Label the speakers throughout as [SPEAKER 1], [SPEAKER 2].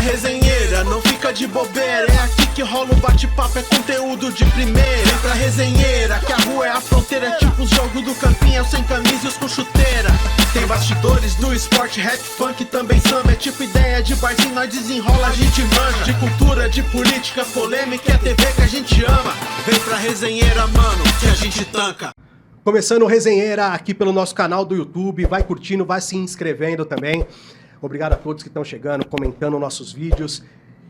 [SPEAKER 1] resenheira, não fica de bobeira. É aqui que rola um bate-papo, é conteúdo de primeira. Vem pra resenheira, que a rua é a fronteira. É tipo os jogos do campinho, sem camisa e os com chuteira. Tem bastidores do esporte, rap, funk, também samba. É tipo ideia de barzinho, nós desenrola, a gente manja. De cultura, de política, polêmica, é TV que a gente ama. Vem pra resenheira, mano, que a gente tanca.
[SPEAKER 2] Começando o Resenheira aqui pelo nosso canal do YouTube. Vai curtindo, vai se inscrevendo também. Obrigado a todos que estão chegando, comentando nossos vídeos.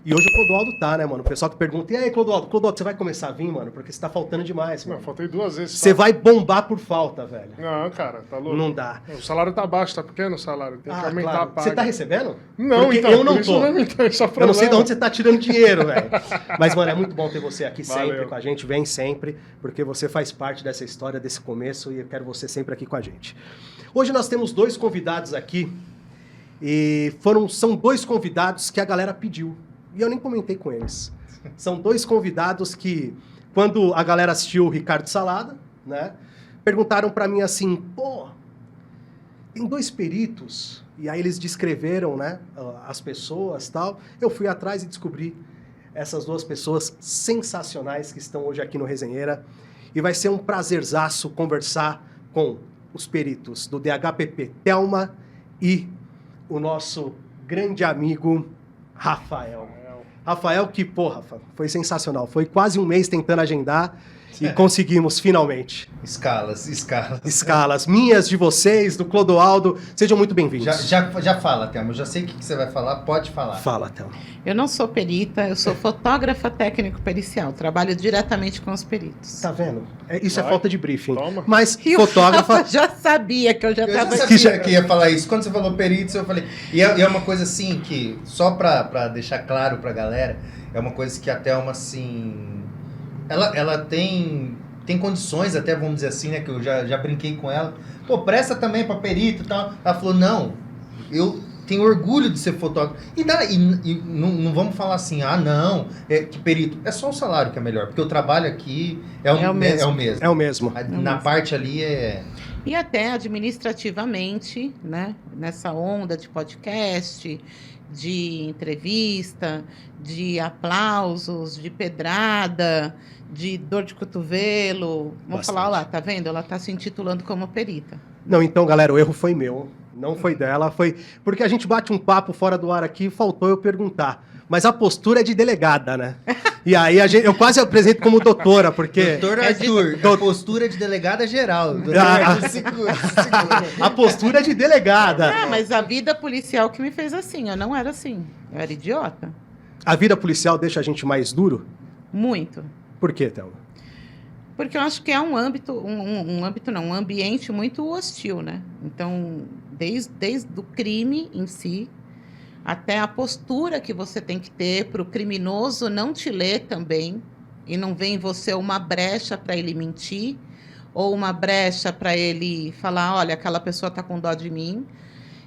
[SPEAKER 2] E hoje o Clodoaldo tá, né, mano? O pessoal que pergunta, e aí, Clodoaldo, você vai começar a vir, mano? Porque você tá faltando demais, mano.
[SPEAKER 3] Não, faltei 2 vezes.
[SPEAKER 2] Você vai bombar por falta, velho.
[SPEAKER 3] Não, cara, tá louco.
[SPEAKER 2] Não dá.
[SPEAKER 3] O salário tá baixo, tá pequeno o salário. Tem que aumentar
[SPEAKER 2] claro.
[SPEAKER 3] a paga.
[SPEAKER 2] Você tá recebendo?
[SPEAKER 3] Não,
[SPEAKER 2] porque
[SPEAKER 3] então,
[SPEAKER 2] eu não
[SPEAKER 3] por isso
[SPEAKER 2] tô.
[SPEAKER 3] não me tem esse
[SPEAKER 2] Eu não sei de onde você tá tirando dinheiro, velho. Mas, mano, é muito bom ter você aqui sempre
[SPEAKER 3] Valeu.
[SPEAKER 2] com a gente. Vem sempre, porque você faz parte dessa história, desse começo, e eu quero você sempre aqui com a gente. Hoje nós temos 2 convidados aqui, e são 2 convidados que a galera pediu. E eu nem comentei com eles. São 2 convidados que, quando a galera assistiu o Ricardo Salada, né, perguntaram pra mim assim, pô, tem 2 peritos, e aí eles descreveram, né, as pessoas e tal. Eu fui atrás e descobri essas 2 pessoas sensacionais que estão hoje aqui no Resenheira. E vai ser um prazerzaço conversar com os peritos do DHPP Thelma e o nosso grande amigo Rafael. Rafael, que, porra, foi sensacional. Foi quase um mês tentando agendar e conseguimos, finalmente. Escalas. Minhas, de vocês, do Clodoaldo. Sejam muito bem-vindos.
[SPEAKER 4] Já fala, Thelma. Eu já sei o que você vai falar. Pode falar.
[SPEAKER 2] Fala, Thelma.
[SPEAKER 5] Eu não sou perita, eu sou fotógrafa técnico-pericial. Trabalho diretamente com os peritos.
[SPEAKER 2] Tá vendo? Isso é
[SPEAKER 3] Vai.
[SPEAKER 2] falta de briefing.
[SPEAKER 3] Toma.
[SPEAKER 2] Mas
[SPEAKER 5] E
[SPEAKER 2] fotógrafa...
[SPEAKER 5] o Rafa já sabia que eu já
[SPEAKER 4] Eu já
[SPEAKER 5] estava
[SPEAKER 4] sabia que ia falar isso. Quando você falou peritos, eu falei... E é uma coisa assim que, só pra deixar claro pra galera, é uma coisa que a Thelma, assim... Ela tem condições, até vamos dizer assim, né? Que eu já brinquei com ela. Pô, presta também pra perito e tal. Ela falou, não, eu tenho orgulho de ser fotógrafo. E não vamos falar assim, não, que perito. É só o salário que é melhor, porque o trabalho aqui é o mesmo.
[SPEAKER 2] É o mesmo.
[SPEAKER 4] Na parte ali é...
[SPEAKER 5] E até administrativamente, né? Nessa onda de podcast, de entrevista, de aplausos, de pedrada, de dor de cotovelo. Vamos falar, olha lá, tá vendo? Ela tá se intitulando como perita.
[SPEAKER 2] Não, então, galera, o erro foi meu. Não foi dela, foi... Porque a gente bate um papo fora do ar aqui e faltou eu perguntar. Mas a postura é de delegada, né? E aí eu quase apresento como doutora, porque...
[SPEAKER 4] Doutor Arthur, a postura de delegada geral. Doutor Arthur, segura.
[SPEAKER 2] A postura é de delegada.
[SPEAKER 5] Ah, mas a vida policial que me fez assim. Eu não era assim. Eu era idiota.
[SPEAKER 2] A vida policial deixa a gente mais duro?
[SPEAKER 5] Muito.
[SPEAKER 2] Por quê, Thelma?
[SPEAKER 5] Porque eu acho que é um ambiente muito hostil, né? Então, desde o crime em si, até a postura que você tem que ter para o criminoso não te ler também, e não vê em você uma brecha para ele mentir, ou uma brecha para ele falar, olha, aquela pessoa está com dó de mim.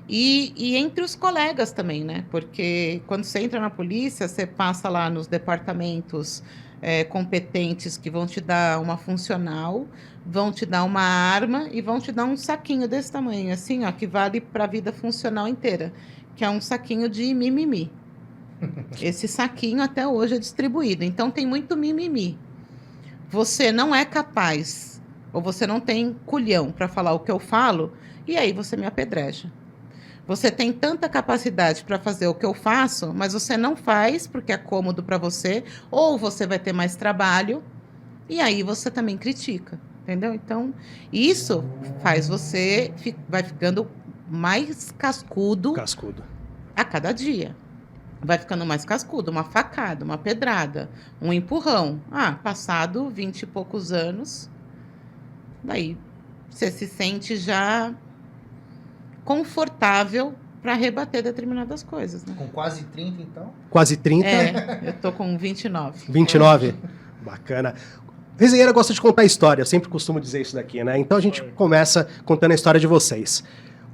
[SPEAKER 5] E entre os colegas também, né? Porque quando você entra na polícia, você passa lá nos departamentos competentes que vão te dar uma funcional, vão te dar uma arma e vão te dar um saquinho desse tamanho, assim, ó, que vale para a vida funcional inteira, que é um saquinho de mimimi. Esse saquinho até hoje é distribuído. Então tem muito mimimi. Você não é capaz, ou você não tem culhão para falar o que eu falo, e aí você me apedreja. Você tem tanta capacidade para fazer o que eu faço, mas você não faz porque é cômodo para você, ou você vai ter mais trabalho, e aí você também critica, entendeu? Então, isso faz você, vai ficando mais cascudo a cada dia. Vai ficando mais cascudo, uma facada, uma pedrada, um empurrão. Passado 20 e poucos anos, daí você se sente já confortável para rebater determinadas coisas, né?
[SPEAKER 4] Com quase 30, então?
[SPEAKER 2] Quase 30?
[SPEAKER 5] Eu tô com 29.
[SPEAKER 2] 29? Bacana. Resenheira gosta de contar história, eu sempre costumo dizer isso daqui, né? Então a gente começa contando a história de vocês.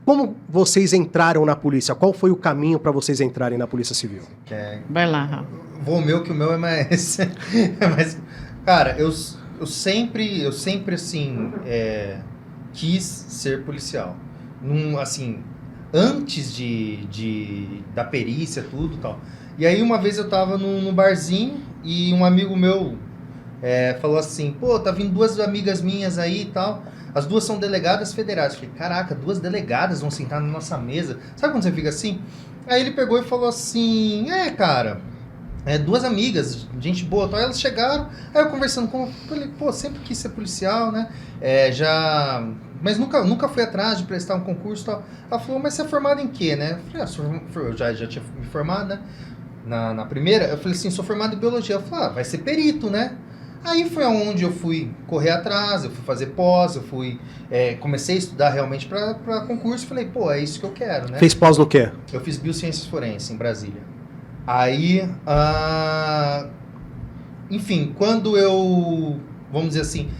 [SPEAKER 2] Como vocês entraram na polícia? Qual foi o caminho para vocês entrarem na Polícia Civil?
[SPEAKER 5] Vai lá, Rafa.
[SPEAKER 4] Vou que o meu é mais... mas, cara, eu sempre assim, quis ser policial. Assim, antes da perícia, tudo e tal. E aí uma vez eu tava num barzinho e um amigo meu falou assim, pô, tá vindo 2 amigas minhas aí e tal, as 2 são delegadas federais. Eu falei, caraca, 2 delegadas vão sentar na nossa mesa. Sabe quando você fica assim? Aí ele pegou e falou assim, cara, 2 amigas, gente boa, tal. Aí elas chegaram, aí eu conversando com eu falei, pô, sempre quis ser policial, né? Mas nunca fui atrás de prestar um concurso e tal. Ela falou, mas você é formado em quê, né? Eu falei, eu já tinha me formado, né? Na primeira, eu falei assim, sou formado em biologia. Ela falou, vai ser perito, né? Aí foi onde eu fui correr atrás, eu fui fazer pós, comecei a estudar realmente para concurso. Falei, pô, é isso que eu quero, né?
[SPEAKER 2] Fez pós no quê?
[SPEAKER 4] Eu fiz Biociências Forenses em Brasília. Aí, enfim, quando eu, vamos dizer assim,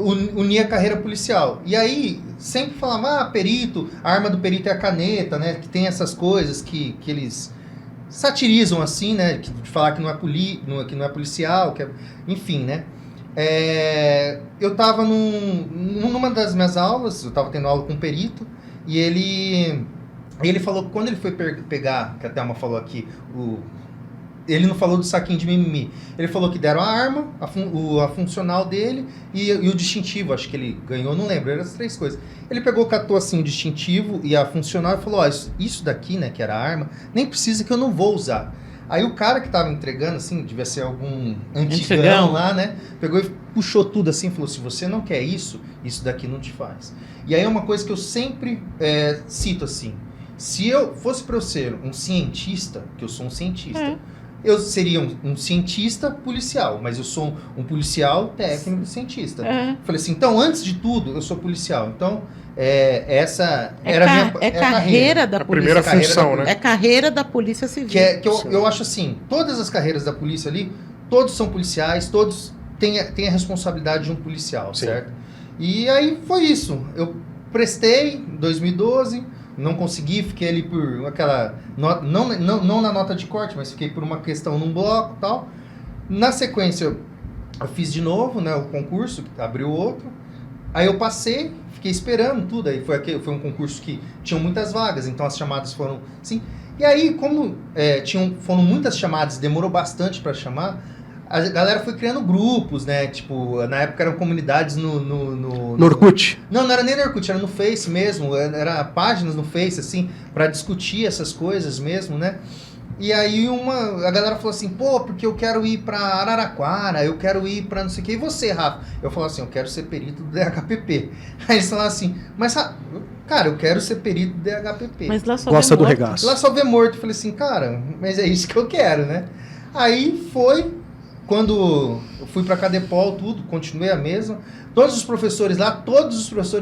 [SPEAKER 4] uni a carreira policial. E aí, sempre falava, perito, a arma do perito é a caneta, né? Que tem essas coisas que eles satirizam assim, né? De falar que não é policial, enfim, né? Eu tava numa das minhas aulas, eu tava tendo aula com um perito, e ele falou que quando ele foi pegar, que a Thelma falou aqui, ele não falou do saquinho de mimimi. Ele falou que deram a arma, a funcional dele e o distintivo. Acho que ele ganhou, não lembro. Eram as 3 coisas. Ele pegou, catou assim o distintivo e a funcional e falou, isso daqui, né, que era a arma, nem precisa que eu não vou usar. Aí o cara que tava entregando, assim, devia ser algum antigão lá, né, pegou e puxou tudo assim e falou, se você não quer isso daqui não te faz. E aí é uma coisa que eu sempre cito assim, se eu fosse para eu ser um cientista, que eu sou um cientista, eu seria um cientista policial, mas eu sou um policial técnico cientista. Falei assim, então, antes de tudo, eu sou policial. Então, essa era a minha
[SPEAKER 5] carreira da polícia.
[SPEAKER 3] A primeira função, né?
[SPEAKER 5] É carreira da Polícia Civil.
[SPEAKER 4] Que eu acho assim, todas as carreiras da polícia ali, todos são policiais, todos têm a responsabilidade de um policial, certo? E aí foi isso. Eu prestei em 2012... Não consegui, fiquei ali por aquela... Não na nota de corte, mas fiquei por uma questão num bloco e tal. Na sequência, eu fiz de novo, né, o concurso, abriu outro. Aí eu passei, fiquei esperando tudo. Aí foi um concurso que tinha muitas vagas, então as chamadas foram... Assim, e aí, como foram muitas chamadas, demorou bastante para chamar, a galera foi criando grupos, né? Tipo, na época eram comunidades no
[SPEAKER 2] Orkut?
[SPEAKER 4] Não era nem no Orkut, era no Face mesmo. Era páginas no Face, assim, pra discutir essas coisas mesmo, né? E aí a galera falou assim, pô, porque eu quero ir pra Araraquara, eu quero ir pra não sei o que. E você, Rafa? Eu falo assim, eu quero ser perito do DHPP. Aí eles falaram assim, mas, cara, eu quero ser perito do DHPP.
[SPEAKER 5] Mas lá só
[SPEAKER 2] gosta do regaço.
[SPEAKER 4] Lá só vê morto. Eu falei assim, cara, mas é isso que eu quero, né? Aí foi... Quando eu fui para Cadepol, tudo, continuei a mesma. Todos os professores lá,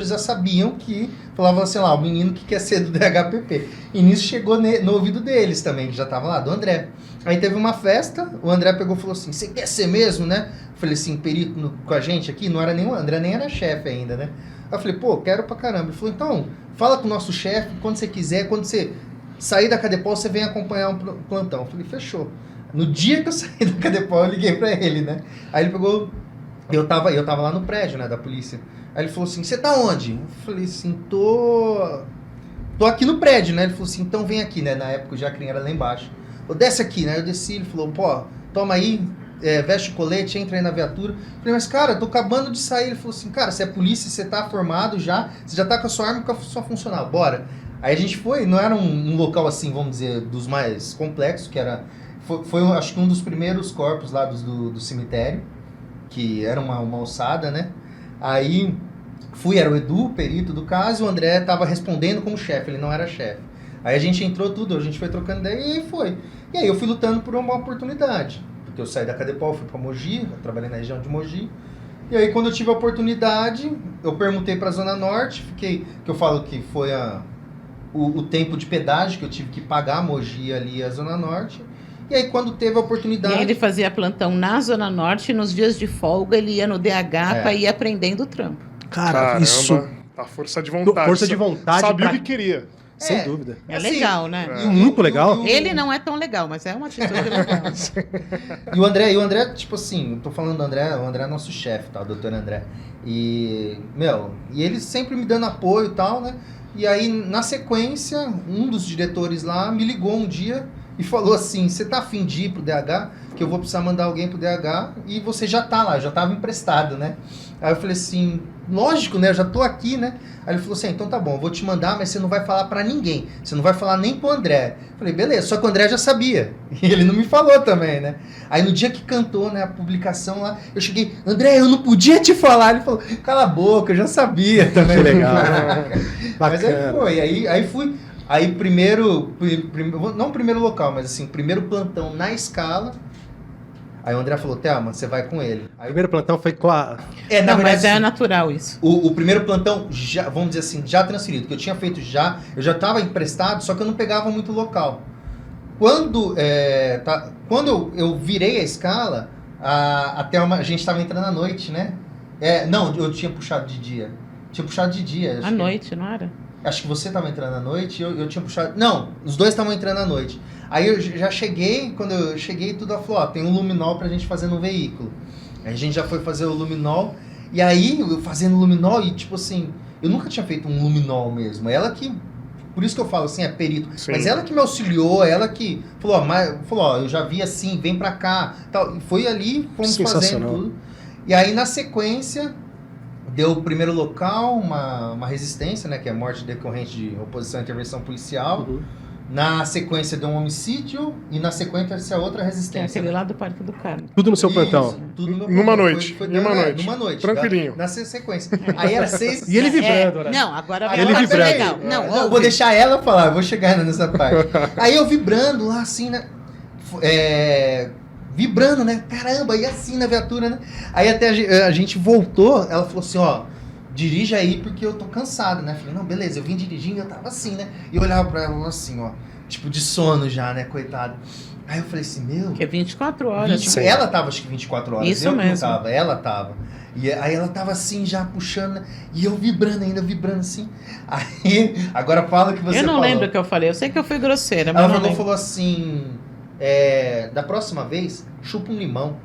[SPEAKER 4] já sabiam que falavam assim, lá, o menino que quer ser do DHPP. E nisso chegou no ouvido deles também, que já tava lá, do André. Aí teve uma festa, o André pegou e falou assim, você quer ser mesmo, né? Eu falei assim, perito com a gente aqui, não era nem o André, nem era chefe ainda, né? Aí eu falei, pô, quero pra caramba. Ele falou, então, fala com o nosso chefe, quando você quiser, quando você sair da Cadepol, você vem acompanhar um plantão. Eu falei, fechou. No dia que eu saí da Cadepol, eu liguei pra ele, né? Aí ele pegou... Eu tava lá no prédio, né, da polícia. Aí ele falou assim, você tá onde? Eu falei assim, tô aqui no prédio, né? Ele falou assim, então vem aqui, né? Na época o Jacrin era lá embaixo. Eu desce aqui, né? Eu desci, ele falou, pô, toma aí, veste o colete, entra aí na viatura. Eu falei, mas cara, eu tô acabando de sair. Ele falou assim, cara, você é polícia, você tá formado já, você já tá com a sua arma e com a sua funcional, bora. Aí a gente foi, não era um local assim, vamos dizer, dos mais complexos, que era... Foi acho que um dos primeiros corpos lá do cemitério, que era uma ossada, né? Aí era o Edu, perito do caso, e o André tava respondendo como chefe, ele não era chefe. Aí a gente entrou tudo, a gente foi trocando ideia e aí foi. E aí eu fui lutando por uma oportunidade, porque eu saí da Cadepol, fui pra Mogi, eu trabalhei na região de Mogi. E aí quando eu tive a oportunidade, eu permutei pra Zona Norte, que eu falo que foi o tempo de pedágio que eu tive que pagar a Mogi ali a Zona Norte. E aí, quando teve a oportunidade...
[SPEAKER 5] E ele fazia plantão na Zona Norte, e nos dias de folga ele ia no DH para ir aprendendo o trampo.
[SPEAKER 2] Cara, isso...
[SPEAKER 3] A força de vontade.
[SPEAKER 2] Força de vontade.
[SPEAKER 3] Sabia o que queria.
[SPEAKER 2] Sem dúvida.
[SPEAKER 5] É
[SPEAKER 4] assim,
[SPEAKER 5] legal, né?
[SPEAKER 2] Muito legal.
[SPEAKER 5] Ele não é tão legal, mas é uma atitude legal.
[SPEAKER 4] E o André, tipo assim, eu tô falando do André, o André é nosso chefe, tá? O doutor André. E ele sempre me dando apoio e tal, né? E aí, na sequência, um dos diretores lá me ligou um dia e falou assim, você tá afim de ir pro DH? Que eu vou precisar mandar alguém pro DH e você já tá lá, já tava emprestado, né? Aí eu falei assim, lógico, né? Eu já tô aqui, né? Aí ele falou assim, então tá bom, eu vou te mandar, mas você não vai falar pra ninguém. Você não vai falar nem pro André. Eu falei, beleza, só que o André já sabia. E ele não me falou também, né? Aí no dia que cantou, né, a publicação lá, eu cheguei, André, eu não podia te falar. Ele falou, cala a boca, eu já sabia também.
[SPEAKER 2] Que legal.
[SPEAKER 4] Mas aí
[SPEAKER 2] Bacana.
[SPEAKER 4] foi, aí fui. Aí não primeiro local, mas assim, primeiro plantão na escala. Aí o André falou, Thelma, você vai com ele.
[SPEAKER 2] O
[SPEAKER 4] Aí,
[SPEAKER 2] primeiro plantão foi com a...
[SPEAKER 4] na
[SPEAKER 5] Não,
[SPEAKER 4] verdade,
[SPEAKER 5] mas é
[SPEAKER 4] assim,
[SPEAKER 5] natural isso.
[SPEAKER 4] o primeiro plantão, já, vamos dizer assim, já transferido, que eu tinha feito já, eu já estava emprestado, só que eu não pegava muito local. Quando eu virei a escala, a gente estava entrando à noite, né? Não, eu tinha puxado de dia. Tinha puxado de dia.
[SPEAKER 5] À noite, não era?
[SPEAKER 4] Acho que você estava entrando à noite, eu tinha puxado... Não, os dois estavam entrando à noite. Aí eu já cheguei, quando eu cheguei, tudo ela falou, ó, tem um luminol pra gente fazer no veículo. Aí a gente já foi fazer o luminol, e aí eu fazendo luminol, e tipo assim, eu nunca tinha feito um luminol mesmo. Ela que, por isso que eu falo assim, é perito.
[SPEAKER 3] Sim.
[SPEAKER 4] Mas ela que me auxiliou, ela que falou, ó, eu já vi assim, vem pra cá. Tal. E foi ali, fomos fazendo
[SPEAKER 2] Sensacional.
[SPEAKER 4] tudo. E aí na sequência... Deu o primeiro local, uma resistência, né? Que é morte decorrente de oposição à intervenção policial.
[SPEAKER 2] Uhum.
[SPEAKER 4] Na sequência deu um homicídio e na sequência outra
[SPEAKER 5] Tem
[SPEAKER 4] resistência.
[SPEAKER 5] aquele lá do Parque do Carmo.
[SPEAKER 2] Tudo no seu
[SPEAKER 4] Isso,
[SPEAKER 2] plantão.
[SPEAKER 4] tudo no meu
[SPEAKER 3] Numa
[SPEAKER 4] plantão.
[SPEAKER 3] noite, numa noite.
[SPEAKER 4] Numa noite.
[SPEAKER 3] Tranquilinho.
[SPEAKER 4] Na sequência. Aí era 6...
[SPEAKER 2] E ele vibrando, né?
[SPEAKER 5] Não, agora
[SPEAKER 4] Aí
[SPEAKER 5] vai
[SPEAKER 2] ele
[SPEAKER 5] a parte
[SPEAKER 2] vibrando.
[SPEAKER 5] legal. Não,
[SPEAKER 4] eu vou
[SPEAKER 5] ouve.
[SPEAKER 4] deixar ela falar, eu vou chegar nessa parte. Aí eu vibrando lá assim, né? Vibrando, né? Caramba, e assim na viatura, né? Aí até a gente voltou, ela falou assim, ó, dirige aí porque eu tô cansado, né? Falei, não, beleza, eu vim dirigindo e eu tava assim, né? E eu olhava pra ela assim, ó, tipo de sono já, né, coitado. Aí eu falei assim, meu...
[SPEAKER 5] Que é 24 horas.
[SPEAKER 2] Sim.
[SPEAKER 4] Ela tava, acho que 24 horas.
[SPEAKER 5] Isso
[SPEAKER 4] eu que não
[SPEAKER 5] mesmo.
[SPEAKER 4] tava, ela tava. E aí ela tava assim, já puxando, né? E eu vibrando ainda, vibrando assim. Aí, agora fala o que você
[SPEAKER 5] Eu não
[SPEAKER 4] falou.
[SPEAKER 5] lembro o que eu falei. Eu sei que eu fui grosseira, mas
[SPEAKER 4] Ela
[SPEAKER 5] não
[SPEAKER 4] falou,
[SPEAKER 5] lembro.
[SPEAKER 4] falou assim, da próxima vez, chupa um limão.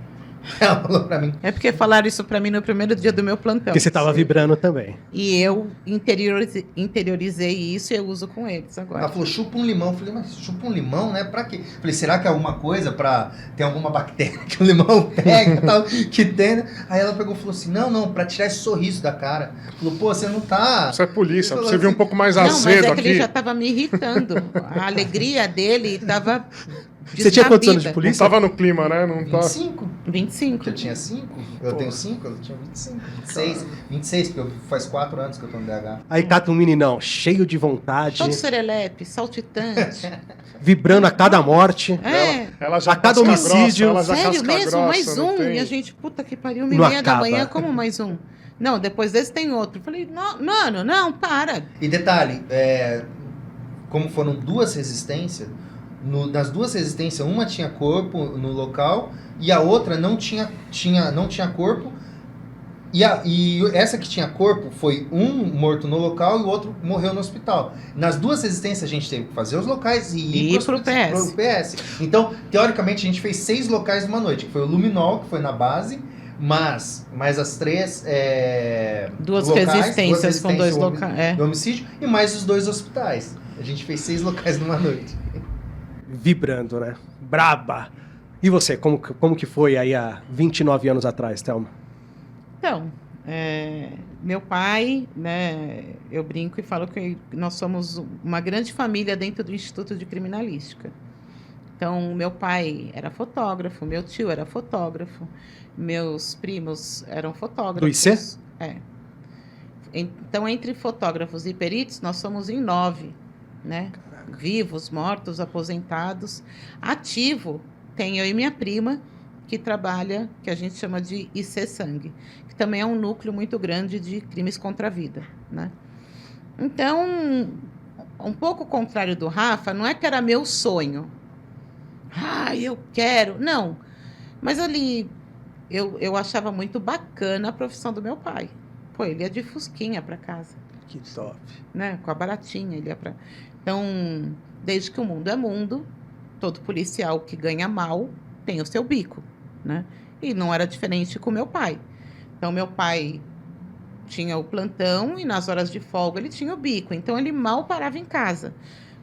[SPEAKER 4] Ela falou pra mim.
[SPEAKER 5] É porque falaram isso pra mim no primeiro dia do meu plantão.
[SPEAKER 2] Porque você tava vibrando também.
[SPEAKER 5] E eu interiorizei isso e eu uso com eles agora.
[SPEAKER 4] Ela falou, chupa um limão. Eu falei, mas chupa um limão, né? Pra quê? Eu falei, será que é alguma coisa pra... Tem alguma bactéria que o limão pega e tal, que tem, né? Aí ela pegou e falou assim, não, pra tirar esse sorriso da cara. Falou, pô, você não tá...
[SPEAKER 3] Isso é polícia,
[SPEAKER 4] Falou
[SPEAKER 3] você vir um
[SPEAKER 4] assim,
[SPEAKER 3] pouco mais
[SPEAKER 5] Não, mas
[SPEAKER 3] azedo
[SPEAKER 5] é que ele
[SPEAKER 3] aqui.
[SPEAKER 5] já tava me irritando. A alegria dele tava
[SPEAKER 2] Você tinha quantos anos de
[SPEAKER 5] descabida.
[SPEAKER 3] Não
[SPEAKER 2] polícia?
[SPEAKER 3] tava no clima, né? Não tá...
[SPEAKER 4] 25?
[SPEAKER 5] 25.
[SPEAKER 4] Eu tinha 5? Eu tenho 5? Eu tinha 25. 26. 26, porque faz 4 anos que eu tô no DH.
[SPEAKER 2] Aí cata um meninão cheio de vontade,
[SPEAKER 5] Todo serelepe, saltitante.
[SPEAKER 2] vibrando a cada morte.
[SPEAKER 5] É.
[SPEAKER 3] Ela já
[SPEAKER 2] A cada
[SPEAKER 3] casca
[SPEAKER 2] homicídio.
[SPEAKER 3] grossa, ela já
[SPEAKER 5] Sério
[SPEAKER 3] casca
[SPEAKER 5] mesmo?
[SPEAKER 3] grossa,
[SPEAKER 5] Mais
[SPEAKER 3] não
[SPEAKER 5] um?
[SPEAKER 3] tem-
[SPEAKER 5] E a gente, puta que pariu,
[SPEAKER 2] Não
[SPEAKER 5] 1h30 da
[SPEAKER 2] acaba.
[SPEAKER 5] manhã, como mais um? Não, depois desse tem outro. Falei, mano, não, para.
[SPEAKER 4] E detalhe, como foram 2 resistências, nas 2 resistências, uma tinha corpo no local e a outra não tinha corpo. E essa que tinha corpo foi um morto no local e o outro morreu no hospital. Nas 2 resistências a gente teve que fazer os locais e ir
[SPEAKER 5] pro PS.
[SPEAKER 4] Então, teoricamente, a gente fez 6 locais numa noite, que foi o Luminol, que foi na base, mas as 3
[SPEAKER 5] Duas
[SPEAKER 4] locais,
[SPEAKER 5] resistências com 2
[SPEAKER 4] do
[SPEAKER 5] locais.
[SPEAKER 4] do homicídio e mais os 2 hospitais. A gente fez 6 locais numa noite.
[SPEAKER 2] Vibrando, né? Braba. E você, como que foi aí há 29 anos atrás, Thelma?
[SPEAKER 5] Então, meu pai, né, eu brinco e falo que nós somos uma grande família dentro do Instituto de Criminalística. Então, meu pai era fotógrafo, meu tio era fotógrafo, meus primos eram fotógrafos.
[SPEAKER 2] Do IC?
[SPEAKER 5] É. Então, entre fotógrafos e peritos, nós somos em 9, né? Vivos, mortos, aposentados. Ativo, tem eu e minha prima, que trabalha, que a gente chama de IC Sangue, que também é um núcleo muito grande de crimes contra a vida, né? Então, um pouco contrário do Rafa, não é que era meu sonho. Eu quero. Não. Mas ali, eu achava muito bacana a profissão do meu pai. Pô, ele ia de fusquinha para casa,
[SPEAKER 2] Que top.
[SPEAKER 5] né? Com a baratinha, ele ia para... Então, desde que o mundo é mundo, todo policial que ganha mal tem o seu bico, né? E não era diferente com meu pai. Então, meu pai tinha o plantão e nas horas de folga ele tinha o bico. Então, ele mal parava em casa.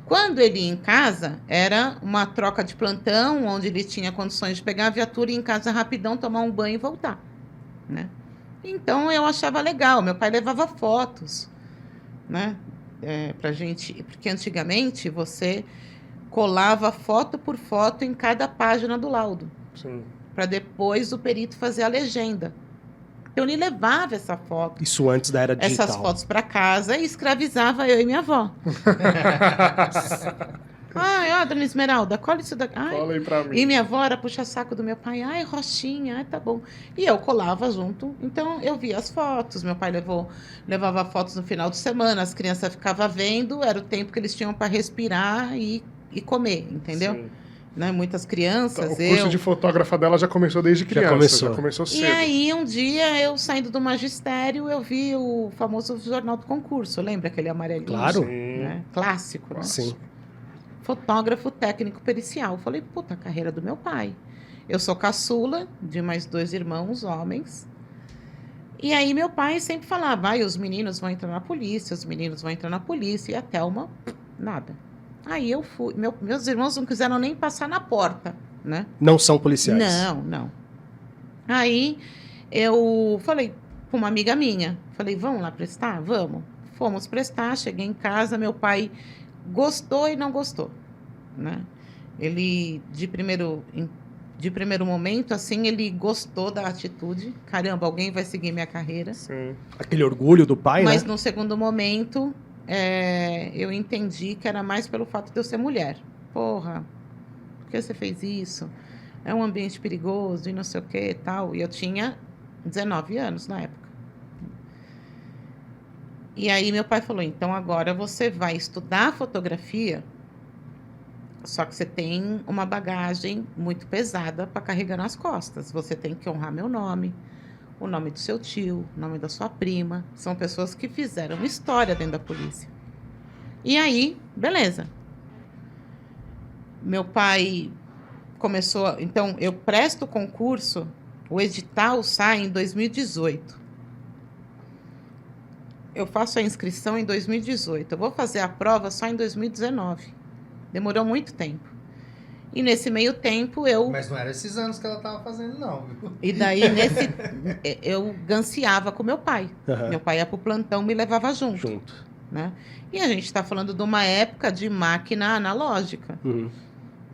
[SPEAKER 5] Quando ele ia em casa, era uma troca de plantão, onde ele tinha condições de pegar a viatura e ir em casa rapidão, tomar um banho e voltar, né? Então, eu achava legal. Meu pai levava fotos, né? Pra gente... Porque antigamente, você colava foto por foto em cada página do laudo.
[SPEAKER 3] Sim.
[SPEAKER 5] Para depois o perito fazer a legenda. Então, ele levava essa foto,
[SPEAKER 2] Isso antes da era digital.
[SPEAKER 5] essas fotos para casa e escravizava eu e minha avó. Ai, ó, dona Esmeralda, colhe isso daqui. Ai.
[SPEAKER 3] Fala aí pra mim.
[SPEAKER 5] E minha avó era puxa-saco do meu pai. Ai, Rochinha, ai, tá bom. E eu colava junto. Então, eu via as fotos. Meu pai levava fotos no final de semana. As crianças ficavam vendo. Era o tempo que eles tinham para respirar e comer, entendeu?
[SPEAKER 3] Sim.
[SPEAKER 5] Né? Muitas crianças,
[SPEAKER 3] O curso de fotógrafa dela já começou desde criança. Já começou cedo.
[SPEAKER 5] E aí, um dia, eu saindo do magistério, eu vi o famoso Jornal do Concurso. Lembra aquele amarelinho?
[SPEAKER 2] Claro.
[SPEAKER 5] Né? Clássico, né?
[SPEAKER 2] Sim.
[SPEAKER 5] Fotógrafo técnico pericial. Falei, puta, a carreira do meu pai. Eu sou caçula de mais 2 irmãos, homens. E aí, meu pai sempre falava, os meninos vão entrar na polícia, os meninos vão entrar na polícia. E a Thelma, nada. Aí eu fui. Meus irmãos não quiseram nem passar na porta, né?
[SPEAKER 2] Não são policiais.
[SPEAKER 5] Não. Aí eu falei com uma amiga minha, falei, vamos lá prestar? Vamos. Fomos prestar, cheguei em casa, meu pai gostou e não gostou, né? Ele, de primeiro momento, assim, ele gostou da atitude. Caramba, alguém vai seguir minha carreira.
[SPEAKER 3] Sim.
[SPEAKER 2] Aquele orgulho do pai,
[SPEAKER 5] Mas
[SPEAKER 2] né?
[SPEAKER 5] no segundo momento... eu entendi que era mais pelo fato de eu ser mulher. Porra, por que você fez isso? É um ambiente perigoso e não sei o que e tal. E eu tinha 19 anos na época. E aí meu pai falou, então agora você vai estudar fotografia, só que você tem uma bagagem muito pesada para carregar nas costas. Você tem que honrar meu nome, o nome do seu tio, o nome da sua prima. São pessoas que fizeram história dentro da polícia. E aí, beleza. Meu pai começou... Então, eu presto o concurso, o edital sai em 2018. Eu faço a inscrição em 2018. Eu vou fazer a prova só em 2019. Demorou muito tempo. E nesse meio tempo eu...
[SPEAKER 4] Mas não era esses anos que ela estava fazendo, não, viu?
[SPEAKER 5] E daí, eu ganceava com meu pai.
[SPEAKER 2] Uhum.
[SPEAKER 5] Meu pai ia pro plantão, me levava junto. Né? E a gente está falando de uma época de máquina analógica.
[SPEAKER 2] Uhum.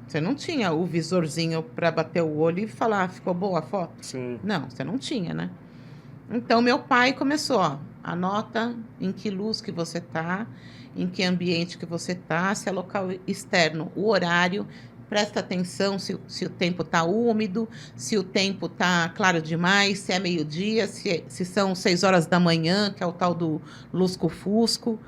[SPEAKER 5] Você não tinha o visorzinho para bater o olho e falar, ficou boa a foto?
[SPEAKER 3] Sim.
[SPEAKER 5] Não, você não tinha, né? Então, meu pai começou, anota em que luz que você tá, em que ambiente que você tá, se é local externo, o horário... Presta atenção se o tempo está úmido, se o tempo está claro demais, se é meio-dia, se são 6 horas da manhã, que é o tal do lusco-fusco.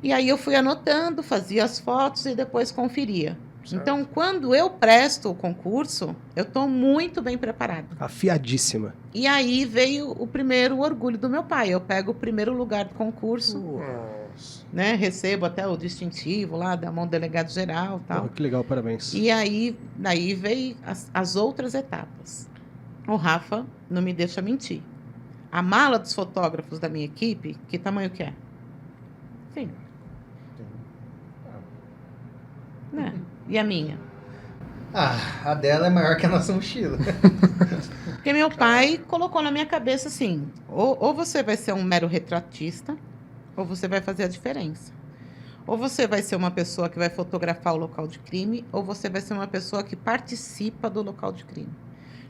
[SPEAKER 5] E aí eu fui anotando, fazia as fotos e depois conferia.
[SPEAKER 3] Certo.
[SPEAKER 5] Então, quando eu presto o concurso, eu estou muito bem preparada.
[SPEAKER 2] Afiadíssima.
[SPEAKER 5] E aí veio o primeiro orgulho do meu pai. Eu pego o primeiro lugar do concurso,
[SPEAKER 3] Nossa.
[SPEAKER 5] né? Recebo até o distintivo lá da mão do delegado geral e tal.
[SPEAKER 2] Pô, que legal, parabéns.
[SPEAKER 5] E aí, daí veio as outras etapas. O Rafa não me deixa mentir. A mala dos fotógrafos da minha equipe, que tamanho que é? Sim. Né? E a minha?
[SPEAKER 4] A dela é maior que a nossa mochila.
[SPEAKER 5] Porque meu pai colocou na minha cabeça assim, ou você vai ser um mero retratista, ou você vai fazer a diferença. Ou você vai ser uma pessoa que vai fotografar o local de crime, ou você vai ser uma pessoa que participa do local de crime.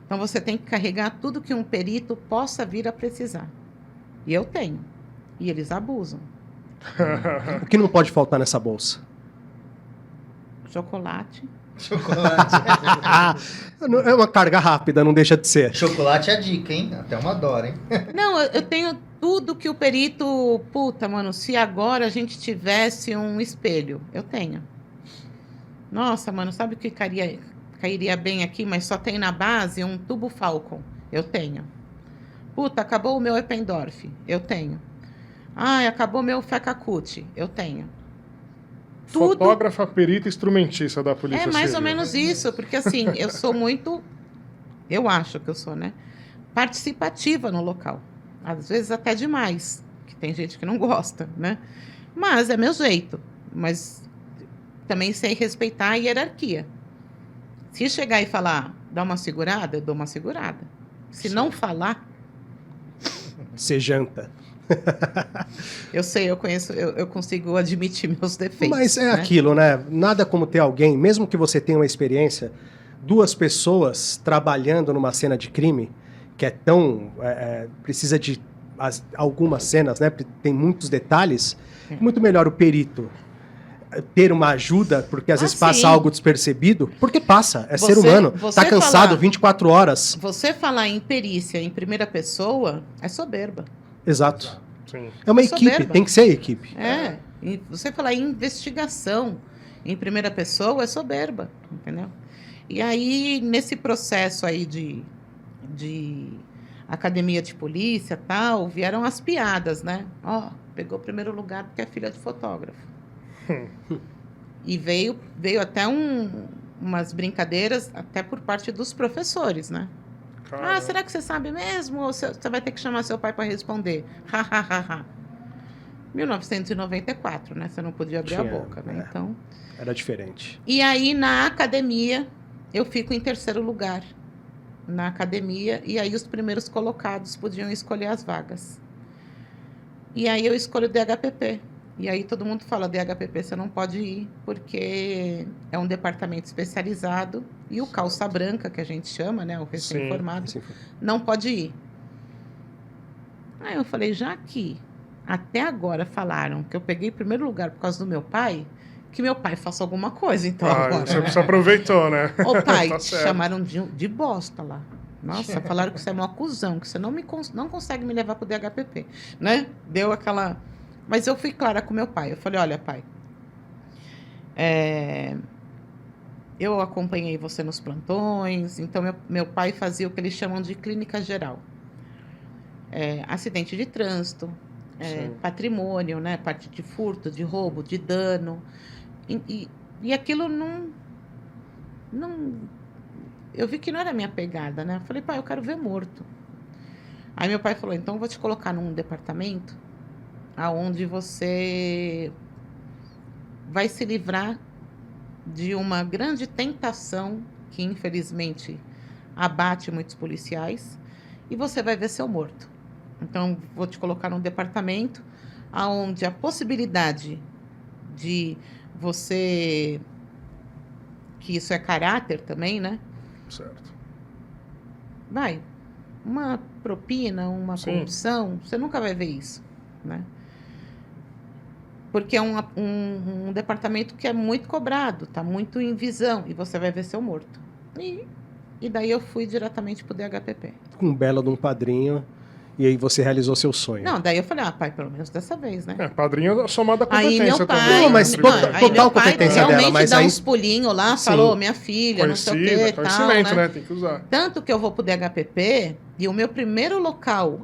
[SPEAKER 5] Então, você tem que carregar tudo que um perito possa vir a precisar. E eu tenho. E eles abusam.
[SPEAKER 2] O que não pode faltar nessa bolsa?
[SPEAKER 5] Chocolate.
[SPEAKER 4] Chocolate.
[SPEAKER 2] É uma carga rápida, não deixa de ser.
[SPEAKER 4] Chocolate é a dica, hein? Até uma adora, hein?
[SPEAKER 5] Não, eu tenho tudo que o perito... Puta, mano, se agora a gente tivesse um espelho. Eu tenho. Nossa, mano, sabe o que cairia bem aqui, mas só tem na base um tubo Falcon? Eu tenho. Puta, acabou o meu Eppendorf? Eu tenho. Ai, acabou meu Fecacut? Eu tenho. Tudo...
[SPEAKER 3] Fotógrafa, perita, instrumentista da Polícia Civil.
[SPEAKER 5] É mais ou menos isso, porque assim, eu sou muito... Eu acho que eu sou, né? Participativa no local. Às vezes até demais, que tem gente que não gosta, né? Mas é meu jeito. Mas também sei respeitar a hierarquia. Se chegar e falar, dá uma segurada, eu dou uma segurada. Se não falar...
[SPEAKER 2] Você janta.
[SPEAKER 5] Eu sei, eu conheço, eu consigo admitir meus defeitos.
[SPEAKER 2] Mas é aquilo, né? Nada como ter alguém, mesmo que você tenha uma experiência, 2 pessoas trabalhando numa cena de crime, que é tão... precisa de algumas cenas, né? Tem muitos detalhes. Muito melhor o perito ter uma ajuda, porque às vezes passa algo despercebido, porque passa, ser humano, tá cansado 24 horas.
[SPEAKER 5] Você falar em perícia em primeira pessoa é soberba.
[SPEAKER 2] Exato.
[SPEAKER 3] Sim.
[SPEAKER 2] É uma equipe, soberba. Tem que ser equipe.
[SPEAKER 5] E você falar em investigação em primeira pessoa é soberba, entendeu? E aí, nesse processo aí de academia de polícia e tal, vieram as piadas, né? Pegou o primeiro lugar porque é filha de fotógrafo. E veio até umas brincadeiras até por parte dos professores, né? Caramba. Será que você sabe mesmo? Ou você vai ter que chamar seu pai para responder? 1994, né? Você não podia abrir a boca, né? Então...
[SPEAKER 2] Era diferente.
[SPEAKER 5] E aí, na academia, eu fico em terceiro lugar. Na academia, e aí os primeiros colocados podiam escolher as vagas. E aí eu escolho o DHPP. E aí todo mundo fala, DHPP você não pode ir, porque é um departamento especializado, e o calça branca, que a gente chama, né, o recém-formado, não pode ir. Aí eu falei, já que até agora falaram que eu peguei primeiro lugar por causa do meu pai, que meu pai faça alguma coisa, então agora.
[SPEAKER 3] Você aproveitou, né?
[SPEAKER 5] Ô pai, tá chamaram de bosta lá. Nossa, falaram que você é um acusão, que você não consegue me levar pro DHPP, né? Deu aquela... Mas eu fui clara com meu pai. Eu falei, olha, pai, eu acompanhei você nos plantões, então meu pai fazia o que eles chamam de clínica geral. Acidente de trânsito, patrimônio, né? Parte de furto, de roubo, de dano. E aquilo não... Eu vi que não era minha pegada, né? Eu falei, pai, eu quero ver morto. Aí meu pai falou, então eu vou te colocar num departamento aonde você vai se livrar de uma grande tentação que, infelizmente, abate muitos policiais, e você vai ver seu morto. Então, vou te colocar num departamento aonde a possibilidade de você... que isso é caráter também, né?
[SPEAKER 3] Certo.
[SPEAKER 5] Uma propina, uma corrupção, você nunca vai ver isso, né? Porque é um departamento que é muito cobrado, tá muito em visão, e você vai ver seu morto. E daí eu fui diretamente pro DHPP.
[SPEAKER 2] Com um belo de um padrinho, e aí você realizou seu sonho.
[SPEAKER 5] Não, daí eu falei, pai, pelo menos dessa vez, né?
[SPEAKER 3] Padrinho somado a competência
[SPEAKER 5] aí meu pai,
[SPEAKER 3] também.
[SPEAKER 2] Não, mas total competência dela. Mas
[SPEAKER 5] dá
[SPEAKER 2] aí...
[SPEAKER 5] uns pulinhos lá, falou, minha filha, não sei o quê, tal, né?
[SPEAKER 3] Tem que usar.
[SPEAKER 5] Tanto que eu vou pro DHPP, e o meu primeiro local...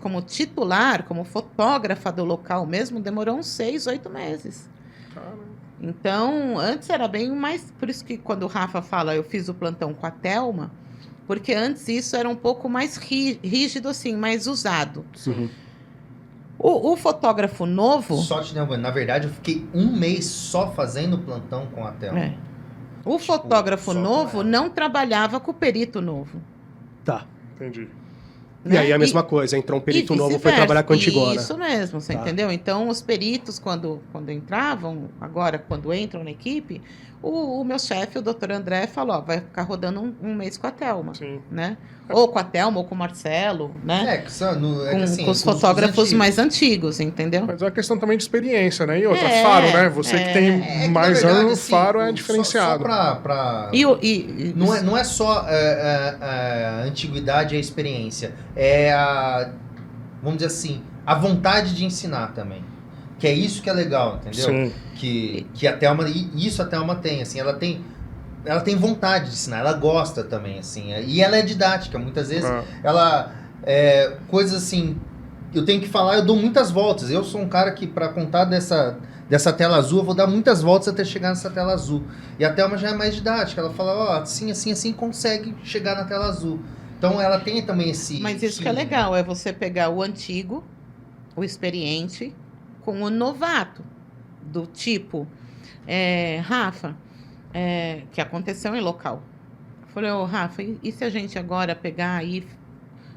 [SPEAKER 5] como titular, como fotógrafa do local mesmo, demorou uns 6, 8 meses.
[SPEAKER 3] Caramba.
[SPEAKER 5] Então, antes era bem mais... Por isso que quando o Rafa fala, eu fiz o plantão com a Thelma, porque antes isso era um pouco mais rígido, assim, mais usado.
[SPEAKER 2] Uhum.
[SPEAKER 5] O fotógrafo novo...
[SPEAKER 4] Só te derrubando. Na verdade, eu fiquei 1 mês só fazendo plantão com a Thelma.
[SPEAKER 5] O fotógrafo novo não trabalhava com o perito novo.
[SPEAKER 2] Tá.
[SPEAKER 3] Entendi.
[SPEAKER 2] E aí a mesma coisa, entrou um perito novo, foi trabalhar com a Antigona.
[SPEAKER 5] Isso mesmo, você entendeu? Então, os peritos, quando entravam, agora, quando entram na equipe, o meu chefe, o doutor André, falou, vai ficar rodando um mês com a Thelma, né? Ou com a Thelma, ou com o Marcelo, né? Com os fotógrafos mais antigos, entendos,
[SPEAKER 3] Mas é uma questão também de experiência, né? E outra, faro, né? Você que tem mais anos, assim, faro é diferenciado.
[SPEAKER 4] Não é só a antiguidade e a experiência, vamos dizer assim, a vontade de ensinar também. Que é isso que é legal, entendeu?
[SPEAKER 3] Sim.
[SPEAKER 4] Que a Thelma, isso a Thelma tem, assim, ela tem vontade de ensinar, ela gosta também, assim, e ela é didática, muitas vezes ela, coisas assim, eu tenho que falar, eu dou muitas voltas, eu sou um cara que para contar dessa tela azul, eu vou dar muitas voltas até chegar nessa tela azul, e a Thelma já é mais didática, ela fala, assim consegue chegar na tela azul, Então ela tem também esse...
[SPEAKER 5] Mas isso que é legal, é você pegar o antigo, o experiente, com o novato. Do tipo, Rafa, que aconteceu em local. Eu falei, Rafa, e se a gente agora pegar aí,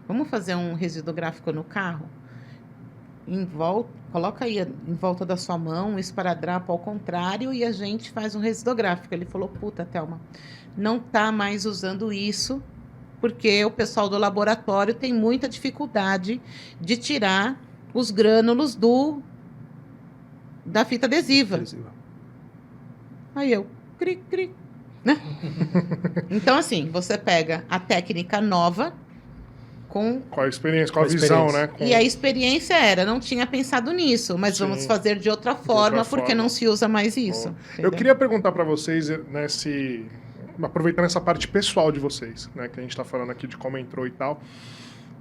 [SPEAKER 5] vamos fazer um resíduo gráfico no carro? Coloca aí em volta da sua mão, um esparadrapo ao contrário, e a gente faz um resíduo gráfico. Ele falou, puta, Thelma, não tá mais usando isso, porque o pessoal do laboratório tem muita dificuldade de tirar os grânulos da fita adesiva. Aí eu, cri, né? Então, assim, você pega a técnica nova com
[SPEAKER 3] a experiência, com a visão, né?
[SPEAKER 5] E a experiência não tinha pensado nisso, mas vamos fazer de outra forma, porque não se usa mais isso.
[SPEAKER 3] Eu queria perguntar para vocês, né, aproveitando essa parte pessoal de vocês, né, que a gente está falando aqui de como entrou e tal,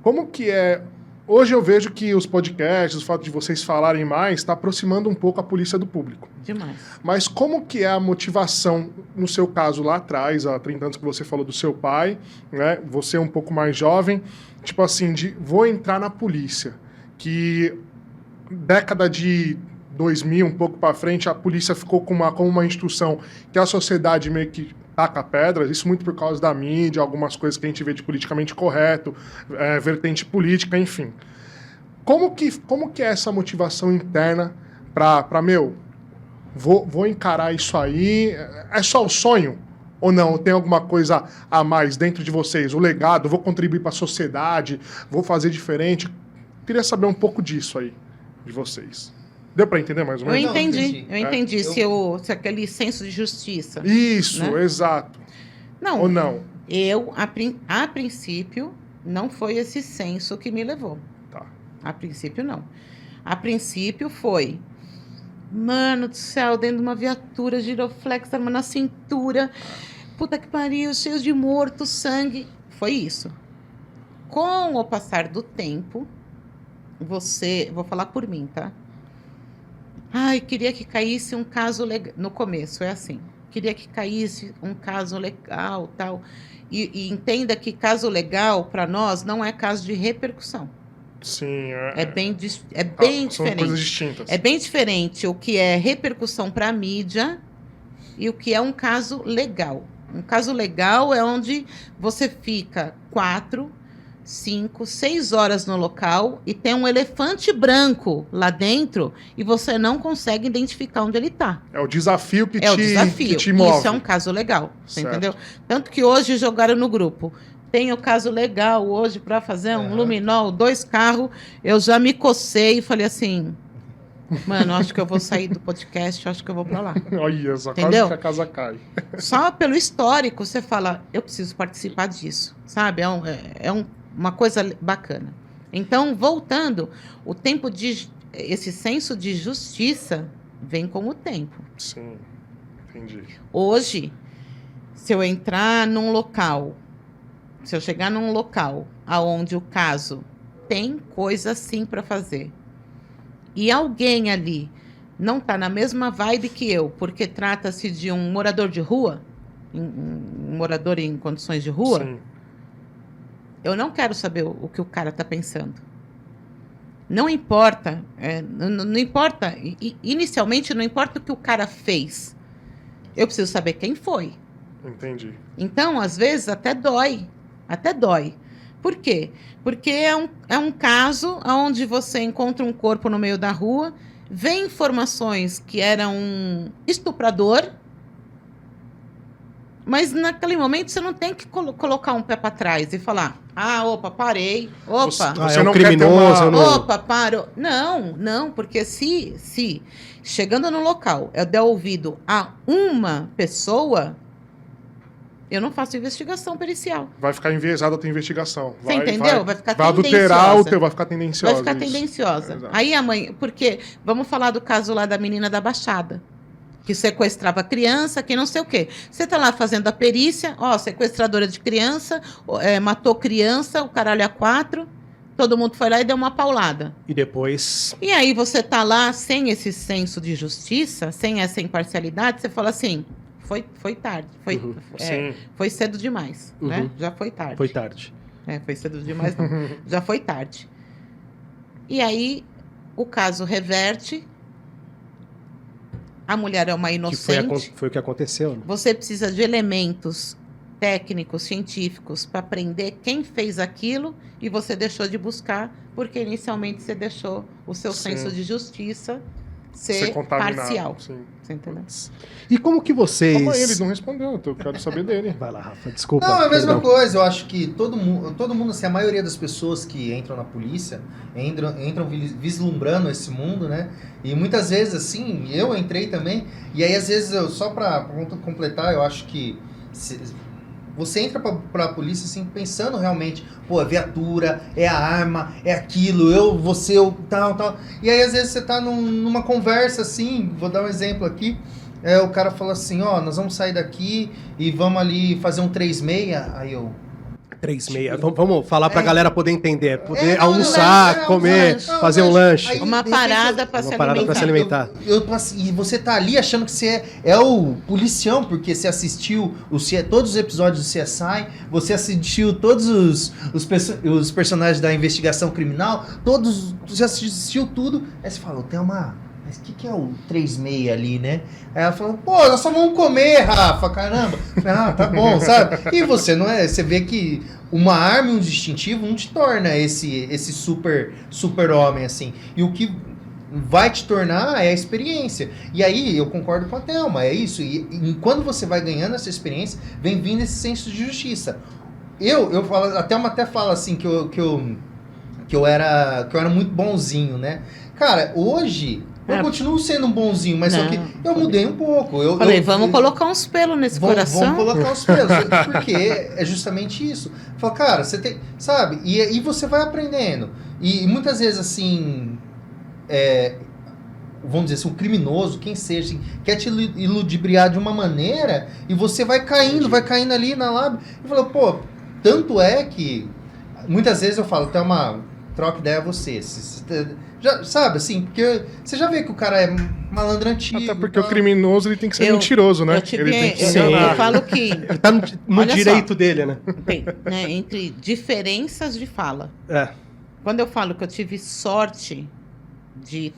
[SPEAKER 3] como que é... Hoje eu vejo que os podcasts, o fato de vocês falarem mais, está aproximando um pouco a polícia do público.
[SPEAKER 5] Demais.
[SPEAKER 3] Mas como que é a motivação, no seu caso lá atrás, há 30 anos que você falou do seu pai, né? Você é um pouco mais jovem, tipo assim, vou entrar na polícia. Que década de 2000, um pouco para frente, a polícia ficou como uma instituição que a sociedade meio que taca pedras, isso muito por causa da mídia, algumas coisas que a gente vê de politicamente correto, vertente política, enfim. Como que é essa motivação interna para vou encarar isso aí? É só o sonho? Ou não? Tem alguma coisa a mais dentro de vocês? O legado, vou contribuir para a sociedade, vou fazer diferente? Queria saber um pouco disso aí, de vocês. Deu para entender mais ou menos?
[SPEAKER 5] Eu entendi. Se aquele senso de justiça.
[SPEAKER 3] Isso, né? Exato.
[SPEAKER 5] Não.
[SPEAKER 3] Ou não?
[SPEAKER 5] A princípio, não foi esse senso que me levou.
[SPEAKER 3] Tá.
[SPEAKER 5] A princípio, não. A princípio foi, mano do céu, dentro de uma viatura, giroflex, arma na cintura, puta que pariu, cheio de morto, sangue. Foi isso. Com o passar do tempo, vou falar por mim, tá? Ai, queria que caísse um caso legal. No começo, é assim. Queria que caísse um caso legal, tal. E entenda que caso legal, para nós, não é caso de repercussão.
[SPEAKER 3] Sim,
[SPEAKER 5] é bem diferente.
[SPEAKER 3] São coisas distintas.
[SPEAKER 5] É bem diferente o que é repercussão para a mídia e o que é um caso legal. Um caso legal é onde você fica 4, 5, 6 horas no local e tem um elefante branco lá dentro e você não consegue identificar onde ele está.
[SPEAKER 3] É o desafio que te move.
[SPEAKER 5] Isso é um caso legal, você entendeu? Tanto que hoje jogaram no grupo. Tem o caso legal hoje para fazer um luminol, 2 carros. Eu já me cocei e falei assim, mano, acho que eu vou sair do podcast, acho que eu vou para lá.
[SPEAKER 3] Olha, só
[SPEAKER 5] entendeu?
[SPEAKER 3] Quase que a casa cai.
[SPEAKER 5] Só pelo histórico você fala, eu preciso participar disso, sabe? Uma coisa bacana. Então, voltando, esse senso de justiça vem com o tempo.
[SPEAKER 3] Sim, entendi.
[SPEAKER 5] Hoje, se eu entrar num local, se eu chegar num local onde o caso tem coisa assim para fazer, e alguém ali não está na mesma vibe que eu, porque trata-se de um morador de rua, um morador em condições de rua, sim. Eu não quero saber o que o cara está pensando. Não importa. Não importa. Inicialmente, não importa o que o cara fez. Eu preciso saber quem foi.
[SPEAKER 3] Entendi.
[SPEAKER 5] Então, às vezes, até dói. Até dói. Por quê? Porque é um caso onde você encontra um corpo no meio da rua, vê informações que era um estuprador, mas naquele momento você não tem que colocar um pé para trás e falar, opa, parei, opa.
[SPEAKER 3] Você é um criminoso.
[SPEAKER 5] Opa, parou. Não, porque se chegando no local eu der ouvido a uma pessoa, eu não faço investigação pericial.
[SPEAKER 3] Vai ficar enviesada a tua investigação.
[SPEAKER 5] Você entendeu? Vai ficar
[SPEAKER 3] tendenciosa. Vai adulterar o teu, vai ficar tendenciosa.
[SPEAKER 5] Vai ficar tendenciosa. Aí a mãe, porque vamos falar do caso lá da menina da Baixada, que sequestrava a criança, que não sei o quê. Você tá lá fazendo a perícia, sequestradora de criança, matou criança, o caralho a 4, todo mundo foi lá e deu uma paulada.
[SPEAKER 2] E depois...
[SPEAKER 5] E aí você tá lá sem esse senso de justiça, sem essa imparcialidade, você fala assim, foi tarde, foi cedo demais, né? Já foi tarde.
[SPEAKER 2] Foi tarde.
[SPEAKER 5] Foi cedo demais, não. Já foi tarde. E aí, o caso reverte. A mulher é uma inocente.
[SPEAKER 2] Foi o que aconteceu, né?
[SPEAKER 5] Você precisa de elementos técnicos, científicos, para aprender quem fez aquilo e você deixou de buscar, porque inicialmente você deixou o seu
[SPEAKER 3] Sim.
[SPEAKER 5] senso de justiça
[SPEAKER 3] Ser
[SPEAKER 5] ser
[SPEAKER 3] contaminado.
[SPEAKER 5] parcial.
[SPEAKER 3] Sim.
[SPEAKER 5] Você entendeu?
[SPEAKER 2] E como que vocês...
[SPEAKER 3] Calma aí, ele não respondeu, eu quero saber dele.
[SPEAKER 2] Vai lá, Rafa, desculpa.
[SPEAKER 4] Não, é a mesma
[SPEAKER 2] perdão.
[SPEAKER 4] coisa. Eu acho que todo mundo, assim, a maioria das pessoas que entram na polícia entram vislumbrando esse mundo, né? E muitas vezes, assim, eu entrei também. E aí, às vezes, só pra completar, eu acho que você entra pra polícia, assim, pensando realmente, pô, é viatura, é a arma, é aquilo, você, tal. E aí, às vezes, você tá numa conversa, assim, vou dar um exemplo aqui. O cara fala assim, nós vamos sair daqui e vamos ali fazer um 3,6. Aí eu...
[SPEAKER 2] 3,6. Vamos falar pra galera poder entender. Poder
[SPEAKER 4] não,
[SPEAKER 2] almoçar, comer, fazer um lanche.
[SPEAKER 4] Aí,
[SPEAKER 5] Uma
[SPEAKER 4] de repente,
[SPEAKER 5] parada para se alimentar.
[SPEAKER 4] E você tá ali achando que você é o policião, porque você assistiu todos os episódios do CSI, você assistiu todos os personagens da investigação criminal, você assistiu tudo. Aí você fala, mas o que é o 3,6 ali, né? Aí ela falou, pô, nós só vamos comer, Rafa, caramba. Tá bom, sabe? E você você vê que uma arma e um distintivo não te torna esse super homem, assim. E o que vai te tornar é a experiência. E aí, eu concordo com a Thelma, é isso. E quando você vai ganhando essa experiência, vem vindo esse senso de justiça. Eu falo, a Thelma até fala assim, que eu era muito bonzinho, né? Cara, hoje... Eu continuo sendo um bonzinho, mas só que eu mudei um pouco.
[SPEAKER 5] Vamos colocar uns pelos nesse coração.
[SPEAKER 4] Vamos colocar uns pelos, porque é justamente isso. Fala, cara, você tem... Sabe? E você vai aprendendo. E muitas vezes, assim... vamos dizer assim, um criminoso, quem seja, assim, quer te iludibriar de uma maneira e você vai caindo ali na lábia. E fala, pô, tanto é que... Muitas vezes eu falo, troca ideia a você. Já, sabe, assim, porque você já vê que o cara é malandro antigo.
[SPEAKER 3] Até porque o criminoso ele tem que ser mentiroso, né? Ele tem que
[SPEAKER 5] eu falo que...
[SPEAKER 2] Ele tá no direito dele, né?
[SPEAKER 5] Tem, né? Entre diferenças de fala. Quando eu falo que eu tive sorte de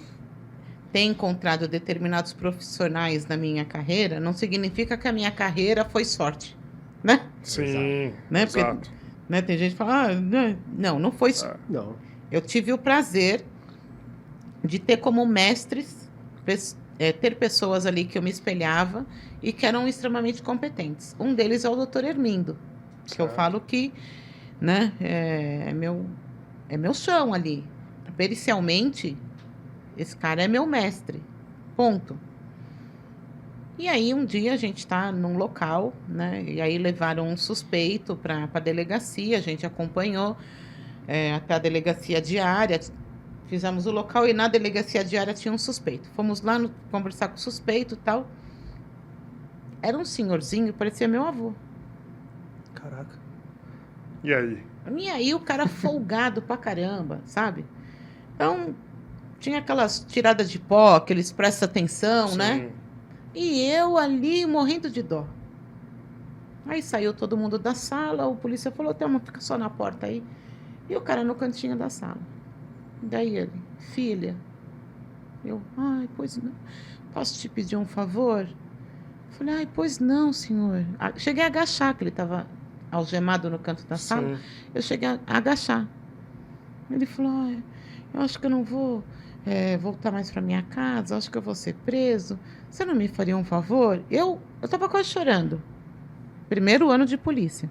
[SPEAKER 5] ter encontrado determinados profissionais na minha carreira, não significa que a minha carreira foi sorte, né?
[SPEAKER 3] Sim,
[SPEAKER 5] né? Porque,
[SPEAKER 3] exato.
[SPEAKER 5] Né? Tem gente que fala, não foi sorte.
[SPEAKER 2] Não.
[SPEAKER 5] Eu tive o prazer de ter como mestres, ter pessoas ali que eu me espelhava e que eram extremamente competentes. Um deles é o Dr. Hermindo, que eu falo que, né, é meu chão ali. Pericialmente, esse cara é meu mestre. Ponto. E aí, um dia, a gente está num local, né, e aí levaram um suspeito para a delegacia, a gente acompanhou até a delegacia diária, fizemos o local e na delegacia diária tinha um suspeito. Fomos lá conversar com o suspeito e tal. Era um senhorzinho, parecia meu avô.
[SPEAKER 2] Caraca.
[SPEAKER 3] E aí?
[SPEAKER 5] E aí o cara folgado pra caramba, sabe? Então, tinha aquelas tiradas de pó, aqueles presta atenção,
[SPEAKER 3] Sim.
[SPEAKER 5] né? E eu ali morrendo de dó. Aí saiu todo mundo da sala, o polícia falou, Thelma, fica só na porta aí. E o cara no cantinho da sala. Daí ele, filha. Eu, pois não. Posso te pedir um favor? Falei, pois não, senhor. Cheguei a agachar, que ele estava algemado no canto da sala. Eu cheguei a agachar. Ele falou, eu acho que eu não vou voltar mais para minha casa, acho que eu vou ser preso. Você não me faria um favor? Eu estava quase chorando. Primeiro ano de polícia.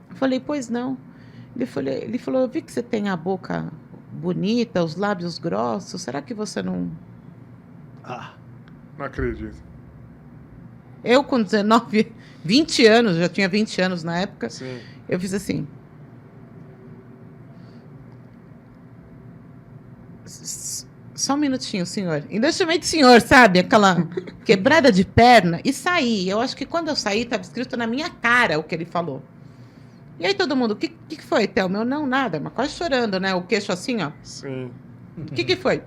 [SPEAKER 5] Eu falei, pois não. Ele falou, eu vi que você tem a boca bonita, os lábios grossos, será que você não...
[SPEAKER 3] Não acredito.
[SPEAKER 5] Eu com 20 anos, já tinha 20 anos na época,
[SPEAKER 3] Sim.
[SPEAKER 5] Eu fiz assim... Só um minutinho, senhor. Ainda eu chamei de senhor, sabe? Aquela quebrada de perna. E saí. Eu acho que quando eu saí, estava escrito na minha cara o que ele falou. E aí todo mundo, o que foi, Thelma? Eu, não, nada. Mas quase chorando, né? O queixo assim, ó.
[SPEAKER 3] Sim.
[SPEAKER 5] O que foi?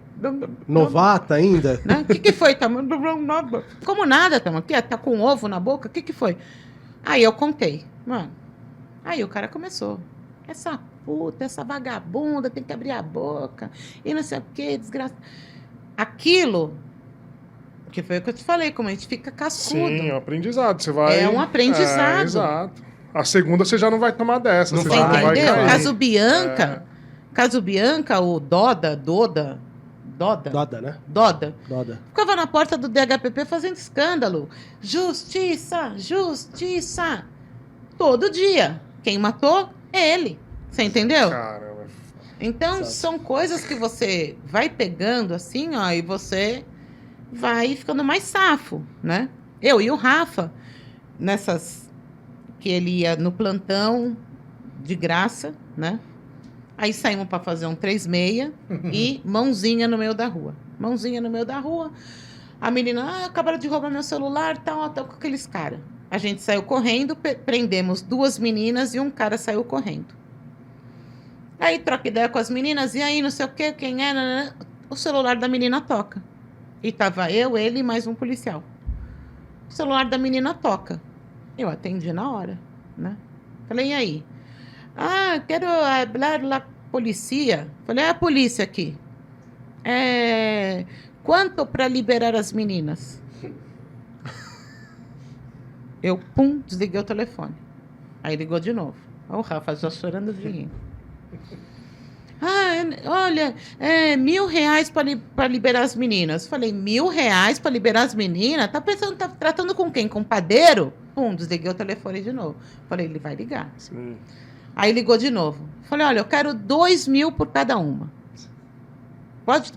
[SPEAKER 2] Novata ainda?
[SPEAKER 5] Né? O que foi, Thelma? Nada. Como nada, Thelma? Tá com ovo na boca? O que foi? Aí eu contei. Mano, Aí o cara começou. Essa puta, essa vagabunda, tem que abrir a boca. E não sei o que, desgraça. Aquilo, que foi o que eu te falei, como a gente fica cascudo.
[SPEAKER 3] Sim, é um aprendizado. Você vai...
[SPEAKER 5] É um aprendizado.
[SPEAKER 3] Exato. A segunda você já não vai tomar dessa.
[SPEAKER 2] Não
[SPEAKER 3] você
[SPEAKER 2] vai,
[SPEAKER 3] já não vai
[SPEAKER 5] Entendeu?
[SPEAKER 3] cair.
[SPEAKER 5] Caso Bianca, o Doda,
[SPEAKER 2] Doda, né? Doda.
[SPEAKER 5] ficava na porta do DHPP fazendo escândalo. Justiça, justiça. Todo dia. Quem matou? Ele. Você entendeu?
[SPEAKER 3] Caramba.
[SPEAKER 5] Então,
[SPEAKER 2] Exato.
[SPEAKER 5] são coisas que você vai pegando assim, ó, e você vai ficando mais safo, né? Eu e o Rafa, nessas que ele ia no plantão de graça, né? Aí saímos para fazer um 3,6 e mãozinha no meio da rua. Mãozinha no meio da rua. A menina, acabaram de roubar meu celular, tal, tal, com aqueles caras. A gente saiu correndo, prendemos 2 meninas e um cara saiu correndo. Aí troca ideia com as meninas, e aí não sei o quê, quem é, né? O celular da menina toca. E tava eu, ele e mais um policial. O celular da menina toca. Eu atendi na hora, né? Falei, e aí? Ah, quero falar lá polícia. Falei, é a polícia aqui. Quanto para liberar as meninas? Eu, desliguei o telefone. Aí ligou de novo. Ó, o Rafa já chorando de rir. Olha, R$1.000 para liberar as meninas. Falei, R$1.000 para liberar as meninas? Tá pensando, tá tratando com quem? Com padeiro? Desliguei o telefone de novo. Falei, ele vai ligar.
[SPEAKER 3] Sim.
[SPEAKER 5] Aí ligou de novo. Falei, olha, eu quero 2.000 por cada uma. Pode?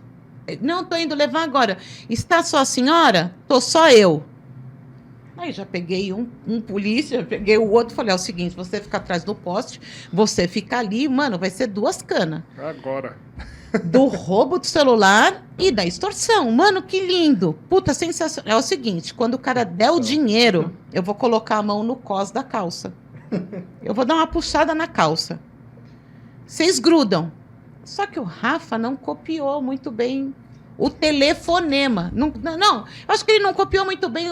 [SPEAKER 5] Não, tô indo levar agora. Está só a senhora? Tô só eu. Aí já peguei um polícia, peguei o outro, falei, é o seguinte, você fica atrás do poste, você fica ali, mano, vai ser 2 canas.
[SPEAKER 3] Agora.
[SPEAKER 5] Do roubo do celular e da extorsão. Mano, que lindo. Puta, sensacional. É o seguinte, quando o cara der o dinheiro, eu vou colocar a mão no cós da calça. Eu vou dar uma puxada na calça. Vocês grudam. Só que o Rafa não copiou muito bem o telefonema. Não, eu acho que ele não copiou muito bem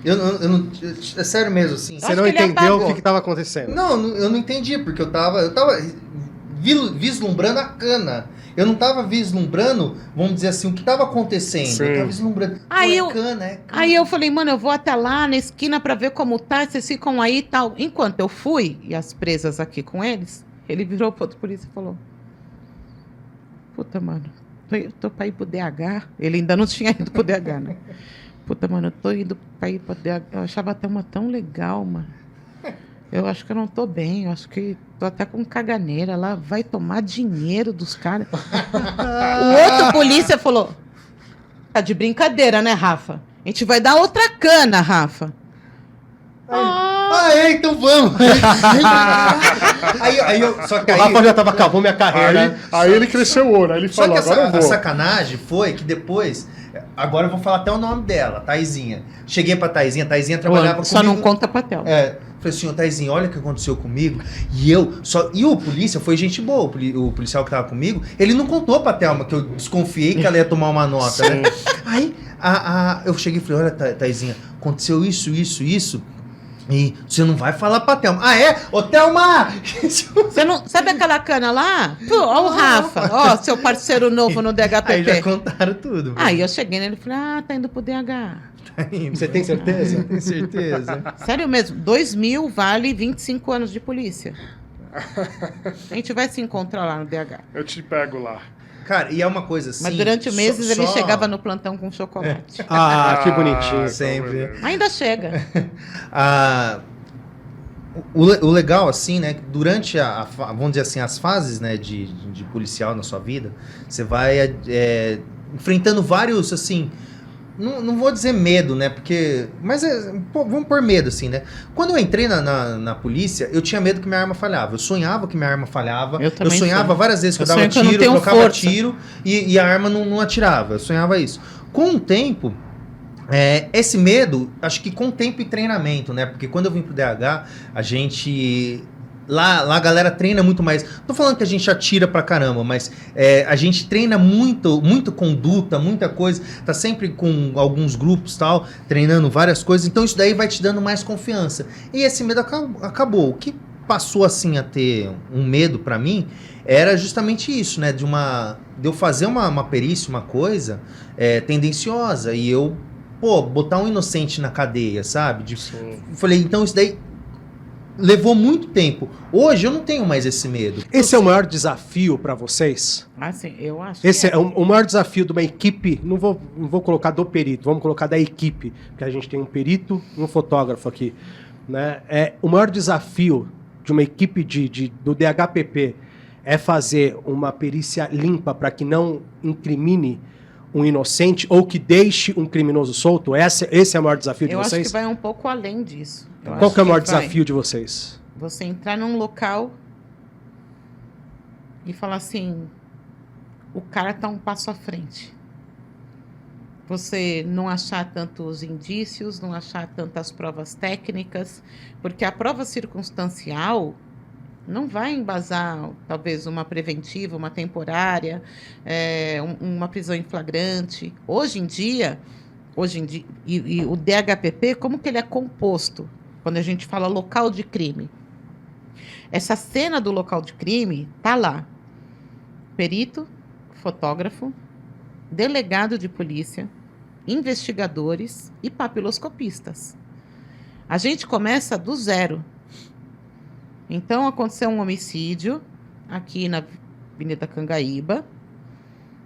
[SPEAKER 4] Eu não. É sério mesmo, assim.
[SPEAKER 5] Eu
[SPEAKER 2] Você
[SPEAKER 5] acho
[SPEAKER 2] não
[SPEAKER 5] que ele
[SPEAKER 2] entendeu
[SPEAKER 5] apagou.
[SPEAKER 2] o que estava acontecendo.
[SPEAKER 4] Não, eu não entendi, porque eu tava vislumbrando a cana. Eu não tava vislumbrando, vamos dizer assim, o que tava acontecendo.
[SPEAKER 3] Sim.
[SPEAKER 4] Eu tava vislumbrando.
[SPEAKER 5] Aí
[SPEAKER 4] Pô,
[SPEAKER 5] eu-
[SPEAKER 4] cana, é cana.
[SPEAKER 5] Aí eu falei, mano, eu vou até lá na esquina pra ver como tá, vocês ficam aí e tal. Enquanto eu fui, e as presas aqui com eles, ele virou pro outro polícia e falou, puta, mano, eu tô pra ir pro DH. Ele ainda não tinha ido pro DH, né? Puta, mano, eu tô indo pra ir pro DH. Eu achava até uma tão legal, mano. Eu acho que eu não tô bem, eu acho que tô até com caganeira. Lá vai tomar dinheiro dos caras. O outro polícia falou, tá de brincadeira, né, Rafa? A gente vai dar outra cana, Rafa.
[SPEAKER 4] Então vamos! Só que
[SPEAKER 2] O Rafa já tava, acabou minha carreira.
[SPEAKER 3] Aí ele cresceu o olho, aí ele
[SPEAKER 4] Só
[SPEAKER 3] falou,
[SPEAKER 4] que
[SPEAKER 3] agora eu
[SPEAKER 4] a
[SPEAKER 3] vou.
[SPEAKER 4] sacanagem foi que depois. Agora eu vou falar até o nome dela, Taizinha. Cheguei pra Taizinha trabalhava
[SPEAKER 5] Só
[SPEAKER 4] comigo.
[SPEAKER 5] não conta patel.
[SPEAKER 4] Falei assim, ô Taizinha, olha o que aconteceu comigo. E o polícia foi gente boa, o policial que tava comigo, ele não contou pra Thelma, que eu desconfiei que ela ia tomar uma nota, né? Aí eu cheguei e falei, olha, Taizinha, aconteceu isso. E você não vai falar pra Thelma. Ah, é? Ô, Thelma!
[SPEAKER 5] Você não sabe aquela cana lá? Ó, o Rafa, ó, seu parceiro novo no
[SPEAKER 4] Aí já
[SPEAKER 5] DHPP.
[SPEAKER 4] contaram tudo.
[SPEAKER 5] Aí eu cheguei nele e falei, tá indo pro DH.
[SPEAKER 2] Você tem certeza?
[SPEAKER 4] Tem certeza.
[SPEAKER 5] Sério mesmo, 2.000 vale 25 anos de polícia. A gente vai se encontrar lá no DH.
[SPEAKER 3] Eu te pego lá.
[SPEAKER 4] Cara, e é uma coisa assim...
[SPEAKER 5] Mas durante meses ele
[SPEAKER 4] só-
[SPEAKER 5] chegava no plantão com chocolate.
[SPEAKER 2] Ah, que bonitinho.
[SPEAKER 4] sempre.
[SPEAKER 5] Ainda chega.
[SPEAKER 4] O legal, assim, né? Durante vamos dizer assim, as fases, né, de policial na sua vida, você vai enfrentando vários, assim... Não vou dizer medo, né? Porque... Mas vamos pôr medo, assim, né? Quando eu entrei na polícia, eu tinha medo que minha arma falhava. Eu sonhava que minha arma falhava.
[SPEAKER 5] Eu também
[SPEAKER 4] sonhava
[SPEAKER 5] sonho.
[SPEAKER 4] várias vezes que eu dava
[SPEAKER 5] sonho que eu não
[SPEAKER 4] tiro,
[SPEAKER 5] tenho
[SPEAKER 4] trocava
[SPEAKER 5] força.
[SPEAKER 4] tiro e a arma não atirava. Eu sonhava isso. Com o tempo... esse medo, acho que com tempo e treinamento, né? Porque quando eu vim pro DH, a gente... Lá a galera treina muito mais. Tô falando que a gente atira pra caramba, mas a gente treina muito conduta, muita coisa. Tá sempre com alguns grupos tal, treinando várias coisas. Então isso daí vai te dando mais confiança. E esse medo acabou. O que passou assim a ter um medo pra mim era justamente isso, né? De eu fazer uma perícia, uma coisa tendenciosa e eu, botar um inocente na cadeia, sabe? Falei, então isso daí levou muito tempo. Hoje eu não tenho mais esse medo.
[SPEAKER 2] Esse é o maior desafio para vocês?
[SPEAKER 5] Assim, eu acho
[SPEAKER 2] Esse
[SPEAKER 5] que
[SPEAKER 2] é o maior desafio de uma equipe, não vou colocar do perito, vamos colocar da equipe, porque a gente tem um perito e um fotógrafo aqui. Né? O maior desafio de uma equipe do DHPP é fazer uma perícia limpa para que não incrimine um inocente ou que deixe um criminoso solto? Esse é o maior desafio de
[SPEAKER 5] eu
[SPEAKER 2] vocês?
[SPEAKER 5] acho que vai um pouco além disso.
[SPEAKER 2] Qual que é o maior desafio de vocês?
[SPEAKER 5] Você entrar num local e falar assim, o cara está um passo à frente. Você não achar tantos indícios, não achar tantas provas técnicas, porque a prova circunstancial não vai embasar, talvez, uma preventiva, uma temporária, uma prisão em flagrante. Hoje em dia, e o DHPP, como que ele é composto? Quando a gente fala local de crime. Essa cena do local de crime está lá. Perito, fotógrafo, delegado de polícia, investigadores e papiloscopistas. A gente começa do zero. Então, aconteceu um homicídio aqui na Avenida Cangaíba.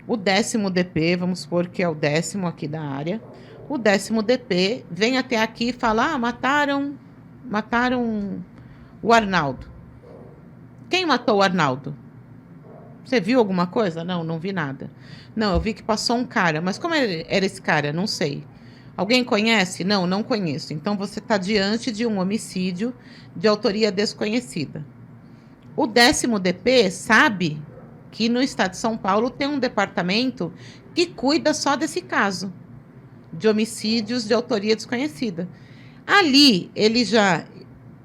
[SPEAKER 5] O 10º DP, vamos supor que é o 10º aqui da área. O 10º DP vem até aqui e fala, mataram o Arnaldo. Quem matou o Arnaldo? Você viu alguma coisa? Não vi nada. Não, eu vi que passou um cara. Mas como era esse cara? Não sei. Alguém conhece? Não conheço. Então, você está diante de um homicídio de autoria desconhecida. O 10º DP sabe que no estado de São Paulo tem um departamento que cuida só desse caso de homicídios de autoria desconhecida. Ali, ele já,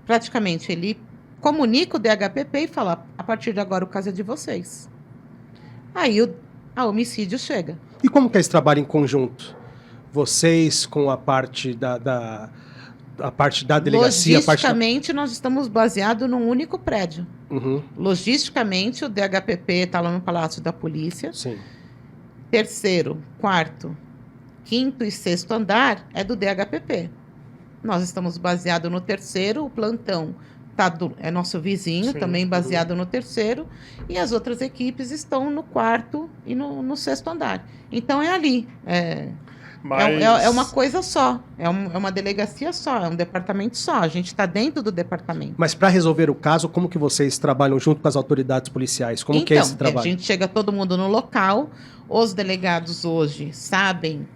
[SPEAKER 5] praticamente, ele comunica o DHPP e fala, a partir de agora o caso é de vocês. Aí o homicídio chega.
[SPEAKER 2] E como que é esse trabalho em conjunto? Vocês com a parte a parte da delegacia?
[SPEAKER 5] Logisticamente, nós estamos baseados num único prédio.
[SPEAKER 2] Uhum.
[SPEAKER 5] Logisticamente, o DHPP está lá no Palácio da Polícia.
[SPEAKER 2] Sim.
[SPEAKER 5] 3º, 4º, 5º e 6º andar é do DHPP. Nós estamos baseados no 3º, o plantão é nosso vizinho, sim, também baseado no 3º, e as outras equipes estão no 4º e no 6º andar. Então é ali. É uma coisa só, é uma delegacia só, é um departamento só, a gente está dentro do departamento.
[SPEAKER 2] Mas para resolver o caso, como que vocês trabalham junto com as autoridades policiais? Como que é esse trabalho?
[SPEAKER 5] A gente chega todo mundo no local, os delegados hoje sabem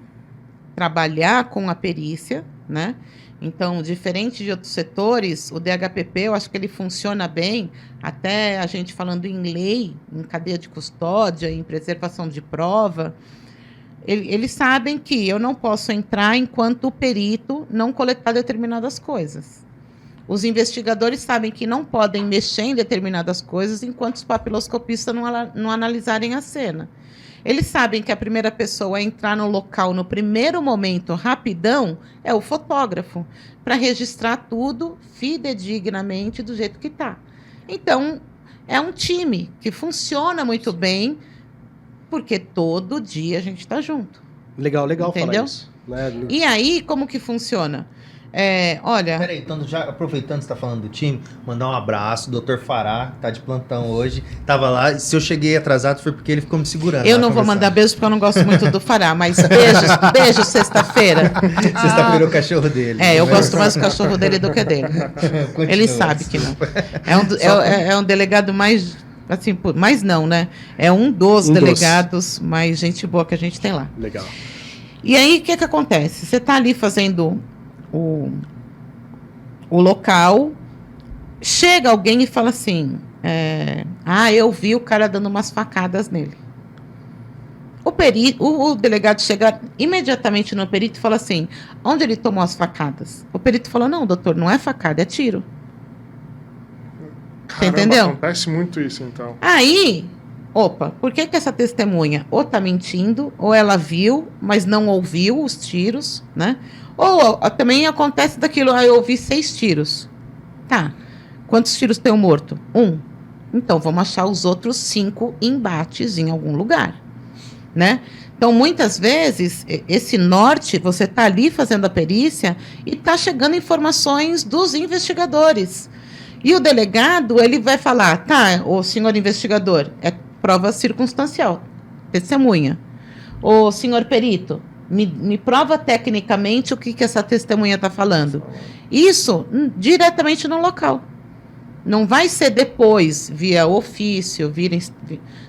[SPEAKER 5] trabalhar com a perícia, né? Então, diferente de outros setores, o DHPP, eu acho que ele funciona bem, até a gente falando em lei, em cadeia de custódia, em preservação de prova. Eles sabem que eu não posso entrar enquanto o perito não coletar determinadas coisas. Os investigadores sabem que não podem mexer em determinadas coisas enquanto os papiloscopistas não analisarem a cena. Eles sabem que a primeira pessoa a entrar no local no primeiro momento, rapidão, é o fotógrafo, para registrar tudo fidedignamente do jeito que está. Então, é um time que funciona muito bem, porque todo dia a gente está junto.
[SPEAKER 2] Legal
[SPEAKER 5] entendeu?
[SPEAKER 2] Falar isso. Né?
[SPEAKER 5] E aí, como que funciona? Olha...
[SPEAKER 4] Peraí, então, já aproveitando que você está falando do time, mandar um abraço, o Dr. Fará, tá de plantão hoje, tava lá, se eu cheguei atrasado foi porque ele ficou me segurando.
[SPEAKER 5] Eu não vou mandar beijo porque eu não gosto muito do Fará, mas beijo sexta-feira.
[SPEAKER 4] Sexta-feira é o cachorro dele.
[SPEAKER 5] Eu gosto mais do cachorro dele do que dele. Ele sabe que não. É um delegado mais... Assim, mas não, né? É um dos delegados mais gente boa que a gente tem lá.
[SPEAKER 2] Legal.
[SPEAKER 5] E aí, o que acontece? Você está ali fazendo o local, chega alguém e fala assim, eu vi o cara dando umas facadas nele. O delegado chega imediatamente no perito e fala assim, onde ele tomou as facadas? O perito fala, não, doutor, não é facada, é tiro.
[SPEAKER 3] Caramba,
[SPEAKER 5] você entendeu?
[SPEAKER 3] Acontece muito isso, então.
[SPEAKER 5] Aí, por que essa testemunha ou tá mentindo, ou ela viu, mas não ouviu os tiros, né? Ou também acontece daquilo, eu ouvi 6 tiros. Tá. Quantos tiros tem o morto? 1. Então, vamos achar os outros 5 embates em algum lugar, né? Então, muitas vezes, esse norte, você está ali fazendo a perícia e está chegando informações dos investigadores. E o delegado, ele vai falar, tá, o senhor investigador, é prova circunstancial, testemunha. O senhor perito, me prova tecnicamente o que essa testemunha está falando. Isso diretamente no local. Não vai ser depois, via ofício,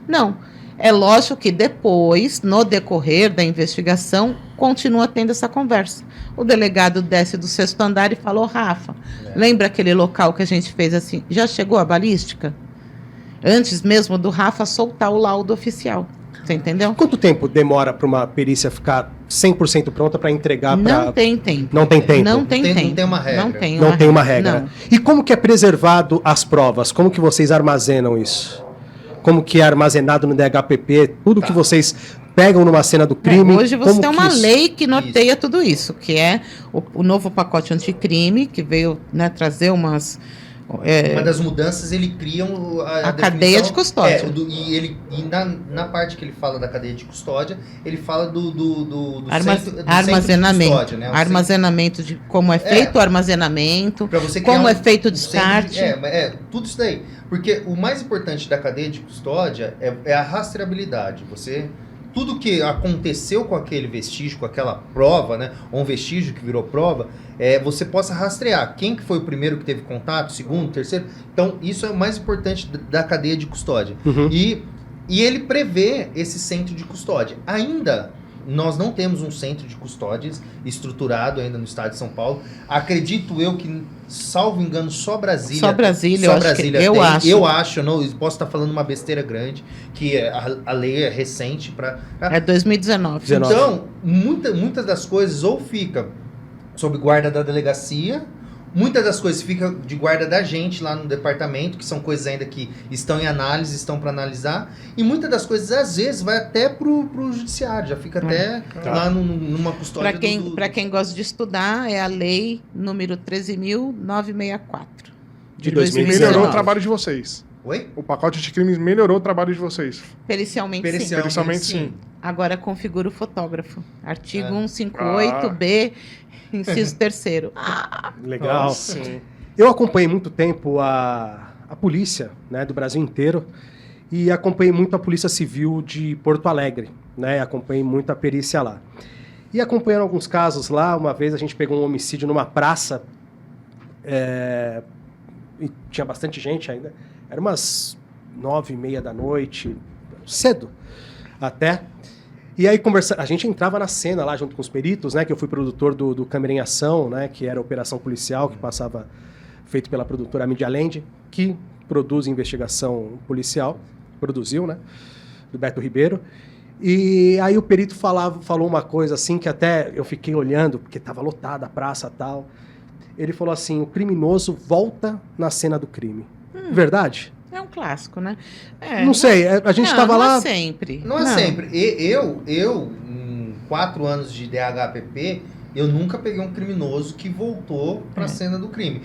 [SPEAKER 5] não. É lógico que depois, no decorrer da investigação, continua tendo essa conversa. O delegado desce do 6º andar e falou, Rafa, lembra aquele local que a gente fez assim? Já chegou a balística? Antes mesmo do Rafa soltar o laudo oficial. Você entendeu?
[SPEAKER 2] Quanto tempo demora para uma perícia ficar 100% pronta para entregar para...
[SPEAKER 5] Não tem tempo.
[SPEAKER 2] Não tem tempo?
[SPEAKER 5] Não tem tempo.
[SPEAKER 4] Não tem uma regra.
[SPEAKER 2] Não tem uma regra.
[SPEAKER 5] Não.
[SPEAKER 2] E como que é preservado as provas? Como que vocês armazenam isso? Como que é armazenado no DHPP? Tudo que vocês pegam numa cena do crime?
[SPEAKER 5] Hoje você
[SPEAKER 2] como
[SPEAKER 5] tem
[SPEAKER 2] que
[SPEAKER 5] uma
[SPEAKER 2] isso...
[SPEAKER 5] lei que norteia tudo isso, que é o novo pacote anticrime, que veio, né, trazer umas...
[SPEAKER 4] Uma das mudanças, ele cria
[SPEAKER 5] a cadeia de custódia.
[SPEAKER 4] E na parte que ele fala da cadeia de custódia, ele fala do
[SPEAKER 5] armazenamento.
[SPEAKER 4] Centro de custódia, né?
[SPEAKER 5] Armazenamento de como é feito o armazenamento, como é feito o descarte.
[SPEAKER 4] Tudo isso daí. Porque o mais importante da cadeia de custódia é a rastreabilidade. Tudo que aconteceu com aquele vestígio, com aquela prova, né, ou um vestígio que virou prova, você possa rastrear quem que foi o primeiro que teve contato, segundo, terceiro. Então, isso é o mais importante da cadeia de custódia.
[SPEAKER 2] Uhum.
[SPEAKER 4] E ele prevê esse centro de custódia. Ainda, nós não temos um centro de custódias estruturado ainda no estado de São Paulo. Acredito eu que, salvo engano, só Brasília.
[SPEAKER 5] Só Brasília,
[SPEAKER 4] Eu
[SPEAKER 5] acho.
[SPEAKER 4] acho, não, eu posso estar falando uma besteira grande, que a lei é recente para...
[SPEAKER 5] É 2019.
[SPEAKER 4] Então, muitas das coisas ou fica sob guarda da delegacia, muitas das coisas fica de guarda da gente lá no departamento, que são coisas ainda que estão em análise, estão para analisar, e muitas das coisas, às vezes, vai até pro judiciário, já fica até lá numa custódia.
[SPEAKER 5] Para quem gosta de estudar, é a lei número 13.964.
[SPEAKER 2] De
[SPEAKER 5] 2019.
[SPEAKER 3] Melhorou o trabalho de vocês.
[SPEAKER 4] Oi?
[SPEAKER 3] O pacote de crimes melhorou o trabalho de vocês.
[SPEAKER 5] Pericialmente, sim.
[SPEAKER 3] Pericialmente, sim.
[SPEAKER 5] Agora configura o fotógrafo. Artigo 158B, inciso 3º.
[SPEAKER 2] Legal.
[SPEAKER 3] Sim.
[SPEAKER 2] Eu acompanhei muito tempo a polícia, né, do Brasil inteiro e acompanhei muito a Polícia Civil de Porto Alegre, né, acompanhei muito a perícia lá. E acompanhando alguns casos lá, uma vez a gente pegou um homicídio numa praça, e tinha bastante gente ainda, era umas 9h30 da noite, cedo até. E aí a gente entrava na cena lá junto com os peritos, né, que eu fui produtor do Câmera em Ação, né, que era a operação policial que passava, feito pela produtora Media Land, que produz investigação policial, produziu, né, do Beto Ribeiro. E aí o perito falou uma coisa assim que até eu fiquei olhando, porque estava lotada a praça e tal. Ele falou assim, o criminoso volta na cena do crime. Verdade?
[SPEAKER 5] É um clássico, né?
[SPEAKER 2] Não sei, a gente estava lá...
[SPEAKER 5] Não é sempre.
[SPEAKER 4] Não é sempre. Eu, em 4 anos de DHPP, eu nunca peguei um criminoso que voltou para a cena do crime.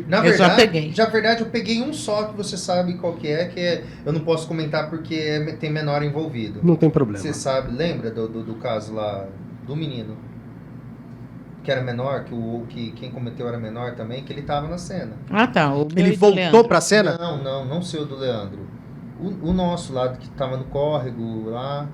[SPEAKER 4] Na verdade, eu peguei um só, que você sabe qual que é, eu não posso comentar porque tem menor envolvido.
[SPEAKER 2] Não tem problema.
[SPEAKER 4] Você sabe, lembra do caso lá do menino? Que era menor, que quem cometeu era menor também, que ele estava na cena.
[SPEAKER 5] Ah, tá.
[SPEAKER 2] Ele voltou para a cena?
[SPEAKER 4] Não sei o do Leandro. O nosso lá, que estava no córrego lá.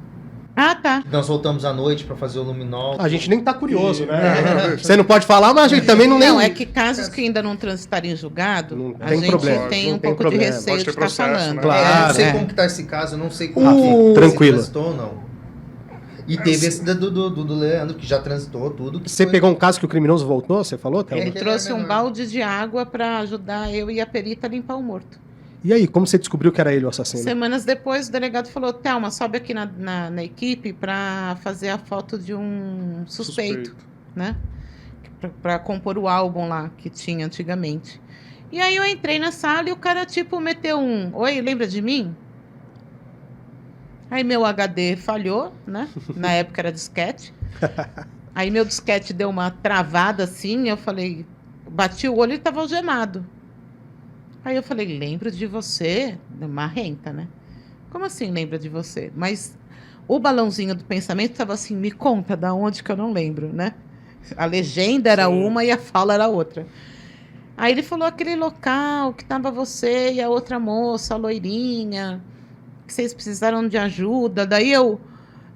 [SPEAKER 5] Ah, tá.
[SPEAKER 4] Nós voltamos à noite para fazer o luminol.
[SPEAKER 2] A gente nem tá curioso, né? Você não pode falar, mas a gente também não...
[SPEAKER 5] Não, é que casos que ainda não transitaram em julgado, a gente tem um pouco de receio de estar falando.
[SPEAKER 3] Né?
[SPEAKER 2] Claro.
[SPEAKER 4] Eu não sei como que tá esse caso, eu não sei como
[SPEAKER 2] tranquilo.
[SPEAKER 4] se transitou ou não. E teve esse do Leandro, que já transitou tudo.
[SPEAKER 2] Você pegou um caso que o criminoso voltou, você falou, Thelma?
[SPEAKER 5] Ele trouxe um balde de água para ajudar eu e a perita a limpar o morto.
[SPEAKER 2] E aí, como você descobriu que era ele o assassino?
[SPEAKER 5] Semanas depois, o delegado falou, Thelma, sobe aqui na equipe para fazer a foto de um suspeito. Né? Para compor o álbum lá que tinha antigamente. E aí eu entrei na sala e o cara tipo meteu um, oi, lembra de mim? Aí meu HD falhou, né? Na época era disquete. Aí meu disquete deu uma travada assim, eu falei, bati o olho e estava algemado. Aí eu falei, lembro de você? Marrenta, né? Como assim lembra de você? Mas o balãozinho do pensamento estava assim, me conta da onde que eu não lembro, né? A legenda era uma e a fala era outra. Aí ele falou aquele local que tava você e a outra moça, a loirinha, que vocês precisaram de ajuda. Daí eu,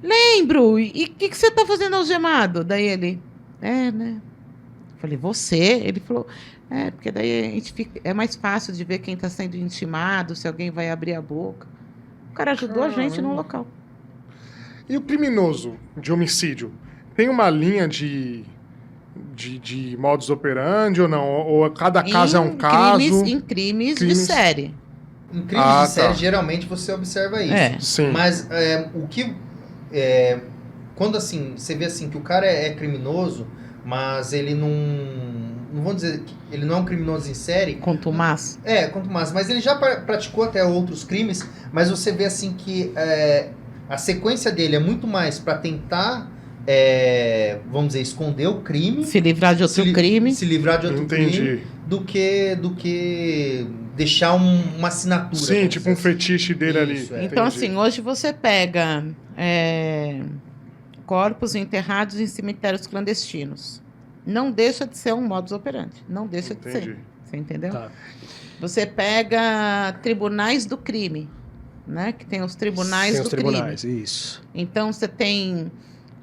[SPEAKER 5] lembro, e o que você tá fazendo algemado? Daí ele, né? Falei, você? Ele falou, porque daí a gente é mais fácil de ver quem tá sendo intimado, se alguém vai abrir a boca. O cara ajudou a gente no local.
[SPEAKER 3] E o criminoso de homicídio? Tem uma linha de modus operandi ou não? Ou cada caso é um caso?
[SPEAKER 5] Em crimes de série.
[SPEAKER 4] Em crimes de série, geralmente você observa isso.
[SPEAKER 3] Sim.
[SPEAKER 4] Mas o que... quando assim, você vê assim que o cara é criminoso, mas ele não vou dizer que ele não é um criminoso em série.
[SPEAKER 5] Contumaz.
[SPEAKER 4] Contumaz. Mas ele já praticou até outros crimes, mas você vê assim que a sequência dele é muito mais para tentar, vamos dizer, esconder o crime.
[SPEAKER 5] Se livrar de outro crime.
[SPEAKER 4] Se livrar de outro crime. Do que deixar uma assinatura.
[SPEAKER 3] Sim, tipo um fetiche dele
[SPEAKER 4] isso,
[SPEAKER 3] ali.
[SPEAKER 5] Então, assim, hoje você pega corpos enterrados em cemitérios clandestinos. Não deixa de ser um modus operandi. Não deixa de ser. Você entendeu?
[SPEAKER 2] Tá.
[SPEAKER 5] Você pega tribunais do crime, né? Que tem os tribunais do crime.
[SPEAKER 2] Isso.
[SPEAKER 5] Então, você tem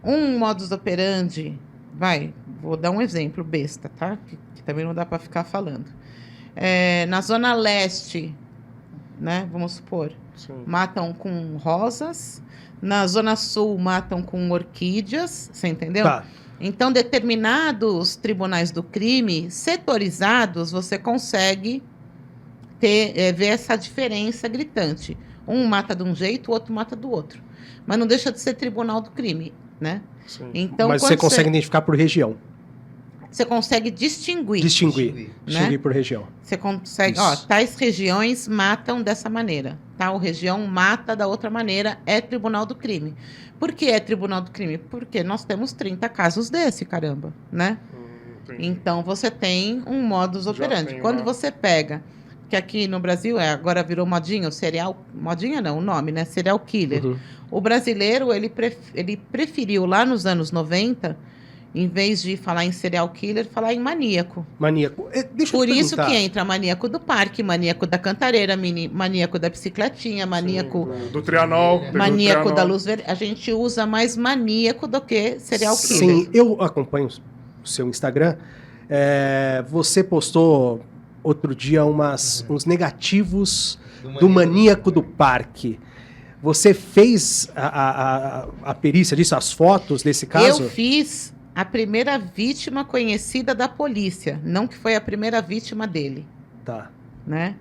[SPEAKER 5] um modus operandi. Vou dar um exemplo besta, tá? Que também não dá para ficar falando. Na Zona Leste, né? Vamos supor. Sim. Matam com rosas. Na Zona Sul, matam com orquídeas. Você entendeu?
[SPEAKER 2] Tá.
[SPEAKER 5] Então, determinados tribunais do crime, setorizados, você consegue ver essa diferença gritante. Um mata de um jeito, o outro mata do outro. Mas não deixa de ser tribunal do crime, né?
[SPEAKER 3] Sim.
[SPEAKER 5] Então,
[SPEAKER 2] mas você consegue identificar por região.
[SPEAKER 5] Você consegue distinguir.
[SPEAKER 2] Distinguir por região.
[SPEAKER 5] Você consegue, tais regiões matam dessa maneira. Tal região mata da outra maneira, é tribunal do crime. Por que é tribunal do crime? Porque nós temos 30 casos desse, caramba, né? Então, você tem um modus operandi. Quando você pega, que aqui no Brasil agora virou modinha, modinha não, o nome, né? Serial killer. Uhum. O brasileiro, ele preferiu lá nos anos 90... em vez de falar em serial killer, falar em maníaco.
[SPEAKER 2] Maníaco.
[SPEAKER 5] Por isso que entra maníaco do parque, maníaco da cantareira, maníaco da bicicletinha, maníaco...
[SPEAKER 3] do trianol.
[SPEAKER 5] Maníaco da luz verde. A gente usa mais maníaco do que serial killer.
[SPEAKER 2] Sim, eu acompanho o seu Instagram. Você postou outro dia uns negativos do maníaco do parque. Você fez a perícia disso, as fotos desse caso?
[SPEAKER 5] Eu fiz... a primeira vítima conhecida da polícia, não que foi a primeira vítima dele.
[SPEAKER 2] Tá.
[SPEAKER 5] Né?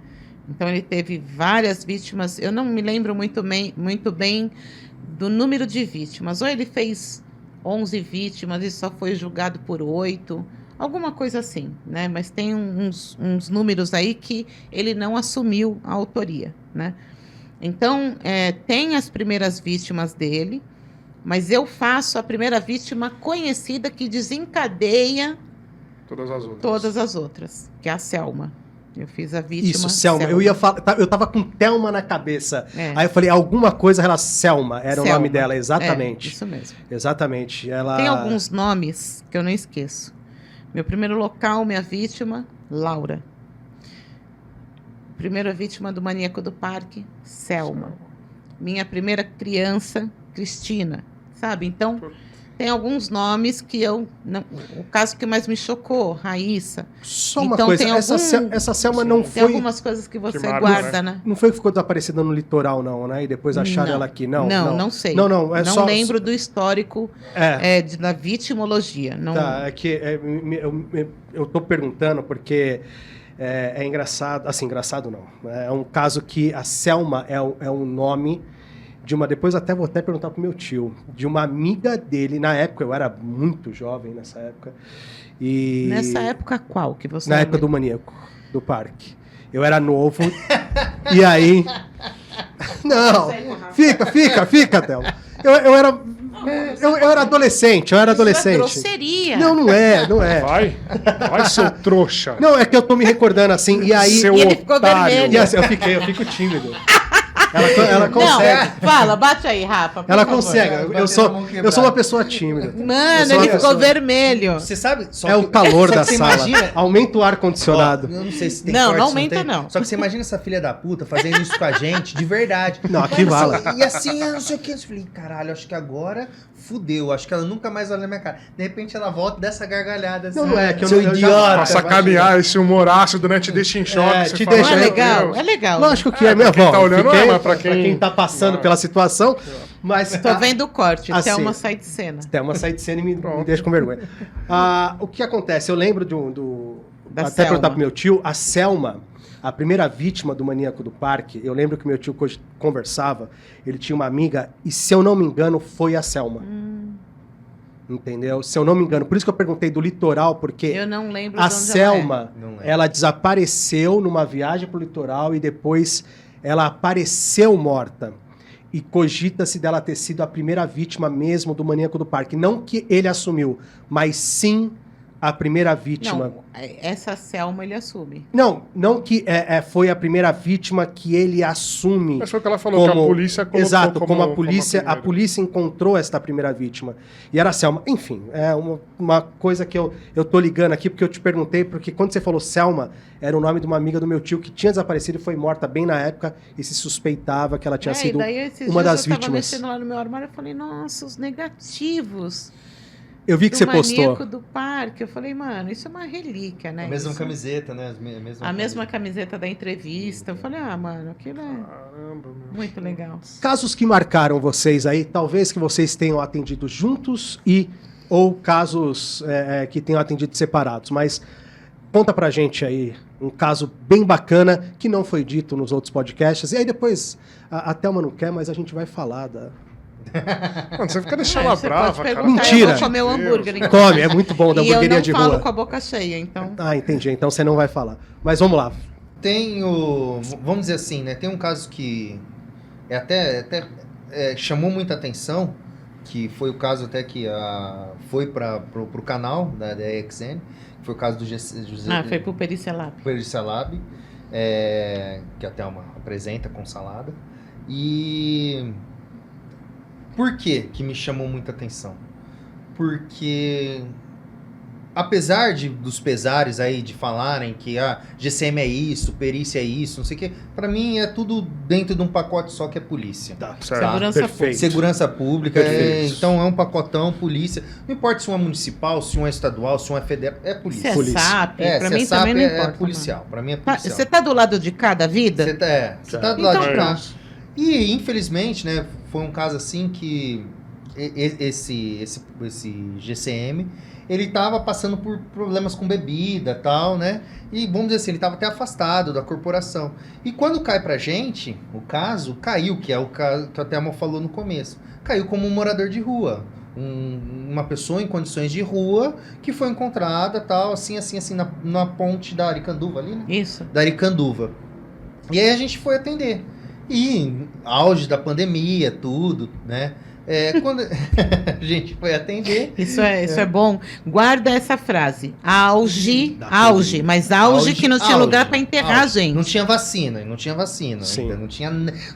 [SPEAKER 5] Então, ele teve várias vítimas. Eu não me lembro muito bem do número de vítimas. Ou ele fez 11 vítimas e só foi julgado por 8. Alguma coisa assim, né? Mas tem uns números aí que ele não assumiu a autoria, né? Então, tem as primeiras vítimas dele, mas eu faço a primeira vítima conhecida que desencadeia todas as outras, que é a Selma. Eu fiz a vítima.
[SPEAKER 2] Isso, Selma. Eu ia falar, eu tava com Thelma na cabeça. Aí eu falei, alguma coisa relacionada. Selma era o nome dela, exatamente.
[SPEAKER 5] Isso mesmo.
[SPEAKER 2] Exatamente.
[SPEAKER 5] Tem alguns nomes que eu não esqueço. Meu primeiro local, minha vítima, Laura. Primeira vítima do maníaco do parque, Selma. Minha primeira criança, Cristina. Sabe? Então, tem alguns nomes que eu... o caso que mais me chocou, Raíssa.
[SPEAKER 2] Só uma coisa, essa Selma não foi...
[SPEAKER 5] Tem algumas coisas que você guarda, né?
[SPEAKER 2] Não foi que ficou desaparecida no litoral, não, né? E depois acharam ela aqui, não?
[SPEAKER 5] Não sei.
[SPEAKER 2] Não
[SPEAKER 5] lembro do histórico da vitimologia. Não...
[SPEAKER 2] Tá, eu tô perguntando porque... É engraçado, assim, engraçado não. É um caso que a Selma é um nome de uma... Depois vou até perguntar pro meu tio. De uma amiga dele, na época, eu era muito jovem nessa época. E... Nessa
[SPEAKER 5] época qual que você...
[SPEAKER 2] Na época do maníaco, do parque. Eu era novo, e aí... Não, fica, Thelma. Eu era Eu era adolescente,
[SPEAKER 5] Isso é grosseria.
[SPEAKER 2] Não é.
[SPEAKER 3] Vai, seu trouxa.
[SPEAKER 2] Não, é que eu tô me recordando assim, e aí...
[SPEAKER 3] Seu
[SPEAKER 5] E ele ficou
[SPEAKER 3] otário.
[SPEAKER 5] vermelho.
[SPEAKER 2] E assim, eu fico tímido. Ela consegue.
[SPEAKER 5] Não, fala, bate aí, Rafa. por
[SPEAKER 2] Ela
[SPEAKER 5] favor.
[SPEAKER 2] consegue.
[SPEAKER 4] Vai
[SPEAKER 2] Eu
[SPEAKER 4] ter a mão
[SPEAKER 2] sou
[SPEAKER 4] quebrada.
[SPEAKER 2] uma pessoa tímida. Eu
[SPEAKER 5] Mano,
[SPEAKER 2] sou uma
[SPEAKER 5] ele ficou
[SPEAKER 2] pessoa-
[SPEAKER 5] vermelho.
[SPEAKER 4] Você sabe? Só
[SPEAKER 2] É
[SPEAKER 4] que-
[SPEAKER 2] o calor
[SPEAKER 4] só
[SPEAKER 2] da
[SPEAKER 4] que você
[SPEAKER 2] sala.
[SPEAKER 4] imagina-
[SPEAKER 2] Aumenta o ar-condicionado.
[SPEAKER 4] Ó, eu não sei se tem
[SPEAKER 5] Não,
[SPEAKER 4] corte,
[SPEAKER 5] não
[SPEAKER 4] se
[SPEAKER 5] aumenta,
[SPEAKER 4] tem.
[SPEAKER 5] não.
[SPEAKER 4] Só que você imagina essa filha da puta fazendo isso com a gente, de verdade.
[SPEAKER 2] Não, aqui
[SPEAKER 4] Olha
[SPEAKER 2] vale.
[SPEAKER 4] só, E assim, eu não sei o que. Eu falei, caralho, acho que agora fudeu. Acho que ela nunca mais olha na minha cara. De repente ela volta dessa gargalhada assim.
[SPEAKER 2] Não é, que eu
[SPEAKER 4] Seu
[SPEAKER 2] não- eu já-
[SPEAKER 4] idiota.
[SPEAKER 3] A sacanear esse humor ácido, né? Te deixa em choque.
[SPEAKER 2] É,
[SPEAKER 3] você
[SPEAKER 2] te
[SPEAKER 3] fala,
[SPEAKER 2] deixa-
[SPEAKER 5] Não é
[SPEAKER 3] "Meu
[SPEAKER 5] legal?
[SPEAKER 3] Deus".
[SPEAKER 5] É legal.
[SPEAKER 2] Lógico que é,
[SPEAKER 3] pra
[SPEAKER 2] minha
[SPEAKER 3] quem
[SPEAKER 2] avó.
[SPEAKER 3] tá olhando,
[SPEAKER 2] fiquei-
[SPEAKER 3] mas pra quem-
[SPEAKER 2] tá passando pela situação, mas...
[SPEAKER 5] Tô vendo o corte,
[SPEAKER 2] Assim,
[SPEAKER 5] Thelma sai de cena.
[SPEAKER 2] Thelma sai de cena e me
[SPEAKER 3] Pronto.
[SPEAKER 2] deixa com vergonha. O que acontece? Eu lembro
[SPEAKER 5] Da
[SPEAKER 2] até
[SPEAKER 5] Selma.
[SPEAKER 2] perguntar pro meu tio, a Selma, a primeira vítima do Maníaco do Parque, eu lembro que meu tio conversava, ele tinha uma amiga, e se eu não me engano, foi a Selma. Entendeu? Se eu não me engano. Por isso que eu perguntei do litoral, porque
[SPEAKER 5] Eu não lembro
[SPEAKER 2] a
[SPEAKER 5] de onde
[SPEAKER 2] Selma,
[SPEAKER 4] Não lembro.
[SPEAKER 2] ela desapareceu numa viagem pro litoral e depois ela apareceu morta. E cogita-se dela ter sido a primeira vítima mesmo do Maníaco do Parque. Não que ele assumiu, mas sim a primeira
[SPEAKER 5] ela é.
[SPEAKER 2] vítima.
[SPEAKER 5] Não, essa Selma ele assume.
[SPEAKER 2] Não que foi a primeira vítima que ele assume.
[SPEAKER 3] Mas foi o que ela falou, que a polícia colocou
[SPEAKER 2] Exato, como a
[SPEAKER 3] primeira.
[SPEAKER 2] polícia encontrou esta primeira vítima. E era a Selma. Enfim, é uma coisa que eu tô ligando aqui, porque eu te perguntei, porque quando você falou Selma, era o nome de uma amiga do meu tio que tinha desaparecido e foi morta bem na época, e se suspeitava que ela tinha sido
[SPEAKER 5] e daí, esses
[SPEAKER 2] uma
[SPEAKER 5] dias
[SPEAKER 2] das
[SPEAKER 5] eu tava
[SPEAKER 2] vítimas.
[SPEAKER 5] mexendo lá no meu armário, eu falei, nossa, os negativos
[SPEAKER 2] Eu vi que
[SPEAKER 5] do
[SPEAKER 2] você postou.
[SPEAKER 5] Maníaco do Parque. Eu falei, mano, isso é uma relíquia, né?
[SPEAKER 4] A mesma
[SPEAKER 5] Isso-
[SPEAKER 4] camiseta, né?
[SPEAKER 5] A mesma camiseta da entrevista. Eu falei, mano, aquilo é
[SPEAKER 3] Caramba, meu.
[SPEAKER 5] muito legal.
[SPEAKER 2] Casos que marcaram vocês aí, talvez que vocês tenham atendido juntos ou casos que tenham atendido separados, mas conta pra gente aí um caso bem bacana que não foi dito nos outros podcasts, e aí depois a Thelma não quer, mas a gente vai falar da...
[SPEAKER 3] Mano, você fica deixando
[SPEAKER 5] Aí
[SPEAKER 3] ela
[SPEAKER 5] você
[SPEAKER 3] brava,
[SPEAKER 5] pode
[SPEAKER 3] cara.
[SPEAKER 5] perguntar,
[SPEAKER 2] Mentira.
[SPEAKER 5] eu vou comer o hambúrguer. então.
[SPEAKER 2] Come, é muito bom da
[SPEAKER 5] E eu
[SPEAKER 2] hamburgueria
[SPEAKER 5] não
[SPEAKER 2] de
[SPEAKER 5] falo
[SPEAKER 2] rua.
[SPEAKER 5] com a boca cheia, então...
[SPEAKER 2] Ah, entendi, então você não vai falar. Mas vamos lá.
[SPEAKER 4] Tem o. Vamos dizer assim, né? Tem um caso que chamou muita atenção, que foi o caso até que foi pro canal da EXN, que foi o caso do José.
[SPEAKER 5] foi pro Perícia Lab.
[SPEAKER 4] Perícia Lab, que a Thelma apresenta com salada. E por que me chamou muita atenção? Porque apesar dos pesares aí de falarem que GCM é isso, perícia é isso, não sei o quê, pra mim é tudo dentro de um pacote só que é polícia.
[SPEAKER 2] Tá,
[SPEAKER 3] Certo.
[SPEAKER 5] Segurança
[SPEAKER 2] perfeito.
[SPEAKER 5] pública.
[SPEAKER 4] Segurança pública,
[SPEAKER 2] Perfeito.
[SPEAKER 4] então é um pacotão, polícia. Não importa se um é municipal, se um é estadual, se um é federal, é polícia.
[SPEAKER 5] Se é
[SPEAKER 2] Polícia.
[SPEAKER 5] SAP, pra
[SPEAKER 4] se
[SPEAKER 5] mim
[SPEAKER 4] é SAP,
[SPEAKER 5] também não importa.
[SPEAKER 4] é policial. Pra mim é
[SPEAKER 5] mano.
[SPEAKER 4] policial.
[SPEAKER 5] Você tá do lado de cada vida?
[SPEAKER 4] Você tá do lado
[SPEAKER 5] Então
[SPEAKER 4] de cá.
[SPEAKER 5] pronto.
[SPEAKER 4] E, infelizmente, né, foi um caso assim que esse GCM, ele tava passando por problemas com bebida e tal, né? E vamos dizer assim, ele tava até afastado da corporação. E quando cai pra gente, o caso caiu, que é o caso que a Thelma falou no começo. Caiu como um morador de rua. Uma pessoa em condições de rua que foi encontrada, tal, assim, na ponte da Aricanduva ali, né?
[SPEAKER 5] Isso.
[SPEAKER 4] Da Aricanduva. E aí a gente foi atender. E auge da pandemia, tudo, né? Quando a gente foi atender...
[SPEAKER 5] Isso é bom. Guarda essa frase. Auge,
[SPEAKER 2] Da
[SPEAKER 5] auge. Mas auge que não tinha lugar para enterrar a
[SPEAKER 4] auge.
[SPEAKER 5] gente.
[SPEAKER 4] Não tinha vacina
[SPEAKER 2] Sim.
[SPEAKER 4] ainda.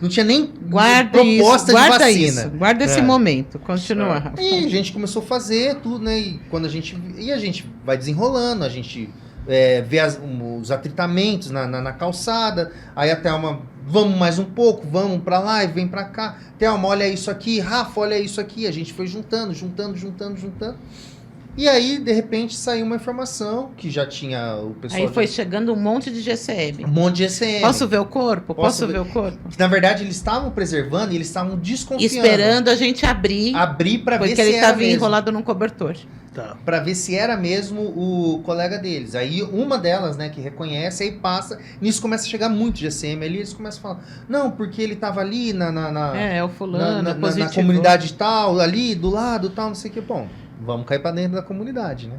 [SPEAKER 4] Não tinha nem
[SPEAKER 5] Guarda isso.
[SPEAKER 4] proposta
[SPEAKER 5] Guarda
[SPEAKER 4] de vacina.
[SPEAKER 5] isso. Guarda esse momento. Continua, Rafa.
[SPEAKER 4] E a gente começou a fazer tudo, né? E quando a gente vai desenrolando, a gente vê os atritamentos na calçada, aí a Thelma, vamos mais um pouco, vamos pra lá e vem pra cá. Thelma, olha isso aqui, Rafa, olha isso aqui. A gente foi juntando. E aí, de repente, saiu uma informação que já tinha o pessoal...
[SPEAKER 5] Aí foi chegando um monte de GCM.
[SPEAKER 4] um monte de GCM.
[SPEAKER 5] Posso ver o corpo?
[SPEAKER 4] Posso
[SPEAKER 5] Posso
[SPEAKER 4] ver.
[SPEAKER 5] ver o corpo?
[SPEAKER 4] Que, na verdade, eles estavam preservando e eles estavam desconfiando.
[SPEAKER 5] Esperando a gente abrir,
[SPEAKER 4] Abrir pra ver
[SPEAKER 5] porque
[SPEAKER 4] se
[SPEAKER 5] ele
[SPEAKER 4] era
[SPEAKER 5] estava
[SPEAKER 4] mesmo.
[SPEAKER 5] enrolado num cobertor.
[SPEAKER 2] Tá.
[SPEAKER 4] Pra ver se era mesmo o colega deles. Aí uma delas, né, que reconhece, aí passa, nisso começa a chegar muito GCM ali, eles começam a falar, não, porque ele tava ali
[SPEAKER 5] É o fulano,
[SPEAKER 4] na
[SPEAKER 5] positivo.
[SPEAKER 4] comunidade tal, ali, do lado, tal, não sei o que. Bom, vamos cair pra dentro da comunidade, né?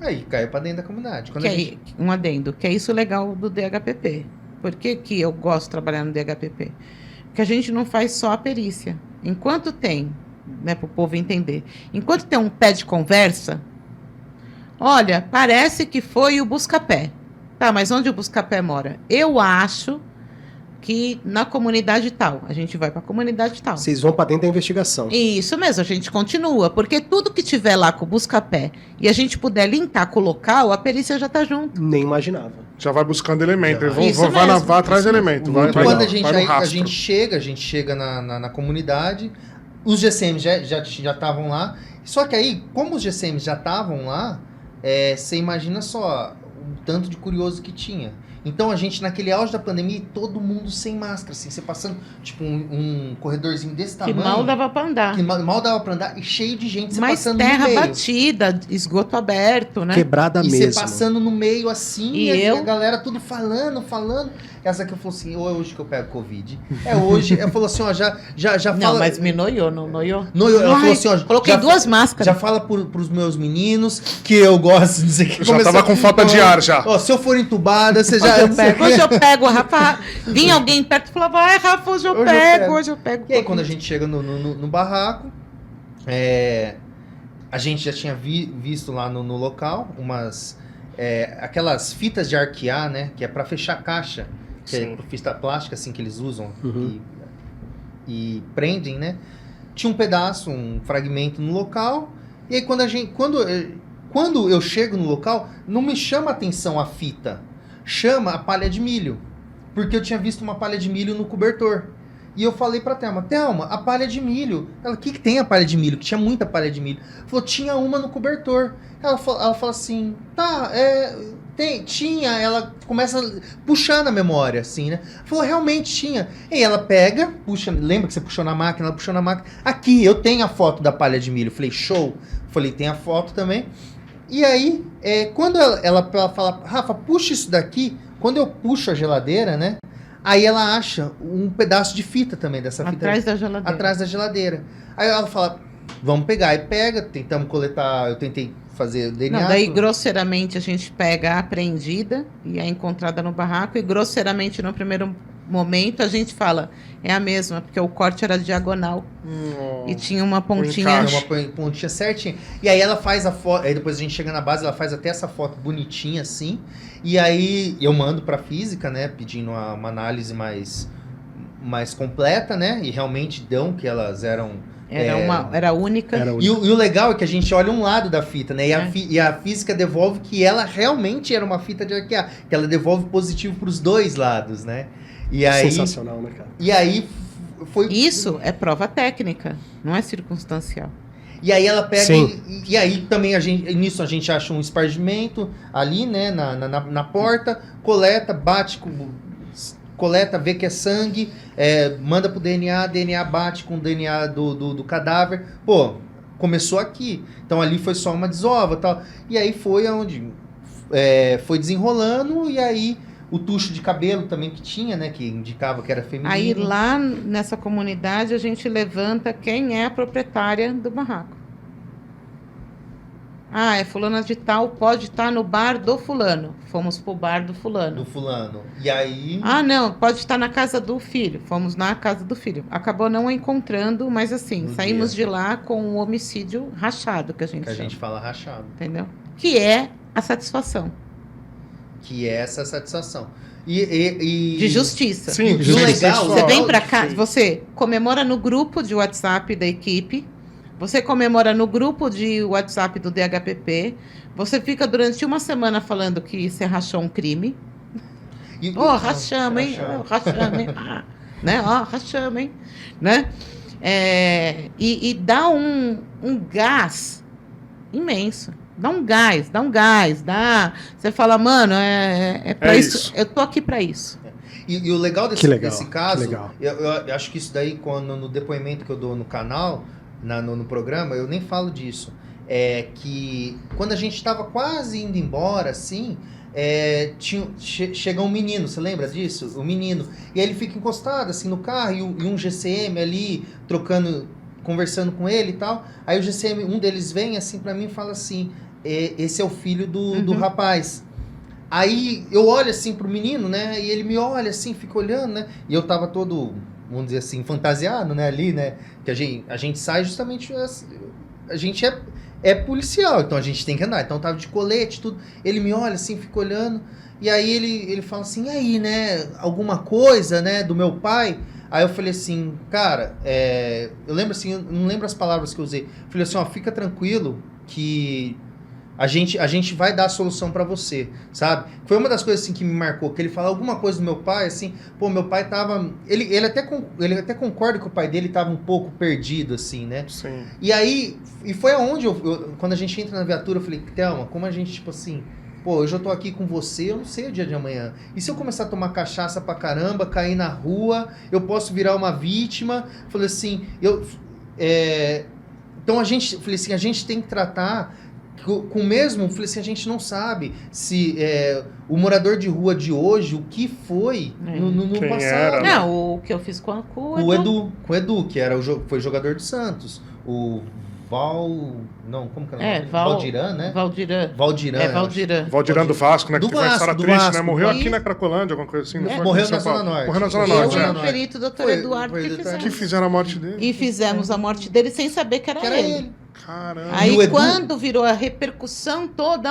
[SPEAKER 4] Aí caiu pra dentro da comunidade. Quando
[SPEAKER 5] Que
[SPEAKER 4] a gente...
[SPEAKER 5] um adendo, que é isso legal do DHPP. Por que eu gosto de trabalhar no DHPP? Porque a gente não faz só a perícia. Enquanto tem né, para o povo entender. Enquanto tem um pé de conversa, olha, parece que foi o Buscapé. Tá, mas onde o Buscapé mora? Eu acho que na comunidade tal. A gente vai para a comunidade tal.
[SPEAKER 2] Vocês vão para dentro da investigação.
[SPEAKER 5] Isso mesmo, a gente continua. Porque tudo que tiver lá com o Buscapé e a gente puder linkar com o local, a perícia já está junto.
[SPEAKER 2] Nem imaginava.
[SPEAKER 3] Já vai buscando elemento. Eles
[SPEAKER 5] Isso
[SPEAKER 3] vai
[SPEAKER 5] mesmo.
[SPEAKER 3] atrás de elemento. Vai,
[SPEAKER 2] Muito
[SPEAKER 3] vai,
[SPEAKER 4] Quando
[SPEAKER 2] legal.
[SPEAKER 3] vai no
[SPEAKER 4] a
[SPEAKER 3] rastro.
[SPEAKER 4] gente chega na comunidade, os GCMs já estavam lá. Só que aí, como os GCMs já estavam lá, você imagina só o tanto de curioso que tinha. Então a gente, naquele auge da pandemia, todo mundo sem máscara, assim, você passando, tipo, um corredorzinho desse
[SPEAKER 5] Que
[SPEAKER 4] tamanho.
[SPEAKER 5] mal dava para andar.
[SPEAKER 4] Que mal dava pra andar e cheio de gente, você
[SPEAKER 5] Mas
[SPEAKER 4] passando
[SPEAKER 5] terra
[SPEAKER 4] no meio.
[SPEAKER 5] batida, esgoto aberto, né?
[SPEAKER 2] Quebrada
[SPEAKER 4] E
[SPEAKER 2] mesmo.
[SPEAKER 4] você passando no meio assim,
[SPEAKER 5] E
[SPEAKER 4] e a
[SPEAKER 5] eu?
[SPEAKER 4] galera tudo falando. Essa aqui eu falei assim, ou é hoje que eu pego Covid. É hoje. Ela falou assim, ó, já
[SPEAKER 5] Não,
[SPEAKER 4] fala.
[SPEAKER 5] mas me noiou, não noiou?
[SPEAKER 4] Ela falou assim, ó.
[SPEAKER 5] Coloquei
[SPEAKER 4] já,
[SPEAKER 5] 2 máscaras.
[SPEAKER 4] Já fala pros meus meninos que eu gosto de dizer que
[SPEAKER 3] Já tava com falta de ar, já.
[SPEAKER 4] Ó, se eu for entubada, você já.
[SPEAKER 5] Hoje eu pego, Rafa. Vinha alguém perto e falava, vai, Rafa, hoje eu pego.
[SPEAKER 4] E aí, quando a gente chega no barraco, a gente já tinha visto lá no local aquelas fitas de arquear, né? Que é pra fechar a caixa. Que
[SPEAKER 3] Sim.
[SPEAKER 4] é fita plástica, assim, que eles usam
[SPEAKER 2] Uhum.
[SPEAKER 4] e prendem, né? Tinha um pedaço, um fragmento no local. E aí, quando eu chego no local, não me chama a atenção a fita. Chama a palha de milho. Porque eu tinha visto uma palha de milho no cobertor. E eu falei pra Thelma, a palha de milho. Ela, o que tem a palha de milho? Que tinha muita palha de milho. Falou, tinha uma no cobertor. Ela fala assim, tá, tinha. Ela começa a puxar na memória, assim, né? Falou, realmente tinha. E ela pega, puxa, lembra que você puxou na máquina? Ela puxou na máquina. Aqui, eu tenho a foto da palha de milho. Falei, show. Falei, tem a foto também. E aí, quando ela fala, Rafa, puxa isso daqui. Quando eu puxo a geladeira, né? Aí ela acha um pedaço de fita também, dessa fita.
[SPEAKER 5] Atrás da geladeira.
[SPEAKER 4] Atrás da geladeira. Aí ela fala, vamos pegar. E pega, tentamos coletar, eu tentei fazer o DNA.
[SPEAKER 5] Não, daí grosseiramente a gente pega a apreendida e a encontrada no barraco e grosseiramente no primeiro momento a gente fala, é a mesma, porque o corte era diagonal e tinha uma pontinha.
[SPEAKER 3] encaixe.
[SPEAKER 4] Uma pontinha certinha. E aí ela faz a foto, aí depois a gente chega na base, ela faz até essa foto bonitinha assim. E aí eu mando pra física, né, pedindo uma análise mais completa, né, e realmente dão que elas eram...
[SPEAKER 5] Era única.
[SPEAKER 4] E o legal é que a gente olha um lado da fita, né, e a física devolve que ela realmente era uma fita de arquear, que ela devolve positivo pros dois lados, né. E aí,
[SPEAKER 2] Sensacional, né, cara?
[SPEAKER 4] E aí foi...
[SPEAKER 5] Isso é prova técnica, não é circunstancial.
[SPEAKER 4] E aí ela pega
[SPEAKER 2] Sim.
[SPEAKER 4] e aí também nisso a gente acha um espargimento ali, né, na porta, coleta, coleta, vê que é sangue, manda pro DNA bate com o DNA do cadáver. Pô, começou aqui. Então ali foi só uma desova e tal. E aí foi onde foi desenrolando e aí o tucho de cabelo também que tinha, né, que indicava que era feminino.
[SPEAKER 5] Aí lá nessa comunidade a gente levanta quem é a proprietária do barraco. Ah, é fulana de tal, pode estar no bar do fulano. Fomos pro bar do fulano.
[SPEAKER 4] Do fulano. E aí...
[SPEAKER 5] Ah, não, pode estar na casa do filho. Fomos na casa do filho. Acabou não encontrando, mas assim,
[SPEAKER 4] No
[SPEAKER 5] saímos
[SPEAKER 4] dia.
[SPEAKER 5] de lá com um homicídio rachado, que a gente
[SPEAKER 4] Que a
[SPEAKER 5] chama.
[SPEAKER 4] gente fala rachado.
[SPEAKER 5] Entendeu? Que é a satisfação
[SPEAKER 4] Que é essa satisfação. E
[SPEAKER 5] de justiça.
[SPEAKER 3] Sim,
[SPEAKER 4] E o
[SPEAKER 3] justiça
[SPEAKER 4] legal,
[SPEAKER 3] sexual.
[SPEAKER 5] Você vem pra cá,
[SPEAKER 3] Sim.
[SPEAKER 5] você comemora no grupo de WhatsApp da equipe, você comemora no grupo de WhatsApp do DHPP, você fica durante uma semana falando que você rachou um crime. Rachamos, hein? Rachamos, hein? Ah, né? Rachamos, hein? Né? E dá um gás imenso. Dá um gás. Você fala, mano, é pra isso. Eu tô aqui pra isso.
[SPEAKER 4] E o legal
[SPEAKER 2] Que legal,
[SPEAKER 4] desse caso,
[SPEAKER 2] que legal.
[SPEAKER 4] eu acho que isso daí, no depoimento que eu dou no canal, no programa, eu nem falo disso. É que quando a gente estava quase indo embora, assim, chega um menino, você lembra disso? O menino. E aí ele fica encostado, assim, no carro, e um GCM ali, conversando com ele e tal. Aí o GCM, um deles vem, assim, pra mim e fala assim, esse é o filho do rapaz. Aí eu olho, assim, pro menino, né, e ele me olha, assim, fica olhando, né, e eu tava todo vamos dizer assim, fantasiado, né, ali, né? Que a gente sai justamente... A gente é policial, então a gente tem que andar. Então eu tava de colete, tudo. Ele me olha assim, fica olhando. E aí ele fala assim, e aí, né? Alguma coisa, né, do meu pai? Aí eu falei assim, cara, eu lembro assim, eu não lembro as palavras que eu usei. Eu falei assim, ó, fica tranquilo que a gente vai dar a solução pra você, sabe? Foi uma das coisas assim que me marcou, que ele fala alguma coisa do meu pai, assim, pô, meu pai tava... Ele até concorda que o pai dele tava um pouco perdido, assim, né?
[SPEAKER 3] Sim.
[SPEAKER 4] E aí, foi aonde quando a gente entra na viatura, eu falei, Thelma, como a gente, tipo assim, pô, hoje eu tô aqui com você, eu não sei o dia de amanhã. E se eu começar a tomar cachaça pra caramba, cair na rua, eu posso virar uma vítima? Falei assim, então a gente tem que tratar com o mesmo, falei assim, a gente não sabe se o morador de rua de hoje, o que foi no
[SPEAKER 3] Quem
[SPEAKER 4] passado.
[SPEAKER 3] era, né?
[SPEAKER 5] Não, o que eu fiz com
[SPEAKER 4] O Edu, que foi jogador do Santos. O como que é o nome? Valdiran, né?
[SPEAKER 5] Valdiran.
[SPEAKER 3] Valdiran do Vasco, né?
[SPEAKER 4] Do
[SPEAKER 3] Que foi uma história
[SPEAKER 4] Vasco,
[SPEAKER 3] triste, né? Morreu
[SPEAKER 5] isso.
[SPEAKER 3] aqui na Cracolândia, alguma coisa assim. Não foi
[SPEAKER 4] morreu
[SPEAKER 3] aqui em
[SPEAKER 4] na
[SPEAKER 3] São
[SPEAKER 4] Zona
[SPEAKER 3] Paulo.
[SPEAKER 4] Norte.
[SPEAKER 3] Morreu na Zona
[SPEAKER 5] Eu
[SPEAKER 3] Norte,
[SPEAKER 5] e
[SPEAKER 3] é.
[SPEAKER 5] o perito doutor Eduardo que fizemos.
[SPEAKER 3] Que fizeram a morte dele.
[SPEAKER 5] E fizemos a morte dele sem saber que era ele.
[SPEAKER 3] Caramba.
[SPEAKER 5] Aí
[SPEAKER 4] E o Edu-
[SPEAKER 5] quando virou a repercussão toda,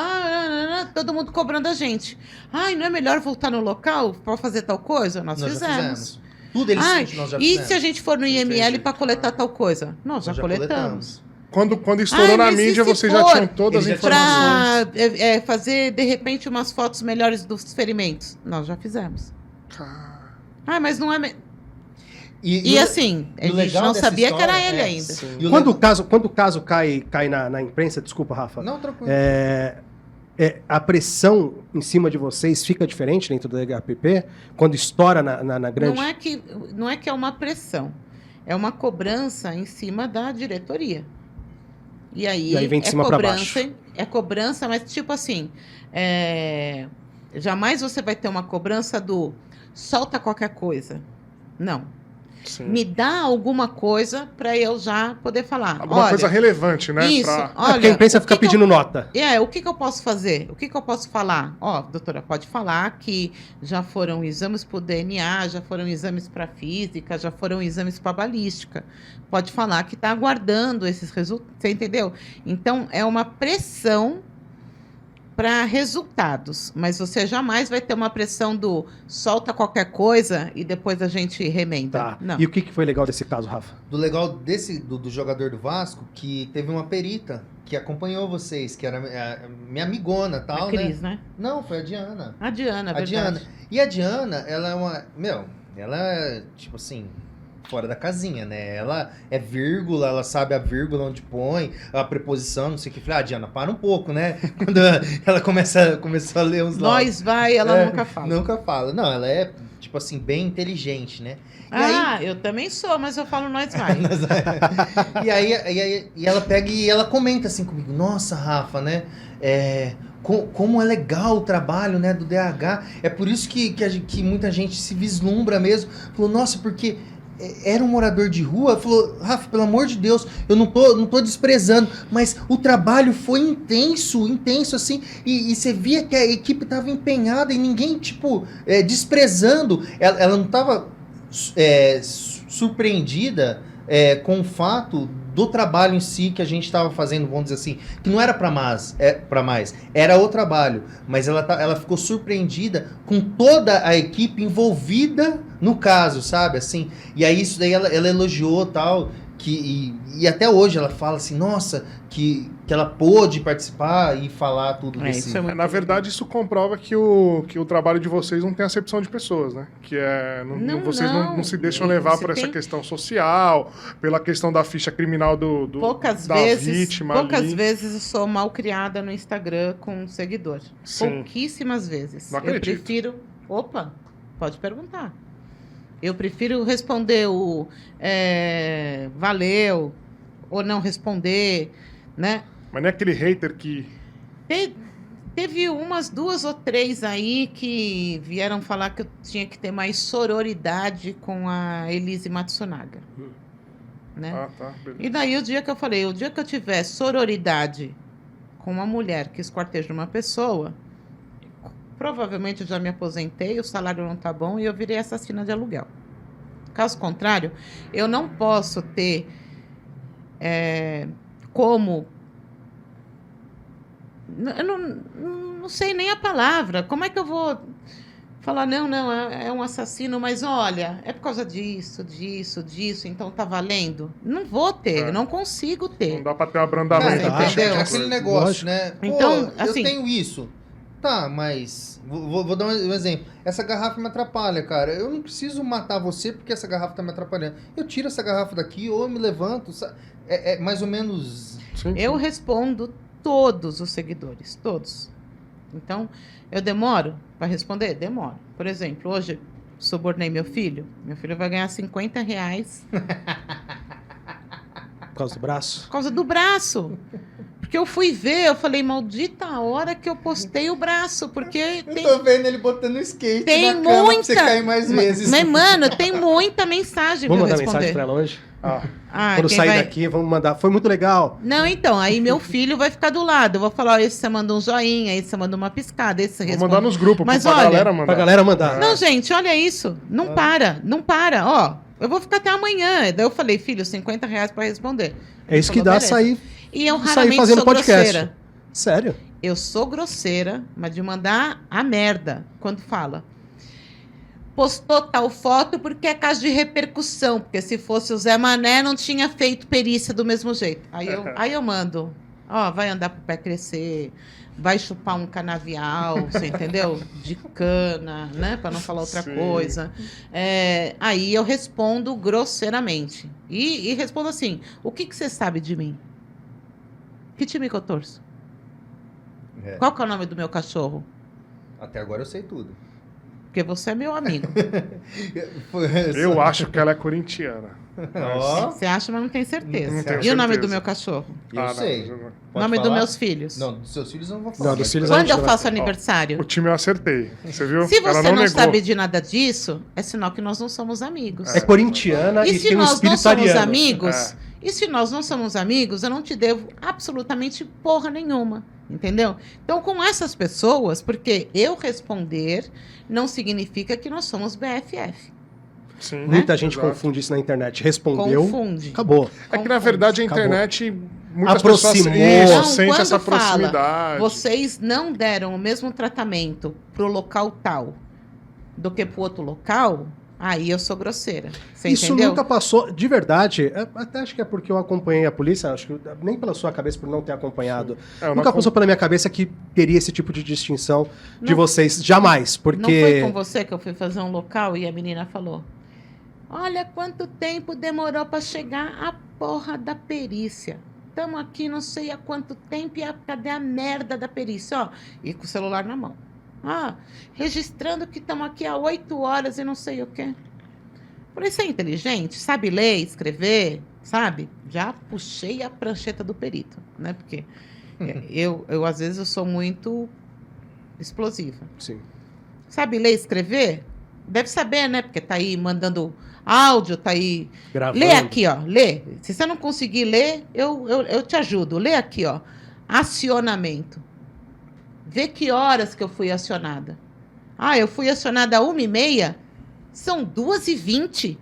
[SPEAKER 5] todo mundo cobrando a gente. Ai, não é melhor voltar no local para fazer tal coisa? Nós
[SPEAKER 4] Já
[SPEAKER 5] fizemos.
[SPEAKER 4] Tudo eles
[SPEAKER 5] Ai,
[SPEAKER 4] nós já
[SPEAKER 5] e
[SPEAKER 4] fizemos.
[SPEAKER 5] se a gente for no IML
[SPEAKER 3] Entendi.
[SPEAKER 5] para coletar tal coisa? Nós já coletamos.
[SPEAKER 3] Quando estourou
[SPEAKER 5] Ai,
[SPEAKER 3] na
[SPEAKER 5] mas
[SPEAKER 3] mídia,
[SPEAKER 5] e se
[SPEAKER 3] vocês já
[SPEAKER 5] for?
[SPEAKER 3] tinham todas as
[SPEAKER 4] Eles já tinham.
[SPEAKER 3] informações.
[SPEAKER 5] Para fazer, de repente, umas fotos melhores dos ferimentos. Nós já fizemos.
[SPEAKER 3] Cara,
[SPEAKER 5] Ah, mas não é...
[SPEAKER 4] E
[SPEAKER 5] E assim, a
[SPEAKER 4] o
[SPEAKER 5] gente
[SPEAKER 4] legal
[SPEAKER 5] não
[SPEAKER 4] dessa
[SPEAKER 5] sabia que
[SPEAKER 4] história
[SPEAKER 5] era ele
[SPEAKER 4] é-
[SPEAKER 5] ainda.
[SPEAKER 3] sim.
[SPEAKER 4] E o
[SPEAKER 2] Quando
[SPEAKER 4] legal-
[SPEAKER 2] o caso cai na imprensa, desculpa, Rafa,
[SPEAKER 4] Não, tranquilo.
[SPEAKER 2] a pressão em cima de vocês fica diferente dentro do HPP? Quando estoura na grande...
[SPEAKER 5] Não é que é uma pressão. É uma cobrança em cima da diretoria. E aí
[SPEAKER 2] vem de cima pra baixo.
[SPEAKER 5] É cobrança, mas tipo assim, jamais você vai ter uma cobrança do solta qualquer coisa. Não.
[SPEAKER 3] sim.
[SPEAKER 5] Me dá alguma coisa para eu já poder falar.
[SPEAKER 3] Alguma
[SPEAKER 5] Olha,
[SPEAKER 3] coisa relevante, né?
[SPEAKER 5] isso,
[SPEAKER 3] pra-
[SPEAKER 5] olha,
[SPEAKER 2] porque a imprensa fica
[SPEAKER 5] o que que
[SPEAKER 2] pedindo nota.
[SPEAKER 5] o que eu posso fazer? O que eu posso falar? Ó, doutora, pode falar que já foram exames para o DNA, já foram exames para física, já foram exames para balística. Pode falar que está aguardando esses resultados, você entendeu? Então, é uma pressão para resultados, mas você jamais vai ter uma pressão do solta qualquer coisa e depois a gente remenda.
[SPEAKER 2] Tá.
[SPEAKER 5] Não.
[SPEAKER 2] E o que foi legal desse caso, Rafa?
[SPEAKER 4] Do legal do jogador do Vasco, que teve uma perita que acompanhou vocês, que era a minha amigona e tal,
[SPEAKER 5] A Cris, né?
[SPEAKER 4] Não, foi a Diana.
[SPEAKER 5] A Diana,
[SPEAKER 4] A
[SPEAKER 5] verdade.
[SPEAKER 4] Diana. E a Diana, ela é uma... ela é, tipo assim, fora da casinha, né? Ela é vírgula, ela sabe a vírgula onde põe, a preposição, não sei o que. Falei, Diana, para um pouco, né? Quando ela começou a ler uns
[SPEAKER 5] Nós vai, ela nunca fala.
[SPEAKER 4] Nunca fala. Não, ela é, tipo assim, bem inteligente, né? E aí,
[SPEAKER 5] Eu também sou, mas eu falo nós vai.
[SPEAKER 4] e ela pega e ela comenta assim comigo, nossa, Rafa, né? Como é legal o trabalho, né, do DH. É por isso que muita gente se vislumbra mesmo. Falou, nossa, porque era um morador de rua. Falou, Rafa, pelo amor de Deus, eu não tô desprezando, mas o trabalho foi intenso assim, e você via que a equipe tava empenhada e ninguém, tipo, desprezando. Ela não tava surpreendida com o fato do trabalho em si que a gente estava fazendo, vamos dizer assim, que não era para mais, era o trabalho, mas ela ficou surpreendida com toda a equipe envolvida no caso, sabe, assim, e aí isso daí ela elogiou tal, e até hoje ela fala assim, nossa, que ela pôde participar e falar tudo desse...
[SPEAKER 5] Isso é muito
[SPEAKER 3] Na verdade, isso comprova que o trabalho de vocês não tem acepção de pessoas, né? Que vocês não se deixam levar
[SPEAKER 5] Você
[SPEAKER 3] por essa
[SPEAKER 5] tem-
[SPEAKER 3] questão social, pela questão da ficha criminal
[SPEAKER 5] Poucas
[SPEAKER 3] da vítima ali.
[SPEAKER 5] vezes eu sou mal criada no Instagram com um seguidor.
[SPEAKER 3] Sim.
[SPEAKER 5] Pouquíssimas vezes.
[SPEAKER 3] Não
[SPEAKER 5] Eu
[SPEAKER 3] acredito.
[SPEAKER 5] prefiro... Opa, pode perguntar. Eu prefiro responder o valeu ou não responder, né?
[SPEAKER 3] Mas não é aquele hater que...
[SPEAKER 5] Teve umas 2 ou 3 aí que vieram falar que eu tinha que ter mais sororidade com a Elise Matsunaga. Né?
[SPEAKER 3] Ah, tá, beleza.
[SPEAKER 5] E daí o dia que eu falei, o dia que eu tiver sororidade com uma mulher que esquarteja uma pessoa, provavelmente eu já me aposentei, o salário não tá bom e eu virei assassina de aluguel. Caso contrário, eu não posso ter como... Eu não sei nem a palavra. Como é que eu vou falar, não, é um assassino, mas olha, é por causa disso, então tá valendo? Não vou ter, eu não consigo ter.
[SPEAKER 3] Não dá pra ter um abrandamento.
[SPEAKER 5] Cara, entendeu?
[SPEAKER 4] É aquele negócio,
[SPEAKER 2] Lógico.
[SPEAKER 4] né? Pô,
[SPEAKER 5] Então, assim-
[SPEAKER 4] eu tenho isso. Tá, mas... Vou dar um exemplo. Essa garrafa me atrapalha, cara. Eu não preciso matar você porque essa garrafa tá me atrapalhando. Eu tiro essa garrafa daqui ou eu me levanto. É mais ou menos...
[SPEAKER 3] Sim,
[SPEAKER 5] Eu respondo todos os seguidores, todos. Então, eu demoro para responder? Demoro. Por exemplo, hoje subornei meu filho vai ganhar R$50
[SPEAKER 2] Por causa do braço?
[SPEAKER 5] por causa do braço. Porque eu fui ver, eu falei, maldita a hora que eu postei o braço, porque
[SPEAKER 4] Eu
[SPEAKER 5] tem...
[SPEAKER 4] tô vendo ele botando skate
[SPEAKER 5] Tem
[SPEAKER 4] na cama pra você
[SPEAKER 5] muita-
[SPEAKER 4] cair mais vezes.
[SPEAKER 5] Mas, mano, tem muita mensagem
[SPEAKER 2] Vamos
[SPEAKER 5] para
[SPEAKER 2] mandar
[SPEAKER 5] eu
[SPEAKER 2] mensagem
[SPEAKER 5] responder.
[SPEAKER 2] pra ela hoje?
[SPEAKER 5] Ah,
[SPEAKER 2] Quando
[SPEAKER 5] quem
[SPEAKER 2] sair
[SPEAKER 5] vai-
[SPEAKER 2] daqui, vamos mandar. Foi muito legal.
[SPEAKER 5] Não, então, aí meu filho vai ficar do lado. Eu vou falar, ó, esse você manda um joinha, esse você manda uma piscada, esse você
[SPEAKER 3] Vou
[SPEAKER 5] responde.
[SPEAKER 3] mandar nos grupos
[SPEAKER 5] Mas
[SPEAKER 3] pra
[SPEAKER 5] olha,
[SPEAKER 3] galera mandar.
[SPEAKER 2] Pra galera mandar.
[SPEAKER 5] Não, gente, olha isso. Não para. Ó, eu vou ficar até amanhã. Daí eu falei, filho, R$50 para responder.
[SPEAKER 2] É isso que
[SPEAKER 5] Ele
[SPEAKER 2] dá
[SPEAKER 5] falou, beleza.
[SPEAKER 2] sair.
[SPEAKER 5] E eu
[SPEAKER 2] sair
[SPEAKER 5] raramente
[SPEAKER 2] fazendo
[SPEAKER 5] sou
[SPEAKER 2] podcast.
[SPEAKER 5] grosseira.
[SPEAKER 2] Sério.
[SPEAKER 5] Eu sou grosseira, mas de mandar a merda quando fala. Postou tal foto porque é caso de repercussão. Porque se fosse o Zé Mané, não tinha feito perícia do mesmo jeito. Aí eu mando. Ó, vai andar pro pé crescer. Vai chupar um canavial, você entendeu? De cana, né? Para não falar outra
[SPEAKER 3] Sim.
[SPEAKER 5] coisa. Aí eu respondo grosseiramente. E respondo assim: o que você sabe de mim? Que time que eu torço?
[SPEAKER 4] É.
[SPEAKER 5] Qual que é o nome do meu cachorro?
[SPEAKER 4] Até agora eu sei tudo.
[SPEAKER 5] Porque você é meu amigo.
[SPEAKER 3] Eu acho que ela é corintiana.
[SPEAKER 4] Ó,
[SPEAKER 5] Você acha, mas não tem certeza.
[SPEAKER 3] Não tenho
[SPEAKER 5] E o nome
[SPEAKER 3] certeza.
[SPEAKER 5] do meu cachorro?
[SPEAKER 4] eu
[SPEAKER 3] não,
[SPEAKER 4] sei.
[SPEAKER 3] não.
[SPEAKER 4] Pode
[SPEAKER 5] Nome dos
[SPEAKER 4] falar?
[SPEAKER 5] meus filhos.
[SPEAKER 4] Não, dos seus filhos eu não vou falar.
[SPEAKER 2] Não, dos
[SPEAKER 4] mas-
[SPEAKER 2] filhos
[SPEAKER 5] Quando
[SPEAKER 2] a gente
[SPEAKER 5] eu
[SPEAKER 2] vai-
[SPEAKER 5] faço
[SPEAKER 3] O
[SPEAKER 5] aniversário?
[SPEAKER 3] time eu acertei. Você viu?
[SPEAKER 5] Se
[SPEAKER 3] Ela
[SPEAKER 5] você não
[SPEAKER 3] negou.
[SPEAKER 5] sabe de nada disso, é sinal que nós não somos amigos.
[SPEAKER 2] É corintiana
[SPEAKER 5] E
[SPEAKER 2] e,
[SPEAKER 5] se
[SPEAKER 2] tem um
[SPEAKER 5] nós não
[SPEAKER 2] espírito
[SPEAKER 5] somos
[SPEAKER 2] ariano.
[SPEAKER 5] amigos, e se nós não somos amigos, eu não te devo absolutamente porra nenhuma. Entendeu? Então, com essas pessoas, porque eu responder não significa que nós somos BFF.
[SPEAKER 3] Sim,
[SPEAKER 2] Muita gente
[SPEAKER 3] exato.
[SPEAKER 2] confunde isso na internet. Respondeu,
[SPEAKER 5] Confunde.
[SPEAKER 2] acabou.
[SPEAKER 3] É que, na verdade, a
[SPEAKER 2] Acabou.
[SPEAKER 3] internet... Muitas
[SPEAKER 2] Aproximou.
[SPEAKER 3] pessoas
[SPEAKER 5] Não,
[SPEAKER 3] sentem
[SPEAKER 5] quando
[SPEAKER 3] essa
[SPEAKER 5] fala,
[SPEAKER 3] proximidade.
[SPEAKER 5] Vocês não deram o mesmo tratamento pro local tal do que pro outro local, aí eu sou grosseira. Você
[SPEAKER 2] Isso
[SPEAKER 5] entendeu?
[SPEAKER 2] nunca passou, de verdade, até acho que é porque eu acompanhei a polícia, acho que nem pela sua cabeça, por não ter acompanhado.
[SPEAKER 3] Eu
[SPEAKER 2] Nunca
[SPEAKER 3] não
[SPEAKER 2] passou pela minha cabeça que teria esse tipo de distinção de
[SPEAKER 5] Não-
[SPEAKER 2] vocês, jamais,
[SPEAKER 5] Não foi
[SPEAKER 2] porque...
[SPEAKER 5] com você que eu fui fazer um local e a menina falou: olha quanto tempo demorou para chegar a porra da perícia. Estamos aqui não sei há quanto tempo e cadê a merda da perícia? Ó, e com o celular na mão. Registrando que estamos aqui há 8 horas e não sei o quê. Falei, você é inteligente? Sabe ler, escrever? Sabe? Já puxei a prancheta do perito, né? Porque eu às vezes, eu sou muito explosiva.
[SPEAKER 2] Sim.
[SPEAKER 5] Sabe ler e escrever? Deve saber, né? Porque tá aí mandando áudio, tá aí.
[SPEAKER 2] Gravando.
[SPEAKER 5] Lê aqui, ó. Lê. Se você não conseguir ler, eu te ajudo. Lê aqui, ó. Acionamento. Vê que horas que eu fui acionada. Eu fui acionada às 1h30. São 2h20.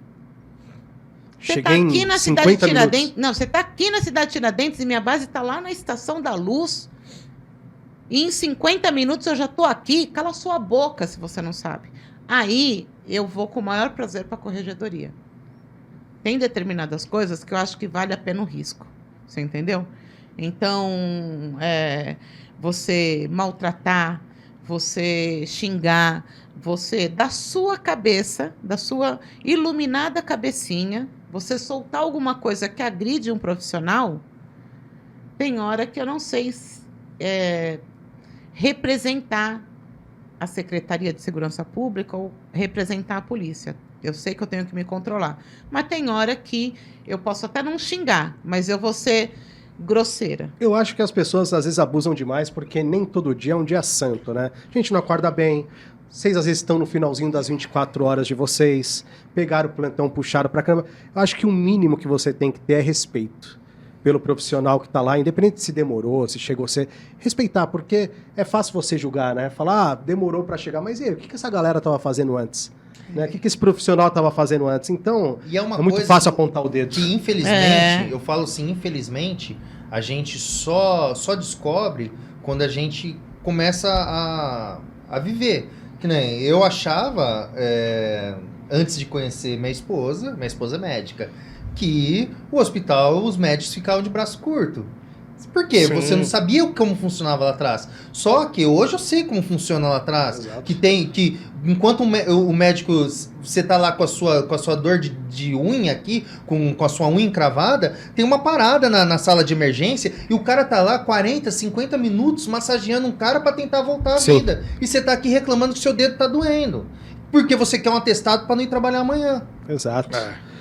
[SPEAKER 5] Você
[SPEAKER 2] Cheguei
[SPEAKER 5] tá aqui
[SPEAKER 2] em
[SPEAKER 5] na cidade de
[SPEAKER 2] 50
[SPEAKER 5] Tiradentes.
[SPEAKER 2] minutos.
[SPEAKER 5] Não, você tá aqui na cidade de Tiradentes e minha base tá lá na Estação da Luz. E em 50 minutos eu já tô aqui. Cala sua boca se você não sabe. Aí eu vou com o maior prazer para a corregedoria. Tem determinadas coisas que eu acho que vale a pena o risco. Você entendeu? Então, você maltratar, você xingar, você, da sua cabeça, da sua iluminada cabecinha, você soltar alguma coisa que agride um profissional, tem hora que eu não sei representar a Secretaria de Segurança Pública ou representar a polícia. Eu sei que eu tenho que me controlar. Mas tem hora que eu posso até não xingar, mas eu vou ser grosseira.
[SPEAKER 2] Eu acho que as pessoas às vezes abusam demais porque nem todo dia é um dia santo, né? A gente não acorda bem. Vocês às vezes estão no finalzinho das 24 horas de vocês, pegaram o plantão, puxaram pra cama. Eu acho que o mínimo que você tem que ter é respeito pelo profissional que tá lá, independente se demorou, se chegou, você respeitar, porque é fácil você julgar, né? Falar, demorou pra chegar, mas e aí, o que essa galera tava fazendo antes? Né? O que esse profissional estava fazendo antes? Então,
[SPEAKER 4] E é uma
[SPEAKER 2] muito
[SPEAKER 4] coisa
[SPEAKER 2] fácil apontar o dedo.
[SPEAKER 4] que infelizmente, eu falo assim, infelizmente, a gente só descobre quando a gente começa a viver. Que nem eu achava, antes de conhecer minha esposa é médica, que o hospital, os médicos ficavam de braço curto. Por quê?
[SPEAKER 3] Sim.
[SPEAKER 4] Você não sabia como funcionava lá atrás. Só que hoje eu sei como funciona lá atrás.
[SPEAKER 2] Exato.
[SPEAKER 4] Que enquanto o médico, você tá lá com a sua dor de unha aqui, com a sua unha encravada, tem uma parada na sala de emergência e o cara tá lá 40, 50 minutos massageando um cara para tentar voltar à
[SPEAKER 2] Sim.
[SPEAKER 4] vida. E você tá aqui reclamando que seu dedo tá doendo. Porque você quer um atestado para não ir trabalhar amanhã.
[SPEAKER 2] Exato.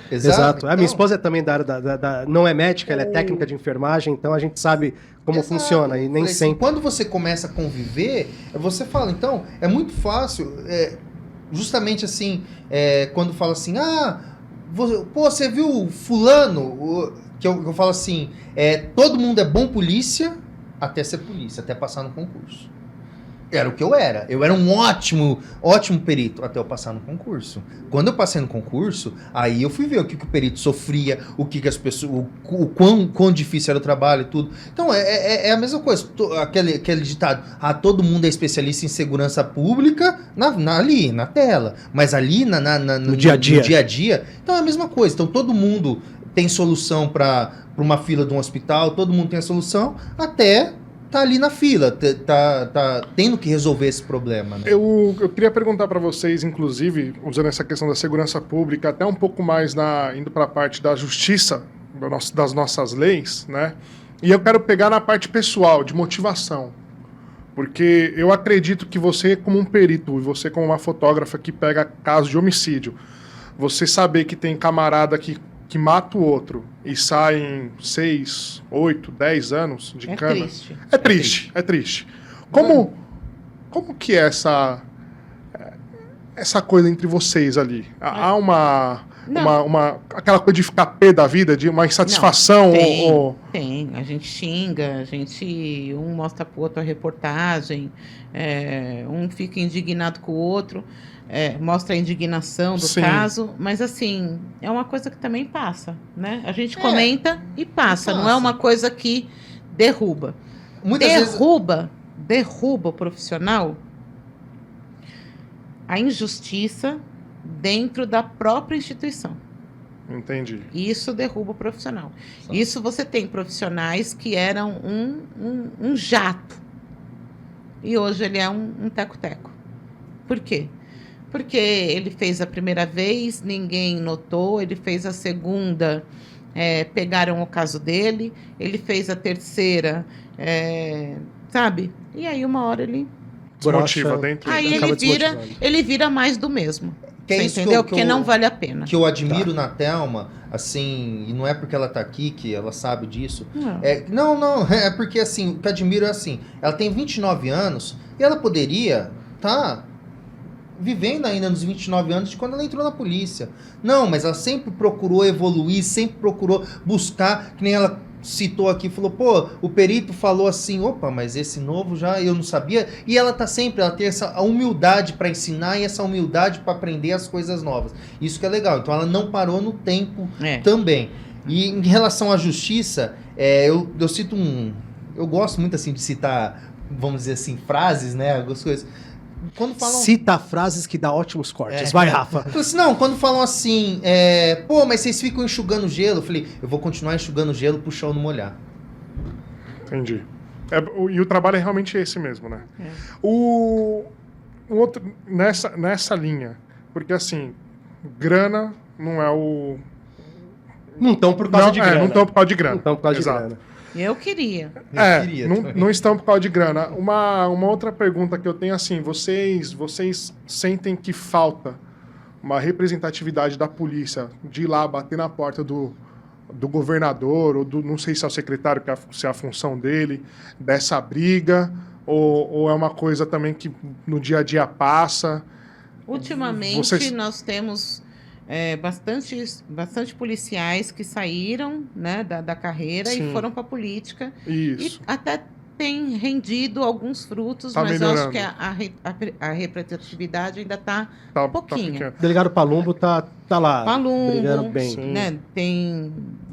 [SPEAKER 4] Exato.
[SPEAKER 2] A minha esposa é também da área não é médica, ela é técnica de enfermagem, então a gente sabe como
[SPEAKER 4] Exato.
[SPEAKER 2] funciona e nem
[SPEAKER 4] Falei assim,
[SPEAKER 2] sempre.
[SPEAKER 4] quando você começa a conviver, você fala, então, é muito fácil, justamente assim, quando fala assim, você viu fulano, que eu falo assim, todo mundo é bom polícia até ser polícia, até passar no concurso. Era o que eu era. Eu era um ótimo perito até eu passar no concurso. Quando eu passei no concurso, aí eu fui ver o que o perito sofria, o que as pessoas, o quão difícil era o trabalho e tudo. Então, é a mesma coisa. Aquele ditado, todo mundo é especialista em segurança pública ali, na tela. Mas ali, no
[SPEAKER 2] dia a dia.
[SPEAKER 4] no dia a dia, então é a mesma coisa. Então, todo mundo tem solução para uma fila de um hospital, todo mundo tem a solução, até tá ali na fila, tá tendo que resolver esse problema, né?
[SPEAKER 3] Eu queria perguntar para vocês, inclusive, usando essa questão da segurança pública, até um pouco mais indo para a parte da justiça, das nossas leis, né? E eu quero pegar na parte pessoal, de motivação. Porque eu acredito que você, como um perito, e você como uma fotógrafa que pega casos de homicídio, você saber que tem camarada que mata o outro e sai em 6, 8, 10 anos de cana. É triste. Como que é essa coisa entre vocês ali? Há aquela coisa de ficar pé da vida, de uma insatisfação?
[SPEAKER 5] Tem. A gente xinga, um mostra pro outro a reportagem, um fica indignado com o outro. Mostra a indignação do caso, mas assim, é uma coisa que também passa, né? A gente comenta e passa, não é uma coisa que derruba. Derruba o profissional a injustiça dentro da própria instituição.
[SPEAKER 3] Entendi.
[SPEAKER 5] Isso derruba o profissional. Isso você tem profissionais que eram um jato e hoje ele é um teco-teco. Por quê? Porque ele fez a primeira vez, ninguém notou, ele fez a segunda, pegaram o caso dele, ele fez a terceira, sabe? E aí uma hora ele...
[SPEAKER 3] Desmotiva dentro.
[SPEAKER 5] Aí ele vira mais do mesmo.
[SPEAKER 4] Que é
[SPEAKER 5] você
[SPEAKER 4] isso
[SPEAKER 5] entendeu? Porque não vale a pena.
[SPEAKER 4] Que eu admiro na Thelma, assim, e não é porque ela tá aqui que ela sabe disso. Não, é porque assim, o que eu admiro é assim, ela tem 29 anos e ela poderia vivendo ainda nos 29 anos de quando ela entrou na polícia. Não, mas ela sempre procurou evoluir, sempre procurou buscar, que nem ela citou aqui, falou, o perito falou assim, mas esse novo já eu não sabia. E ela tem essa humildade para ensinar e essa humildade para aprender as coisas novas. Isso que é legal. Então ela não parou no tempo também. E em relação à justiça, eu cito eu gosto muito assim de citar, vamos dizer assim, frases, né, algumas coisas.
[SPEAKER 2] Cita frases que dá ótimos cortes. Vai, Rafa.
[SPEAKER 4] Não, quando falam assim, mas vocês ficam enxugando gelo. Eu falei, eu vou continuar enxugando gelo pro chão não molhar.
[SPEAKER 3] Entendi. E o trabalho é realmente esse mesmo, né? O outro, nessa linha, porque assim, grana não é o...
[SPEAKER 2] Não estão por causa de grana.
[SPEAKER 3] Não estão por causa de grana.
[SPEAKER 2] Não estão por causa
[SPEAKER 3] Exato.
[SPEAKER 2] de grana.
[SPEAKER 5] Eu queria.
[SPEAKER 3] Não estão por causa de grana. Uma outra pergunta que eu tenho assim, vocês sentem que falta uma representatividade da polícia de ir lá bater na porta do governador, ou não sei se é o secretário, se é a função dele, dessa briga, ou é uma coisa também que no dia a dia passa?
[SPEAKER 5] Ultimamente nós temos... bastante policiais que saíram, né, da carreira e foram para a política.
[SPEAKER 3] Isso.
[SPEAKER 5] E até tem rendido alguns frutos,
[SPEAKER 3] Tá
[SPEAKER 5] mas eu acho
[SPEAKER 3] melhorando.
[SPEAKER 5] que a representatividade ainda está
[SPEAKER 3] Tá
[SPEAKER 5] pouquinho.
[SPEAKER 3] pequeno.
[SPEAKER 2] O delegado Palumbo tá lá,
[SPEAKER 5] Palumbo,
[SPEAKER 2] brigando bem.
[SPEAKER 3] Sim.
[SPEAKER 5] né?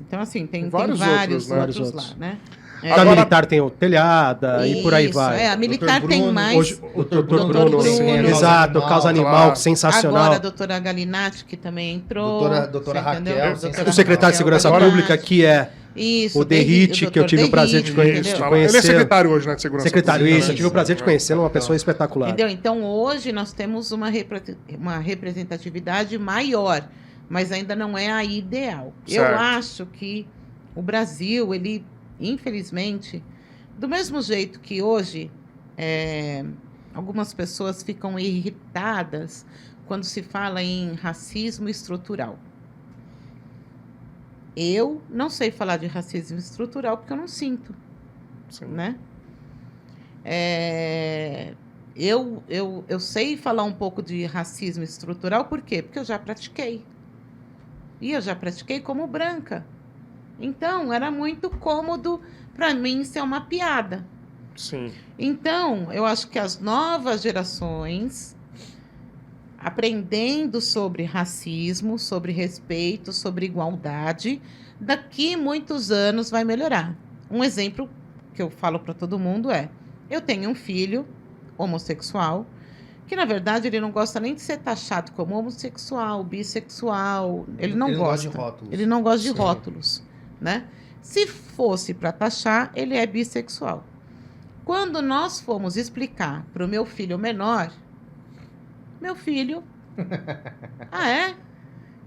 [SPEAKER 5] Então, assim, tem
[SPEAKER 3] Vários
[SPEAKER 5] vários
[SPEAKER 3] outros,
[SPEAKER 2] né?
[SPEAKER 5] outros lá, né?
[SPEAKER 2] Da
[SPEAKER 3] Agora-
[SPEAKER 2] militar tem o Telhada e por aí
[SPEAKER 5] Isso,
[SPEAKER 2] vai.
[SPEAKER 5] a militar
[SPEAKER 4] Dr.
[SPEAKER 5] tem
[SPEAKER 4] Bruno,
[SPEAKER 5] mais.
[SPEAKER 2] Hoje, o Dr. Bruno,
[SPEAKER 5] Bruno.
[SPEAKER 2] exato, Causa Animal,
[SPEAKER 3] claro.
[SPEAKER 2] sensacional.
[SPEAKER 5] Agora a doutora Galinatti, que também entrou.
[SPEAKER 4] Doutora
[SPEAKER 5] você entendeu?
[SPEAKER 4] Raquel,
[SPEAKER 5] Doutora
[SPEAKER 2] O secretário de
[SPEAKER 5] Raquel
[SPEAKER 2] Segurança
[SPEAKER 5] Galinatti.
[SPEAKER 2] Pública, que é
[SPEAKER 5] Isso,
[SPEAKER 2] o Derrite, que eu tive o prazer de conhecer.
[SPEAKER 5] entendeu?
[SPEAKER 3] Ele é
[SPEAKER 2] conhecer-
[SPEAKER 3] secretário hoje, né, de segurança.
[SPEAKER 2] secretário,
[SPEAKER 3] Pública,
[SPEAKER 2] isso,
[SPEAKER 3] né?
[SPEAKER 2] eu tive o prazer de conhecer, uma pessoa espetacular.
[SPEAKER 5] Entendeu? Então, hoje nós temos uma representatividade maior, mas ainda não é a ideal. Eu
[SPEAKER 3] Certo.
[SPEAKER 5] acho que o Brasil, ele, infelizmente, do mesmo jeito que hoje algumas pessoas ficam irritadas quando se fala em racismo estrutural. Eu não sei falar de racismo estrutural porque eu não sinto,
[SPEAKER 3] Sim.
[SPEAKER 5] né? Eu sei falar um pouco de racismo estrutural, por quê? Porque eu já pratiquei. E eu já pratiquei como branca. Então, era muito cômodo para mim ser uma piada.
[SPEAKER 3] Sim.
[SPEAKER 5] Então, eu acho que as novas gerações, aprendendo sobre racismo, sobre respeito, sobre igualdade, daqui muitos anos vai melhorar. Um exemplo que eu falo para todo mundo é: eu tenho um filho homossexual, que na verdade ele não gosta nem de ser taxado como homossexual, bissexual, ele não gosta.
[SPEAKER 4] de rótulos.
[SPEAKER 5] Ele não gosta de
[SPEAKER 3] Sim.
[SPEAKER 5] rótulos, né? Se fosse para taxar, ele é bissexual. Quando nós fomos explicar para o meu filho menor, meu filho, ah é?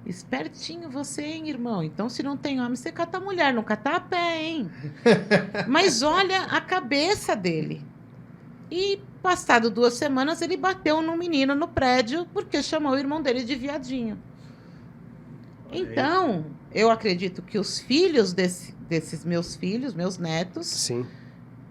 [SPEAKER 5] Espertinho você, hein, irmão? Então, se não tem homem, você cata a mulher, não cata a pé, hein? Mas olha a cabeça dele. E, passado 2 semanas, ele bateu num menino no prédio porque chamou o irmão dele de viadinho. Então, eu acredito que os filhos desses meus filhos, meus netos,
[SPEAKER 2] Sim.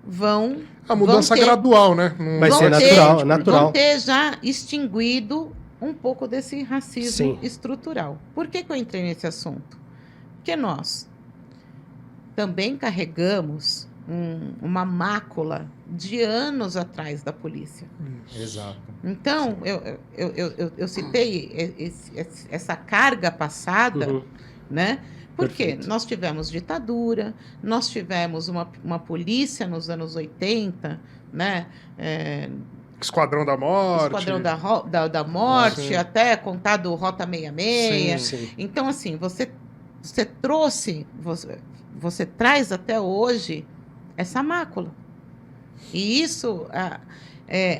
[SPEAKER 5] vão...
[SPEAKER 3] A mudança
[SPEAKER 5] vão ter-
[SPEAKER 3] natural, né? Não-
[SPEAKER 2] Vai
[SPEAKER 5] vão
[SPEAKER 2] ser
[SPEAKER 5] ter-
[SPEAKER 2] natural.
[SPEAKER 5] Vão ter já extinguido um pouco desse racismo
[SPEAKER 2] Sim.
[SPEAKER 5] estrutural. Por que eu entrei nesse assunto? Porque nós também carregamos uma mácula de anos atrás da polícia.
[SPEAKER 4] Exato.
[SPEAKER 5] Então, eu citei essa carga passada,
[SPEAKER 2] Uhum.
[SPEAKER 5] né? Porque
[SPEAKER 2] Perfeito.
[SPEAKER 5] nós tivemos ditadura, nós tivemos uma polícia nos anos 80, né?
[SPEAKER 3] Esquadrão da Morte.
[SPEAKER 5] Esquadrão da Morte,
[SPEAKER 3] Sim.
[SPEAKER 5] até contado Rota 66.
[SPEAKER 2] Sim.
[SPEAKER 5] Então, assim, você trouxe, você traz até hoje essa mácula. E isso,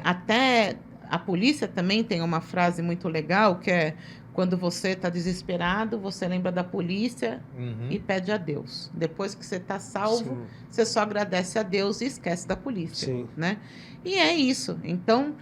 [SPEAKER 5] até a polícia também tem uma frase muito legal, que é: quando você está desesperado, você lembra da polícia
[SPEAKER 4] Uhum.
[SPEAKER 5] e pede a Deus. Depois que você está salvo,
[SPEAKER 3] Sim.
[SPEAKER 5] você só agradece a Deus e esquece da polícia,
[SPEAKER 2] Sim.
[SPEAKER 5] né? E é isso. Então,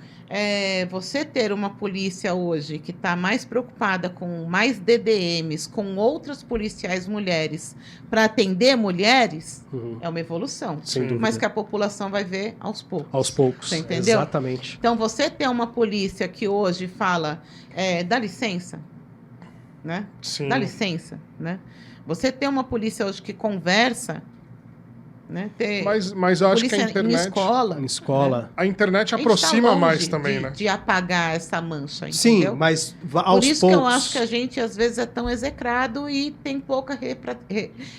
[SPEAKER 5] você ter uma polícia hoje que está mais preocupada com mais DDMs, com outras policiais mulheres, para atender mulheres,
[SPEAKER 2] Uhum.
[SPEAKER 5] é uma evolução.
[SPEAKER 2] Sem dúvida.
[SPEAKER 5] Mas que a população vai ver aos poucos.
[SPEAKER 2] Aos poucos.
[SPEAKER 5] Você entendeu?
[SPEAKER 2] Exatamente.
[SPEAKER 5] Então, você ter uma polícia que hoje fala, dá licença, né?
[SPEAKER 3] Sim.
[SPEAKER 5] Dá licença, né? Você ter uma polícia hoje que conversa, né? Ter
[SPEAKER 3] Mas eu acho que
[SPEAKER 5] polícia
[SPEAKER 3] a internet.
[SPEAKER 5] em escola.
[SPEAKER 2] Em escola.
[SPEAKER 3] A internet
[SPEAKER 5] A gente tá
[SPEAKER 3] aproxima
[SPEAKER 5] longe
[SPEAKER 3] mais também,
[SPEAKER 5] de,
[SPEAKER 3] né?
[SPEAKER 5] de apagar essa mancha,
[SPEAKER 2] Sim,
[SPEAKER 5] entendeu?
[SPEAKER 2] mas
[SPEAKER 5] Por
[SPEAKER 2] aos
[SPEAKER 5] isso
[SPEAKER 2] poucos.
[SPEAKER 5] que eu acho que a gente, às vezes, é tão execrado e tem pouca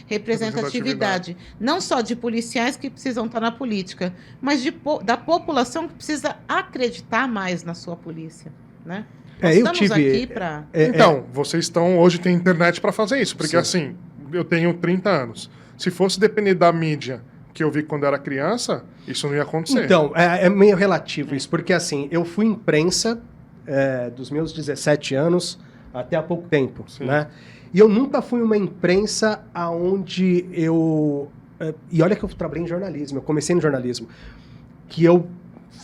[SPEAKER 5] representatividade. Não só de policiais que precisam estar na política, mas da população que precisa acreditar mais na sua polícia, né? Nós
[SPEAKER 2] eu
[SPEAKER 5] estamos
[SPEAKER 2] tive.
[SPEAKER 5] aqui para...
[SPEAKER 3] Então, vocês estão. Hoje tem internet para fazer isso. Porque,
[SPEAKER 2] Sim.
[SPEAKER 3] assim, eu tenho 30 anos. Se fosse depender da mídia que eu vi quando era criança, isso não ia acontecer.
[SPEAKER 2] Então, é meio relativo isso, porque assim, eu fui imprensa dos meus 17 anos até há pouco tempo,
[SPEAKER 3] Sim.
[SPEAKER 2] né? E eu nunca fui uma imprensa aonde eu... e olha que eu trabalhei em jornalismo, eu comecei no jornalismo, que eu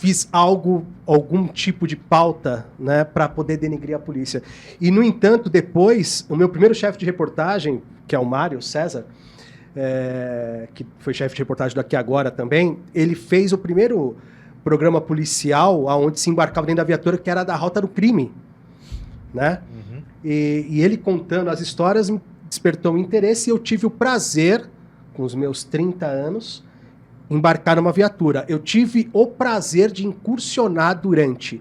[SPEAKER 2] fiz algum tipo de pauta, né, para poder denegrir a polícia. E, no entanto, depois, o meu primeiro chefe de reportagem, que é o Mário César, que foi chefe de reportagem do Aqui Agora também, ele fez o primeiro programa policial onde se embarcava dentro da viatura, que era da Rota do Crime, né?
[SPEAKER 4] Uhum.
[SPEAKER 2] E ele contando as histórias me despertou um interesse e eu tive o prazer, com os meus 30 anos, embarcar numa viatura. Eu tive o prazer de incursionar durante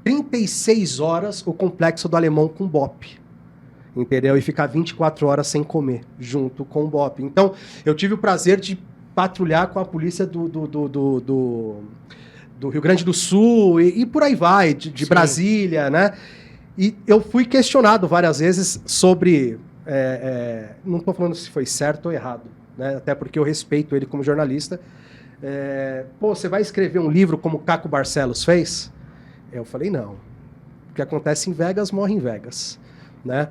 [SPEAKER 2] 36 horas o complexo do Alemão com BOPE. Entendeu? E ficar 24 horas sem comer, junto com o BOPE. Então, eu tive o prazer de patrulhar com a polícia do Rio Grande do Sul e por aí vai, de Brasília, né? E eu fui questionado várias vezes sobre... não estou falando se foi certo ou errado, né? Até porque eu respeito ele como jornalista. Você vai escrever um livro como Caco Barcelos fez? Eu falei, não. O que acontece em Vegas, morre em Vegas, né?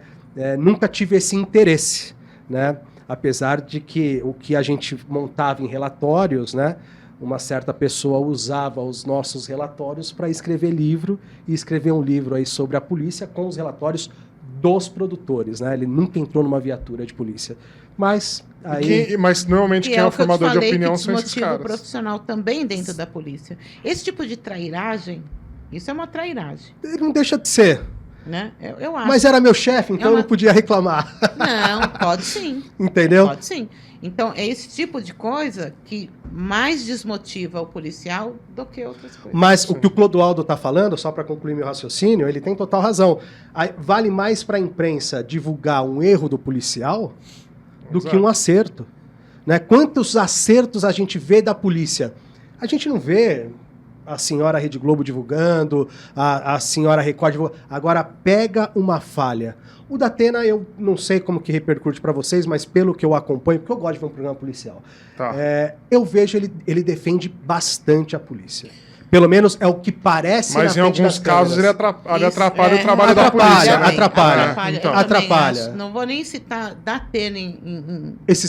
[SPEAKER 2] Nunca tive esse interesse, né? Apesar de que o que a gente montava em relatórios, né? Uma certa pessoa usava os nossos relatórios para escrever livro e escrever um livro aí sobre a polícia com os relatórios dos produtores, né? Ele nunca entrou numa viatura de polícia. Mas aí...
[SPEAKER 3] Mas normalmente quem é o formador de opinião são esses
[SPEAKER 5] desmotiva
[SPEAKER 3] caras.
[SPEAKER 5] o profissional também dentro da polícia. Esse tipo de trairagem, isso é uma trairagem,
[SPEAKER 2] Ele não deixa de ser.
[SPEAKER 5] né? Eu acho.
[SPEAKER 2] Mas era meu chefe, então eu não podia reclamar.
[SPEAKER 5] Não, pode sim.
[SPEAKER 2] Entendeu?
[SPEAKER 5] Pode sim. Então, é esse tipo de coisa que mais desmotiva o policial do que outras coisas.
[SPEAKER 2] Mas o que o Clodoaldo está falando, só para concluir meu raciocínio, ele tem total razão. Vale mais para a imprensa divulgar um erro do policial do que um acerto. Né? Quantos acertos a gente vê da polícia? A gente não vê a senhora Rede Globo divulgando, a senhora Record divulgando. Agora, pega uma falha. O Datena, eu não sei como que repercute para vocês, mas pelo que eu acompanho, porque eu gosto de ver um programa policial,
[SPEAKER 3] Tá.
[SPEAKER 2] eu vejo ele defende bastante a polícia. Pelo menos é o que parece.
[SPEAKER 3] Mas
[SPEAKER 2] na
[SPEAKER 3] em
[SPEAKER 2] frente
[SPEAKER 3] alguns
[SPEAKER 2] das
[SPEAKER 3] casos ele
[SPEAKER 2] câmeras.
[SPEAKER 3] atrapalha o trabalho da
[SPEAKER 2] atrapalha,
[SPEAKER 3] polícia. Né?
[SPEAKER 2] atrapalha.
[SPEAKER 3] Então.
[SPEAKER 5] Eu também
[SPEAKER 2] Atrapalha.
[SPEAKER 5] acho. Não vou nem citar Datena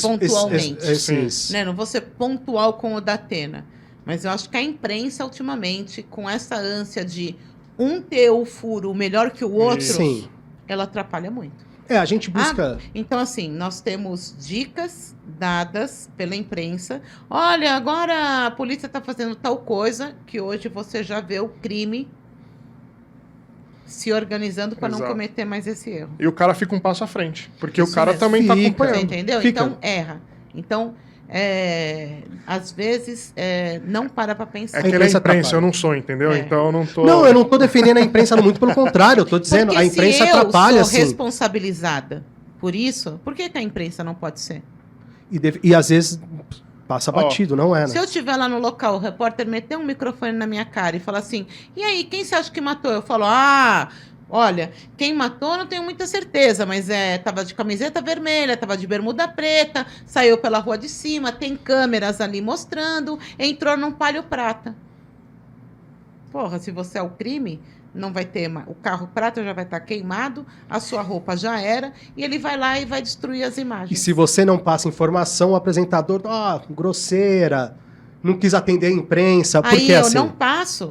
[SPEAKER 2] Pontualmente.
[SPEAKER 5] pontualmente. Né? Não vou ser pontual com o Datena. Mas eu acho que a imprensa, ultimamente, com essa ânsia de um ter o furo melhor que o outro,
[SPEAKER 2] Sim.
[SPEAKER 5] ela atrapalha muito.
[SPEAKER 2] A gente busca...
[SPEAKER 5] Então, assim, nós temos dicas dadas pela imprensa. Olha, agora a polícia está fazendo tal coisa, que hoje você já vê o crime se organizando para não
[SPEAKER 3] Exato.
[SPEAKER 5] cometer mais esse erro.
[SPEAKER 3] E o cara fica um passo à frente. Porque
[SPEAKER 5] Isso
[SPEAKER 3] o cara
[SPEAKER 5] mesmo.
[SPEAKER 3] também está
[SPEAKER 2] Fica.
[SPEAKER 5] Você
[SPEAKER 3] acompanhando.
[SPEAKER 5] entendeu?
[SPEAKER 2] Fica.
[SPEAKER 5] Então, erra. Então, às vezes, não para pensar.
[SPEAKER 3] É que ele é
[SPEAKER 2] imprensa
[SPEAKER 3] imprensa,
[SPEAKER 2] atrapalha.
[SPEAKER 3] eu não sou, entendeu?
[SPEAKER 5] É.
[SPEAKER 3] Então eu não tô...
[SPEAKER 2] Não, eu não estou defendendo a imprensa, muito pelo contrário. Eu estou dizendo,
[SPEAKER 5] Porque
[SPEAKER 2] a imprensa
[SPEAKER 5] se
[SPEAKER 2] atrapalha,
[SPEAKER 5] eu sou
[SPEAKER 2] sim.
[SPEAKER 5] responsabilizada por isso, por que a imprensa não pode ser?
[SPEAKER 2] E às vezes passa batido, não é, né?
[SPEAKER 5] Se eu estiver lá no local, o repórter meter um microfone na minha cara e falar assim, e aí, quem você acha que matou? Eu falo, olha, quem matou eu não tenho muita certeza, mas tava de camiseta vermelha, tava de bermuda preta, saiu pela rua de cima, tem câmeras ali mostrando, entrou num Palio Prata. Porra, se você é o crime, não vai ter o carro prata já vai estar queimado, a sua roupa já era, e ele vai lá e vai destruir as imagens.
[SPEAKER 2] E se você não passa informação, o apresentador, grosseira, não quis atender a imprensa,
[SPEAKER 5] Aí
[SPEAKER 2] porque
[SPEAKER 5] eu
[SPEAKER 2] assim...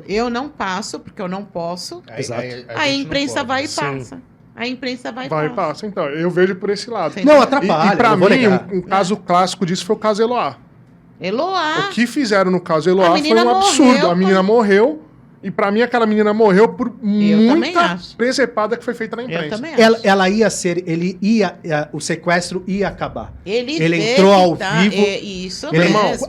[SPEAKER 5] eu não passo, porque eu não posso,
[SPEAKER 2] Exato.
[SPEAKER 5] aí a
[SPEAKER 4] gente não
[SPEAKER 5] imprensa
[SPEAKER 4] pode.
[SPEAKER 5] vai e
[SPEAKER 3] Sim.
[SPEAKER 5] passa. A imprensa vai e
[SPEAKER 3] Vai e
[SPEAKER 5] passa.
[SPEAKER 3] passa. Então, eu vejo por esse lado.
[SPEAKER 5] Sim.
[SPEAKER 2] Não, atrapalha,
[SPEAKER 3] E pra
[SPEAKER 2] não vou
[SPEAKER 3] mim,
[SPEAKER 2] negar.
[SPEAKER 3] um caso clássico disso foi o caso Eloá.
[SPEAKER 5] Eloá,
[SPEAKER 3] O que fizeram no caso Eloá
[SPEAKER 5] A
[SPEAKER 3] foi
[SPEAKER 5] menina
[SPEAKER 3] um absurdo.
[SPEAKER 5] morreu,
[SPEAKER 3] A menina morreu. E pra mim, aquela menina morreu por
[SPEAKER 5] também
[SPEAKER 3] muita
[SPEAKER 5] acho.
[SPEAKER 3] presepada que foi feita na
[SPEAKER 5] eu
[SPEAKER 3] imprensa.
[SPEAKER 5] também acho.
[SPEAKER 2] Ela ia ser, o sequestro ia acabar.
[SPEAKER 5] Ele
[SPEAKER 2] Ele
[SPEAKER 5] vê
[SPEAKER 2] entrou
[SPEAKER 5] que
[SPEAKER 2] ao
[SPEAKER 5] tá-
[SPEAKER 2] vivo.
[SPEAKER 5] Isso
[SPEAKER 2] Ele-
[SPEAKER 5] mesmo.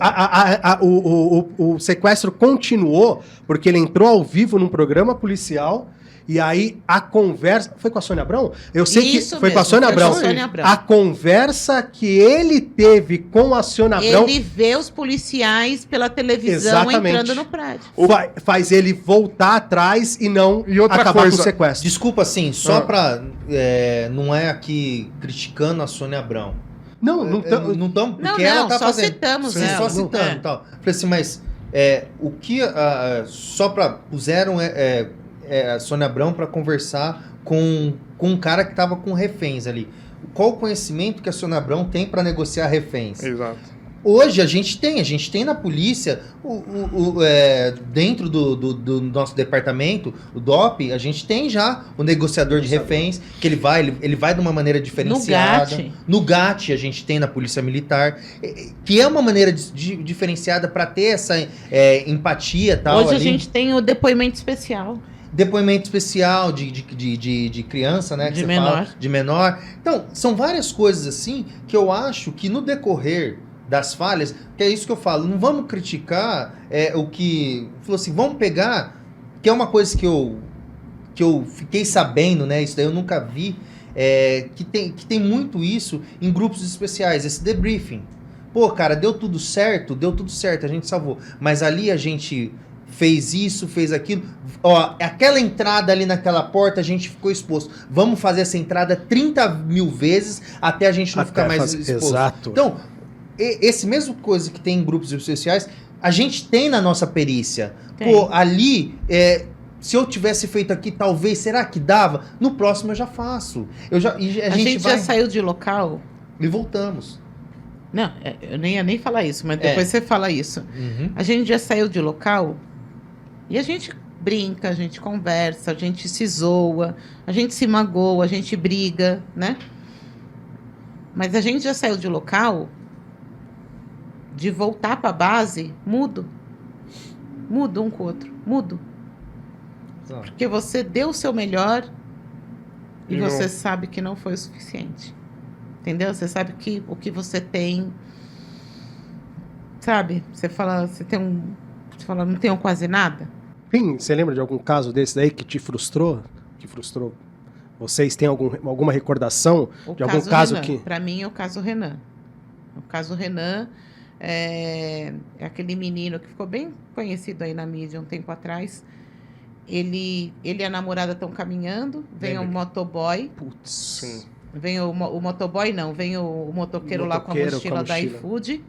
[SPEAKER 2] o sequestro continuou porque ele entrou ao vivo num programa policial e aí a conversa... Foi com a Sônia Abrão? Eu sei
[SPEAKER 5] Isso
[SPEAKER 2] que foi com a
[SPEAKER 5] mesmo,
[SPEAKER 2] Sônia
[SPEAKER 5] foi com
[SPEAKER 2] Abrão.
[SPEAKER 5] a Sônia Abrão.
[SPEAKER 2] A conversa que ele teve com a Sônia Abrão
[SPEAKER 5] Ele vê os policiais pela televisão
[SPEAKER 2] Exatamente.
[SPEAKER 5] entrando no prédio.
[SPEAKER 2] faz ele voltar atrás e não
[SPEAKER 3] E outra
[SPEAKER 2] acabar
[SPEAKER 3] coisa,
[SPEAKER 2] com o sequestro.
[SPEAKER 4] Desculpa, assim, só
[SPEAKER 3] Ah.
[SPEAKER 4] pra... não é aqui criticando a Sônia Abrão.
[SPEAKER 2] Não, não,
[SPEAKER 4] Não estamos...
[SPEAKER 5] Não,
[SPEAKER 4] Porque ela tá
[SPEAKER 5] só
[SPEAKER 4] fazendo...
[SPEAKER 5] citamos
[SPEAKER 4] Sim,
[SPEAKER 5] ela.
[SPEAKER 4] só citando
[SPEAKER 5] É.
[SPEAKER 4] e tal. Falei assim, mas o que... só pra... Puseram a Sônia Abrão pra conversar com um cara que tava com reféns ali. Qual o conhecimento que a Sônia Abrão tem pra negociar reféns?
[SPEAKER 3] Exato.
[SPEAKER 4] Hoje a gente tem na polícia, dentro do nosso departamento, o DOP, a gente tem já o negociador de reféns, que ele vai de uma maneira diferenciada. No GAT a gente tem na Polícia Militar, que é uma maneira diferenciada para ter essa empatia e tal.
[SPEAKER 5] Hoje a
[SPEAKER 4] ali.
[SPEAKER 5] gente tem o depoimento especial.
[SPEAKER 4] Depoimento especial de criança, né? que
[SPEAKER 5] De
[SPEAKER 4] você
[SPEAKER 5] menor.
[SPEAKER 4] fala, de menor. Então, são várias coisas assim que eu acho que no decorrer das falhas, que é isso que eu falo, não vamos criticar o que... Falou assim, vamos pegar, que é uma coisa que eu fiquei sabendo, né, isso daí eu nunca vi, que tem muito isso em grupos especiais, esse debriefing. Pô, cara, deu tudo certo, a gente salvou. Mas ali a gente fez isso, fez aquilo. Ó, aquela entrada ali naquela porta, a gente ficou exposto. Vamos fazer essa entrada 30 mil vezes até a gente não ficar mais exposto.
[SPEAKER 2] Exato.
[SPEAKER 4] Então, esse mesmo coisa que tem em grupos especiais, a gente tem na nossa perícia.
[SPEAKER 5] Tem.
[SPEAKER 4] Pô, ali... se eu tivesse feito aqui, talvez, será que dava? No próximo eu já faço. A gente
[SPEAKER 5] já saiu de local.
[SPEAKER 4] E voltamos.
[SPEAKER 5] Não, eu nem ia nem falar isso, mas depois você fala isso.
[SPEAKER 4] Uhum.
[SPEAKER 5] A gente já saiu de local e a gente brinca, a gente conversa, a gente se zoa, a gente se magoa, a gente briga, né? Mas a gente já saiu de local de voltar para a base, mudo um com o outro, mudo. Porque você deu o seu melhor e você sabe que não foi o suficiente. Entendeu? Você sabe que o que você tem... Sabe? Você fala, não tenho quase nada.
[SPEAKER 2] Sim, você lembra de algum caso desse daí que te frustrou? Que frustrou? Vocês têm alguma recordação de algum caso
[SPEAKER 5] Renan.
[SPEAKER 2] que...
[SPEAKER 5] Para mim é o caso Renan. O caso Renan é aquele menino que ficou bem conhecido aí na mídia um tempo atrás. Ele e a namorada estão caminhando, vem um motoboy.
[SPEAKER 2] Putz.
[SPEAKER 3] Sim.
[SPEAKER 5] Vem o motoboy, não, vem o motoqueiro lá com a mochila da iFood.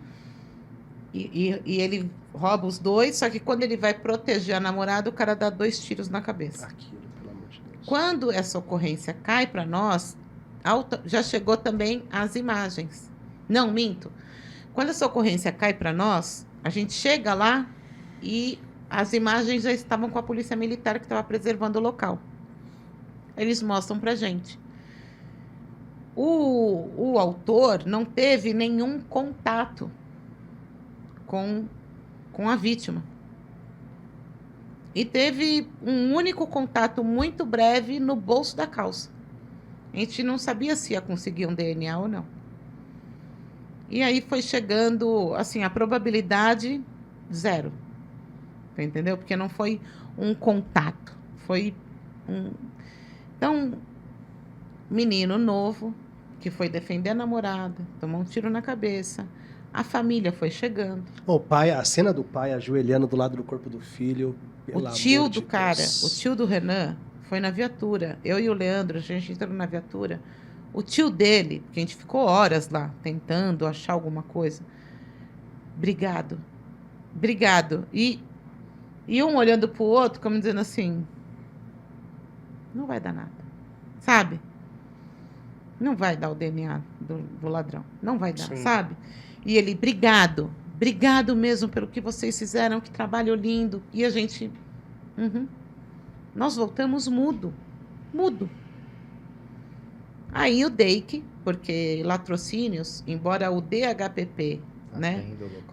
[SPEAKER 5] E ele rouba os dois, só que quando ele vai proteger a namorada, o cara dá 2 tiros na cabeça.
[SPEAKER 2] Aquilo, pelo amor de Deus.
[SPEAKER 5] Quando essa ocorrência cai para nós, já chegou também as imagens. Não, minto. Quando essa ocorrência cai para nós, a gente chega lá e as imagens já estavam com a polícia militar que estava preservando o local. Eles mostram pra gente. O autor não teve nenhum contato com a vítima. E teve um único contato muito breve no bolso da calça. A gente não sabia se ia conseguir um DNA ou não. E aí foi chegando, assim, a probabilidade 0. Entendeu? Porque não foi um contato. Foi um... Então, menino novo, que foi defender a namorada, tomou um tiro na cabeça. A família foi chegando.
[SPEAKER 2] O pai, a cena do pai ajoelhando do lado do corpo do filho.
[SPEAKER 5] O tio do cara, o tio do Renan, foi na viatura. Eu e o Leandro, a gente entrou na viatura. O tio dele, que a gente ficou horas lá, tentando achar alguma coisa. Obrigado. E um olhando pro outro, como dizendo assim, não vai dar nada. Sabe? Não vai dar o DNA do ladrão. Não vai dar,
[SPEAKER 3] Sim.
[SPEAKER 5] sabe? E ele, obrigado. Obrigado mesmo pelo que vocês fizeram, que trabalho lindo. E a gente... Nós voltamos mudo. Aí o DEIC, porque latrocínios, embora o DHPP, né,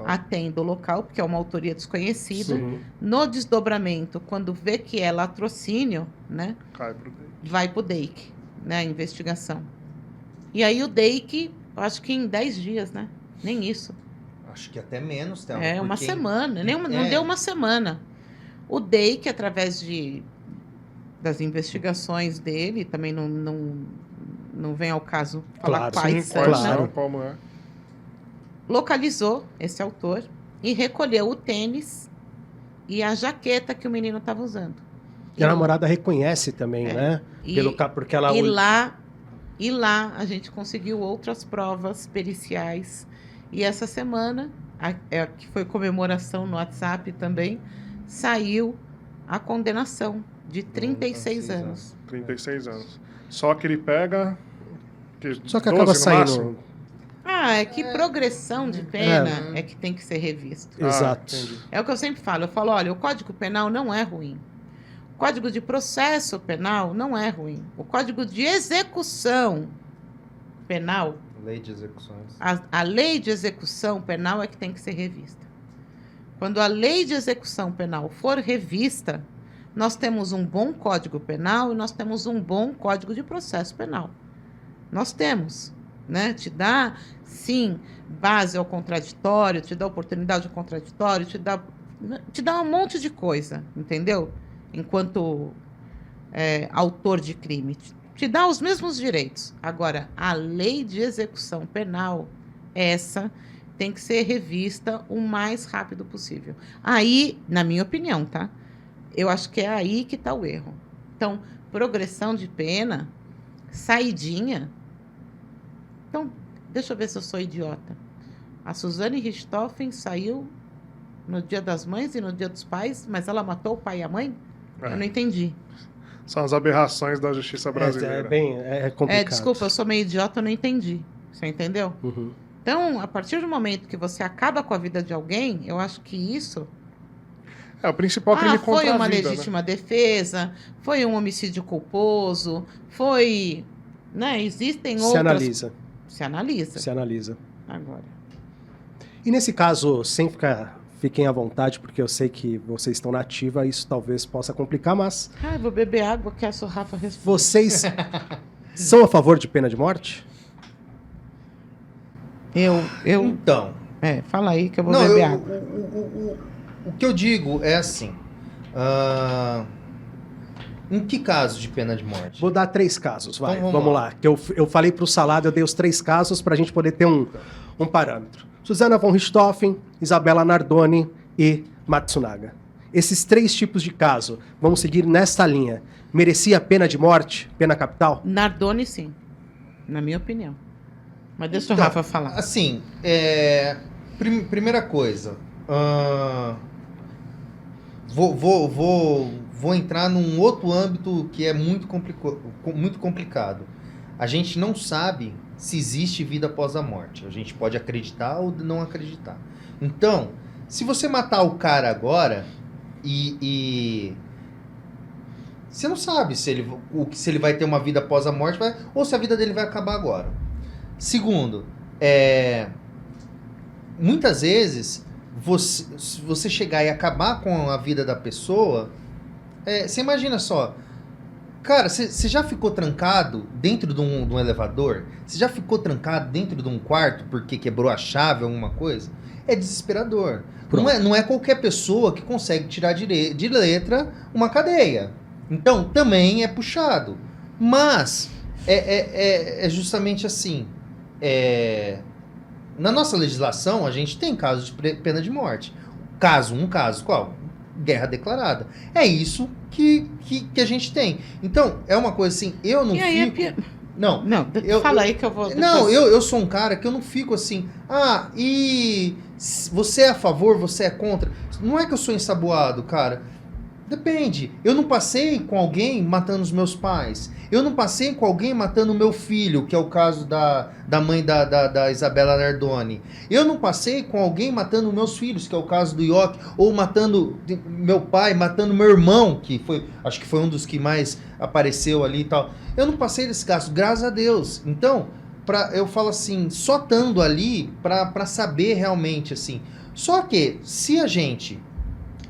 [SPEAKER 5] atenda o local, porque é uma autoria desconhecida,
[SPEAKER 2] Sim.
[SPEAKER 5] no desdobramento, quando vê que é latrocínio, né, vai pro DEIC, né, a investigação. E aí o DEIC, eu acho que em 10 dias, né? Nem isso.
[SPEAKER 4] Acho que até menos, Thelma.
[SPEAKER 5] Uma semana, não deu uma semana. O DEIC, através das investigações dele, também não vem ao caso falar quais são, né?
[SPEAKER 3] Claro.
[SPEAKER 5] Localizou esse autor e recolheu o tênis e a jaqueta que o menino estava usando.
[SPEAKER 2] E a namorada reconhece também, né? Porque ela...
[SPEAKER 5] E lá a gente conseguiu outras provas periciais. E essa semana, que foi comemoração no WhatsApp também, saiu a condenação de 36 anos.
[SPEAKER 3] 36 anos. Só que ele pega...
[SPEAKER 2] Só que acaba saindo...
[SPEAKER 3] Máximo?
[SPEAKER 5] É que progressão de pena é que tem que ser revisto.
[SPEAKER 2] Exato.
[SPEAKER 5] É o que eu sempre falo. Eu falo, olha, o Código Penal não é ruim. O Código de Processo Penal não é ruim. O Código de Execução Penal...
[SPEAKER 4] Lei de execuções.
[SPEAKER 5] A lei de execução penal é que tem que ser revista. Quando a lei de execução penal for revista, nós temos um bom Código Penal e nós temos um bom Código de Processo Penal. Nós temos. né? Te dá, sim, base ao contraditório, te dá oportunidade ao contraditório, te dá um monte de coisa, entendeu? Enquanto autor de crime. Te dá os mesmos direitos. Agora, a lei de execução penal, essa tem que ser revista o mais rápido possível. Aí, na minha opinião, tá? Eu acho que é aí que está o erro. Então, progressão de pena, saidinha. Então, deixa eu ver se eu sou idiota. A Suzane Richthofen saiu no Dia das Mães e no Dia dos Pais, mas ela matou o pai e a mãe? Eu não entendi.
[SPEAKER 3] São as aberrações da justiça brasileira.
[SPEAKER 2] É complicado.
[SPEAKER 5] Desculpa, eu sou meio idiota, eu não entendi. Você entendeu?
[SPEAKER 2] Uhum.
[SPEAKER 5] Então, a partir do momento que você acaba com a vida de alguém, eu acho que isso...
[SPEAKER 3] O principal crime contra a vida,
[SPEAKER 5] foi uma legítima defesa, foi um homicídio culposo, foi... Né? Existem outras... Se analisa.
[SPEAKER 2] Se analisa.
[SPEAKER 5] Agora.
[SPEAKER 2] E nesse caso, fiquem à vontade, porque eu sei que vocês estão na ativa, isso talvez possa complicar, mas...
[SPEAKER 5] Vou beber água, que a Rafa responde.
[SPEAKER 2] Vocês são a favor de pena de morte?
[SPEAKER 4] Então...
[SPEAKER 5] fala aí que eu vou beber água.
[SPEAKER 4] O que eu digo é assim... em que caso de pena de morte?
[SPEAKER 2] Vou dar 3 casos, vai.
[SPEAKER 4] Então,
[SPEAKER 2] vamos lá. Que eu falei para o Salado, eu dei os 3 casos para a gente poder ter um parâmetro. Susana von Richthofen, Isabela Nardoni e Matsunaga. Esses 3 tipos de caso, vamos seguir nesta linha. Merecia pena de morte? Pena capital?
[SPEAKER 5] Nardoni, sim. Na minha opinião. Mas deixa o Rafa falar.
[SPEAKER 4] Assim, primeira coisa. Vou entrar num outro âmbito que é muito complicado. A gente não sabe se existe vida após a morte. A gente pode acreditar ou não acreditar. Então, se você matar o cara agora e você não sabe se ele vai ter uma vida após a morte ou se a vida dele vai acabar agora. Segundo, muitas vezes você chegar e acabar com a vida da pessoa, você imagina só, cara, você já ficou trancado dentro de um elevador? Você já ficou trancado dentro de um quarto porque quebrou a chave ou alguma coisa? É desesperador. Não é qualquer pessoa que consegue tirar de letra uma cadeia. Então, também é puxado. Mas, é justamente assim. Na nossa legislação, a gente tem casos de pena de morte. Um caso qual? Guerra declarada. É isso que a gente tem. Então, é uma coisa assim, eu não fico... Não,
[SPEAKER 5] fala aí que eu vou...
[SPEAKER 4] Não, eu sou um cara que eu não fico assim, e você é a favor, você é contra. Não é que eu sou ensaboado, cara. Depende. Eu não passei com alguém matando os meus pais. Eu não passei com alguém matando o meu filho, que é o caso da mãe da Isabela Nardoni. Eu não passei com alguém matando meus filhos, que é o caso do Ioki, ou matando meu pai, matando meu irmão, acho que foi um dos que mais apareceu ali e tal. Eu não passei desse caso, graças a Deus. Então, eu falo assim, só estando ali para saber realmente, assim. Só que, se a gente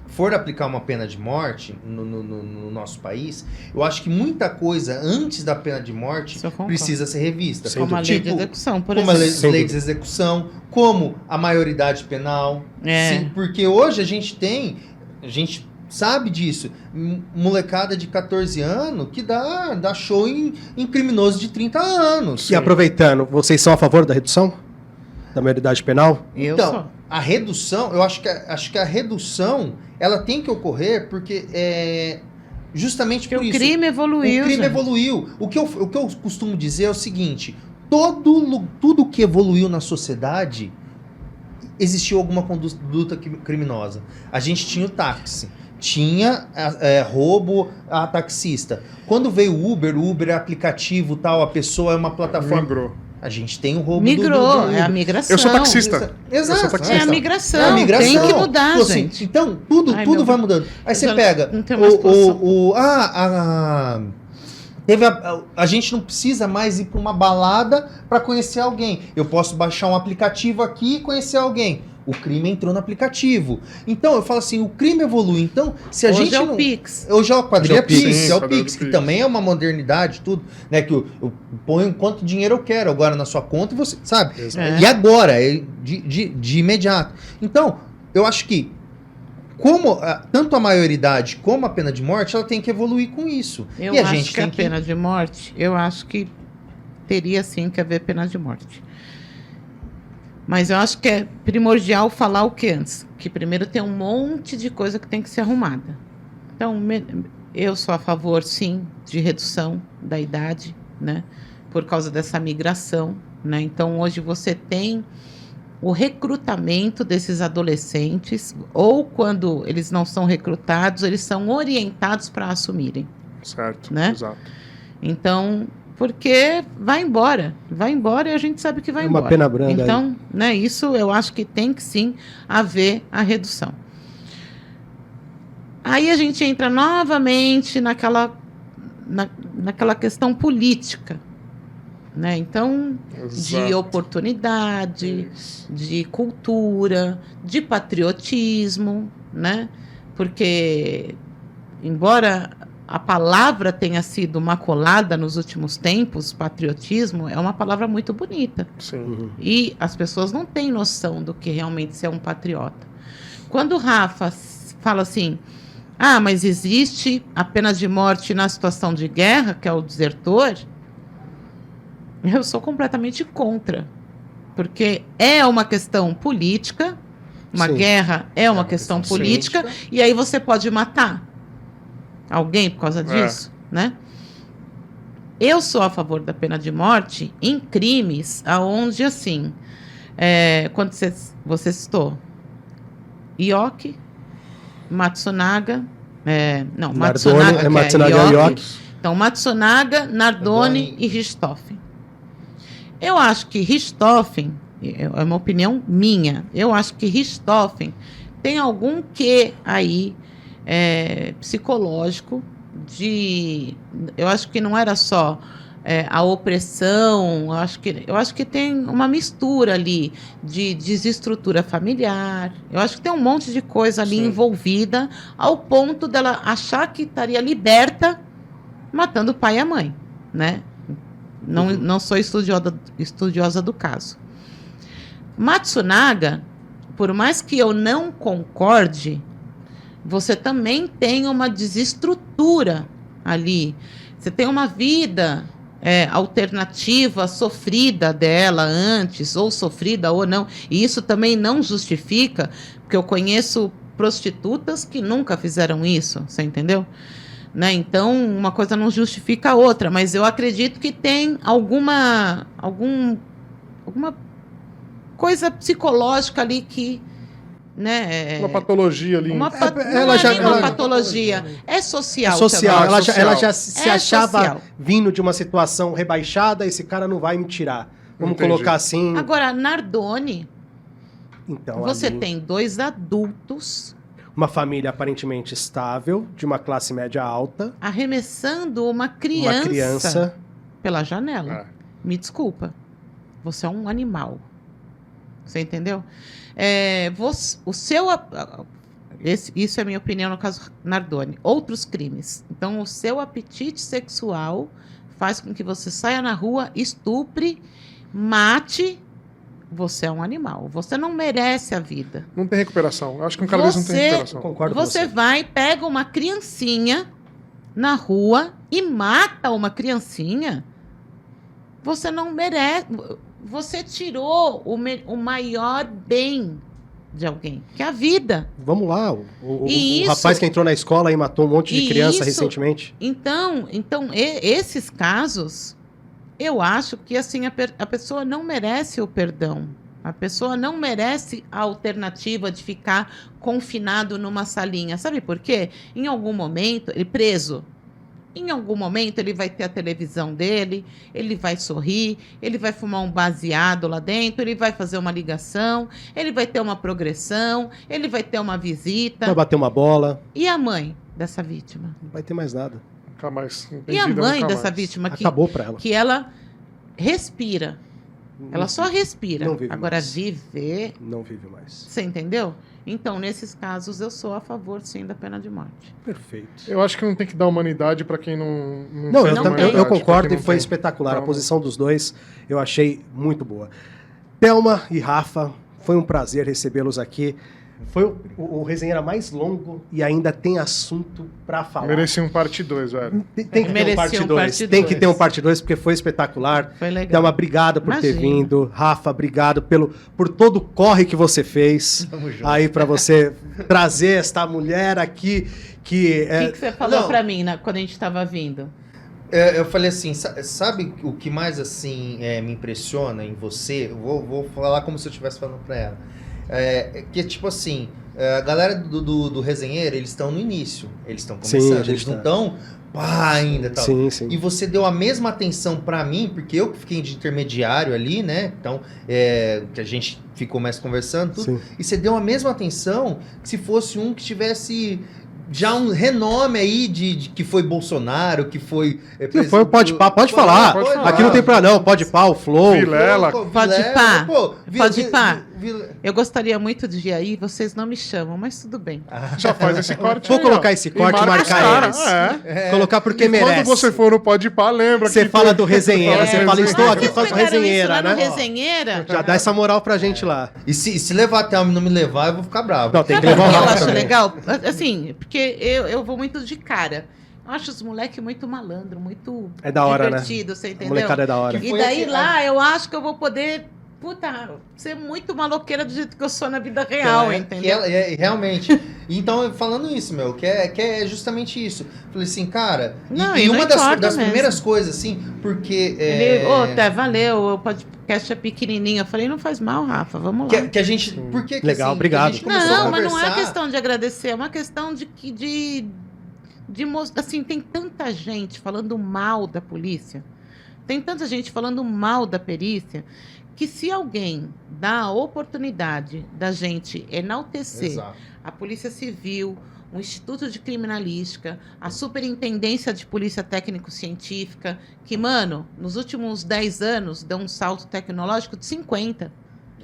[SPEAKER 4] for aplicar uma pena de morte no nosso país, eu acho que muita coisa antes da pena de morte precisa ser revista.
[SPEAKER 5] Como a lei de execução, por
[SPEAKER 4] exemplo. Como a lei de execução, como a maioridade penal. Sim, porque hoje a gente sabe disso, molecada de 14 anos que dá show em criminoso de 30 anos.
[SPEAKER 2] E aproveitando, vocês são a favor da redução da maioridade penal?
[SPEAKER 4] Então, a redução, eu acho que a redução ela tem que ocorrer porque justamente por isso.
[SPEAKER 5] O crime evoluiu.
[SPEAKER 4] O crime evoluiu. O que eu costumo dizer é o seguinte: tudo que evoluiu na sociedade existiu alguma conduta criminosa. A gente tinha o táxi. Tinha roubo a taxista. Quando veio o Uber é aplicativo, tal, a pessoa é uma plataforma.
[SPEAKER 3] Migrou.
[SPEAKER 4] A gente tem o roubo
[SPEAKER 5] do é a migração.
[SPEAKER 3] Eu sou taxista.
[SPEAKER 4] Exato.
[SPEAKER 3] Eu sou taxista.
[SPEAKER 5] É a migração. Tem que mudar, gente.
[SPEAKER 4] Então, tudo vai mudando. Aí você pega a gente não precisa mais ir para uma balada para conhecer alguém. Eu posso baixar um aplicativo aqui e conhecer alguém. O crime entrou no aplicativo. Então, eu falo assim, o crime evolui. Então, se a
[SPEAKER 5] Hoje
[SPEAKER 4] gente
[SPEAKER 5] é o
[SPEAKER 4] não...
[SPEAKER 5] Pix.
[SPEAKER 4] Hoje é o quadrilha
[SPEAKER 3] Hoje é o
[SPEAKER 4] Pix,
[SPEAKER 3] Pix.
[SPEAKER 4] é o
[SPEAKER 3] Quadrilha
[SPEAKER 4] Pix, que
[SPEAKER 3] Pix.
[SPEAKER 4] também é uma modernidade, tudo, né? Que eu ponho quanto dinheiro eu quero agora na sua conta e você, sabe?
[SPEAKER 5] É.
[SPEAKER 4] E agora, de imediato. Então, eu acho que como tanto a maioridade como a pena de morte, ela tem que evoluir com isso.
[SPEAKER 5] Eu
[SPEAKER 4] e a
[SPEAKER 5] acho
[SPEAKER 4] gente
[SPEAKER 5] que
[SPEAKER 4] tem
[SPEAKER 5] a pena de morte, eu acho que teria sim que haver pena de morte. Mas eu acho que é primordial falar o que antes? Que primeiro tem um monte de coisa que tem que ser arrumada. Então, eu sou a favor, sim, de redução da idade, né? Por causa dessa migração, né? Então, hoje você tem o recrutamento desses adolescentes, ou quando eles não são recrutados, eles são orientados para assumirem.
[SPEAKER 3] Certo,
[SPEAKER 5] Né?
[SPEAKER 3] exato.
[SPEAKER 5] Então, porque vai embora e a gente sabe que vai
[SPEAKER 2] É uma
[SPEAKER 5] embora.
[SPEAKER 2] pena branda
[SPEAKER 5] Então, né, isso eu acho que tem que sim haver a redução. Aí a gente entra novamente naquela questão política, né? Então, de
[SPEAKER 3] Exato.
[SPEAKER 5] oportunidade, de cultura, de patriotismo, né? Porque, embora a palavra tenha sido maculada nos últimos tempos, patriotismo é uma palavra muito bonita.
[SPEAKER 3] Sim.
[SPEAKER 5] E as pessoas não têm noção do que realmente ser um patriota. Quando o Rafa fala assim, mas existe a pena de morte na situação de guerra, que é o desertor, eu sou completamente contra. Porque é uma questão política, uma
[SPEAKER 2] Sim.
[SPEAKER 5] guerra é uma questão política, e aí você pode matar alguém por causa disso, né? Eu sou a favor da pena de morte em crimes aonde, assim, quando você citou Ioki, Matsunaga, Matsunaga,
[SPEAKER 2] Matsunaga
[SPEAKER 5] é
[SPEAKER 2] Ioki.
[SPEAKER 5] Então, Matsunaga, Nardoni e Richthofen. Eu acho que Richthofen, é uma opinião minha, eu acho que Richthofen tem algum quê aí psicológico eu acho que não era só a opressão, eu acho que tem uma mistura ali de desestrutura familiar, eu acho que tem um monte de coisa ali envolvida ao ponto dela achar que estaria liberta matando o pai e a mãe, né? Não sou estudiosa do caso. Matsunaga, por mais que eu não concorde, você também tem uma desestrutura ali. Você tem uma vida alternativa, sofrida dela antes, ou sofrida ou não. E isso também não justifica, porque eu conheço prostitutas que nunca fizeram isso, você entendeu? Né? Então, uma coisa não justifica a outra, mas eu acredito que tem alguma coisa psicológica ali que... Né,
[SPEAKER 3] uma patologia ali.
[SPEAKER 5] Uma patologia. É social.
[SPEAKER 2] Social.
[SPEAKER 5] Também.
[SPEAKER 2] Ela já se achava
[SPEAKER 5] social.
[SPEAKER 2] vindo de uma situação rebaixada, esse cara não vai me tirar. Vamos
[SPEAKER 3] Entendi.
[SPEAKER 2] colocar assim.
[SPEAKER 5] Agora, Nardoni,
[SPEAKER 2] Então,
[SPEAKER 5] você
[SPEAKER 2] ali,
[SPEAKER 5] tem 2 adultos
[SPEAKER 2] uma família aparentemente estável, de uma classe média alta,
[SPEAKER 5] arremessando uma
[SPEAKER 2] uma
[SPEAKER 5] criança
[SPEAKER 2] criança.
[SPEAKER 5] pela janela.
[SPEAKER 3] É.
[SPEAKER 5] Me desculpa. Você é um animal. Você entendeu? Isso é a minha opinião no caso Nardoni. Outros crimes. Então, o seu apetite sexual faz com que você saia na rua, estupre, mate. Você é um animal. Você não merece a vida.
[SPEAKER 3] Não tem recuperação. Eu acho que um cara desse não tem recuperação.
[SPEAKER 2] Concordo com
[SPEAKER 5] Você vai, pega uma criancinha na rua e mata uma criancinha. Você não merece. Você tirou o maior bem de alguém, que é a vida.
[SPEAKER 2] Vamos lá, o
[SPEAKER 5] isso,
[SPEAKER 2] rapaz que entrou na escola e matou um monte de criança
[SPEAKER 5] isso,
[SPEAKER 2] recentemente.
[SPEAKER 5] Então esses casos, eu acho que assim a pessoa não merece o perdão. A pessoa não merece a alternativa de ficar confinado numa salinha. Sabe por quê? Em algum momento, ele preso. Em algum momento ele vai ter a televisão dele, ele vai sorrir, ele vai fumar um baseado lá dentro, ele vai fazer uma ligação, ele vai ter uma progressão, ele vai ter uma visita.
[SPEAKER 2] Vai bater uma bola.
[SPEAKER 5] E a mãe dessa vítima?
[SPEAKER 2] Não vai ter mais nada.
[SPEAKER 3] Nunca mais.
[SPEAKER 5] E a mãe
[SPEAKER 3] nunca
[SPEAKER 5] dessa
[SPEAKER 3] mais.
[SPEAKER 5] vítima
[SPEAKER 2] Acabou pra ela.
[SPEAKER 5] que ela respira, Ela só respira.
[SPEAKER 2] Não vive
[SPEAKER 5] Agora,
[SPEAKER 2] mais.
[SPEAKER 5] viver,
[SPEAKER 2] Não vive mais.
[SPEAKER 5] você entendeu? Então, nesses casos, eu sou a favor, sim, da pena de morte.
[SPEAKER 2] Perfeito.
[SPEAKER 3] Eu acho que não tem que dar humanidade pra quem não
[SPEAKER 2] Não,
[SPEAKER 3] fez
[SPEAKER 2] eu,
[SPEAKER 5] Não
[SPEAKER 3] humanidade,
[SPEAKER 5] tem.
[SPEAKER 2] eu
[SPEAKER 3] pra
[SPEAKER 2] concordo
[SPEAKER 3] quem
[SPEAKER 2] e
[SPEAKER 3] não
[SPEAKER 2] foi
[SPEAKER 3] tem.
[SPEAKER 2] espetacular. A
[SPEAKER 3] Então,
[SPEAKER 2] posição dos dois eu achei muito boa. Thelma e Rafa, foi um prazer recebê-los aqui. Foi o resenheira mais longo e ainda tem assunto pra falar.
[SPEAKER 3] Merecia um parte 2, velho.
[SPEAKER 2] Tem que ter um
[SPEAKER 5] Merecia
[SPEAKER 2] parte
[SPEAKER 5] um
[SPEAKER 2] 2.
[SPEAKER 5] parte
[SPEAKER 2] Tem que
[SPEAKER 5] dois.
[SPEAKER 2] ter um parte 2 porque foi espetacular.
[SPEAKER 5] Foi legal.
[SPEAKER 2] Thelma, obrigado por ter
[SPEAKER 5] Imagina.
[SPEAKER 2] vindo. Rafa, obrigado por todo o corre que você fez.
[SPEAKER 4] Tamo junto.
[SPEAKER 2] Aí pra você trazer esta mulher aqui que
[SPEAKER 5] O que, que você falou
[SPEAKER 4] não.
[SPEAKER 5] pra mim quando a gente tava vindo?
[SPEAKER 4] Eu falei assim, sabe o que mais assim me impressiona em você? Eu vou falar como se eu estivesse falando pra ela. Que tipo assim, a galera do resenheiro, eles estão no início, eles estão
[SPEAKER 2] Sim,
[SPEAKER 4] começando,
[SPEAKER 2] a gente
[SPEAKER 4] eles não
[SPEAKER 2] tá.
[SPEAKER 4] estão pá ainda tal.
[SPEAKER 2] Sim, sim.
[SPEAKER 4] E você deu a mesma atenção pra mim, porque eu que fiquei de intermediário ali, né? Então, que a gente ficou mais conversando, tudo.
[SPEAKER 2] Sim.
[SPEAKER 4] E você deu a mesma atenção que se fosse um que tivesse já um renome aí de que foi Bolsonaro, que foi...
[SPEAKER 2] Que foi o Podpah, pode falar.
[SPEAKER 3] pode falar.
[SPEAKER 2] Aqui não tem pra não, Podpah, o Flow.
[SPEAKER 3] Vilela.
[SPEAKER 5] Podpah. Podpah.
[SPEAKER 4] Vila...
[SPEAKER 5] Eu gostaria muito de ir aí, vocês não me chamam, mas tudo bem.
[SPEAKER 3] Já faz esse corte
[SPEAKER 2] Vou
[SPEAKER 3] aí,
[SPEAKER 2] colocar
[SPEAKER 3] ó.
[SPEAKER 2] esse corte e
[SPEAKER 3] marca os
[SPEAKER 2] marcar
[SPEAKER 3] caras,
[SPEAKER 2] eles. Colocar porque
[SPEAKER 3] E
[SPEAKER 2] merece.
[SPEAKER 3] quando você for no Podpah, lembra
[SPEAKER 2] Você
[SPEAKER 3] que
[SPEAKER 2] fala
[SPEAKER 3] foi-
[SPEAKER 2] do resenheira, você fala, estou aqui
[SPEAKER 5] Vocês
[SPEAKER 2] com a
[SPEAKER 5] pegaram isso
[SPEAKER 2] resenheira,
[SPEAKER 5] lá no
[SPEAKER 2] né?
[SPEAKER 5] Resenheira?
[SPEAKER 2] Já dá essa moral pra gente lá.
[SPEAKER 4] E se levar até homem e não me levar, eu vou ficar bravo.
[SPEAKER 2] Não, tem que
[SPEAKER 5] Sabe
[SPEAKER 2] levar
[SPEAKER 5] o
[SPEAKER 2] o
[SPEAKER 5] que eu
[SPEAKER 2] Rafa
[SPEAKER 5] acho
[SPEAKER 2] também.
[SPEAKER 5] legal? Assim, porque eu vou muito de cara. Eu acho os moleques muito malandro, muito
[SPEAKER 2] É da hora, né?
[SPEAKER 5] divertido, você
[SPEAKER 2] A
[SPEAKER 5] entendeu?
[SPEAKER 2] molecada é da hora.
[SPEAKER 4] Que
[SPEAKER 5] E
[SPEAKER 4] foi
[SPEAKER 5] daí
[SPEAKER 4] aqui-
[SPEAKER 5] lá eu acho que eu vou poder, ser muito maloqueira do jeito que eu sou na vida real,
[SPEAKER 4] Que
[SPEAKER 5] entendeu?
[SPEAKER 4] realmente. Então, falando isso, meu, que é justamente isso. Falei assim, cara.
[SPEAKER 5] Não,
[SPEAKER 4] e
[SPEAKER 5] e não
[SPEAKER 4] uma
[SPEAKER 5] importa
[SPEAKER 4] das
[SPEAKER 5] mesmo.
[SPEAKER 4] primeiras coisas, assim, porque.
[SPEAKER 5] Ele, Té, valeu, o podcast é pequenininho. Eu falei, não faz mal, Rafa, vamos lá.
[SPEAKER 4] que a gente. Por que
[SPEAKER 2] Legal,
[SPEAKER 4] assim,
[SPEAKER 2] obrigado.
[SPEAKER 4] que a gente começou a
[SPEAKER 5] Não, mas não é
[SPEAKER 4] conversar-
[SPEAKER 5] questão de agradecer, é uma questão assim, tem tanta gente falando mal da polícia, tem tanta gente falando mal da perícia, que se alguém dá a oportunidade da gente enaltecer
[SPEAKER 4] Exato.
[SPEAKER 5] a Polícia Civil, o Instituto de Criminalística, a Superintendência de Polícia Técnico-Científica, que, mano, nos últimos 10 anos deu um salto tecnológico de 50.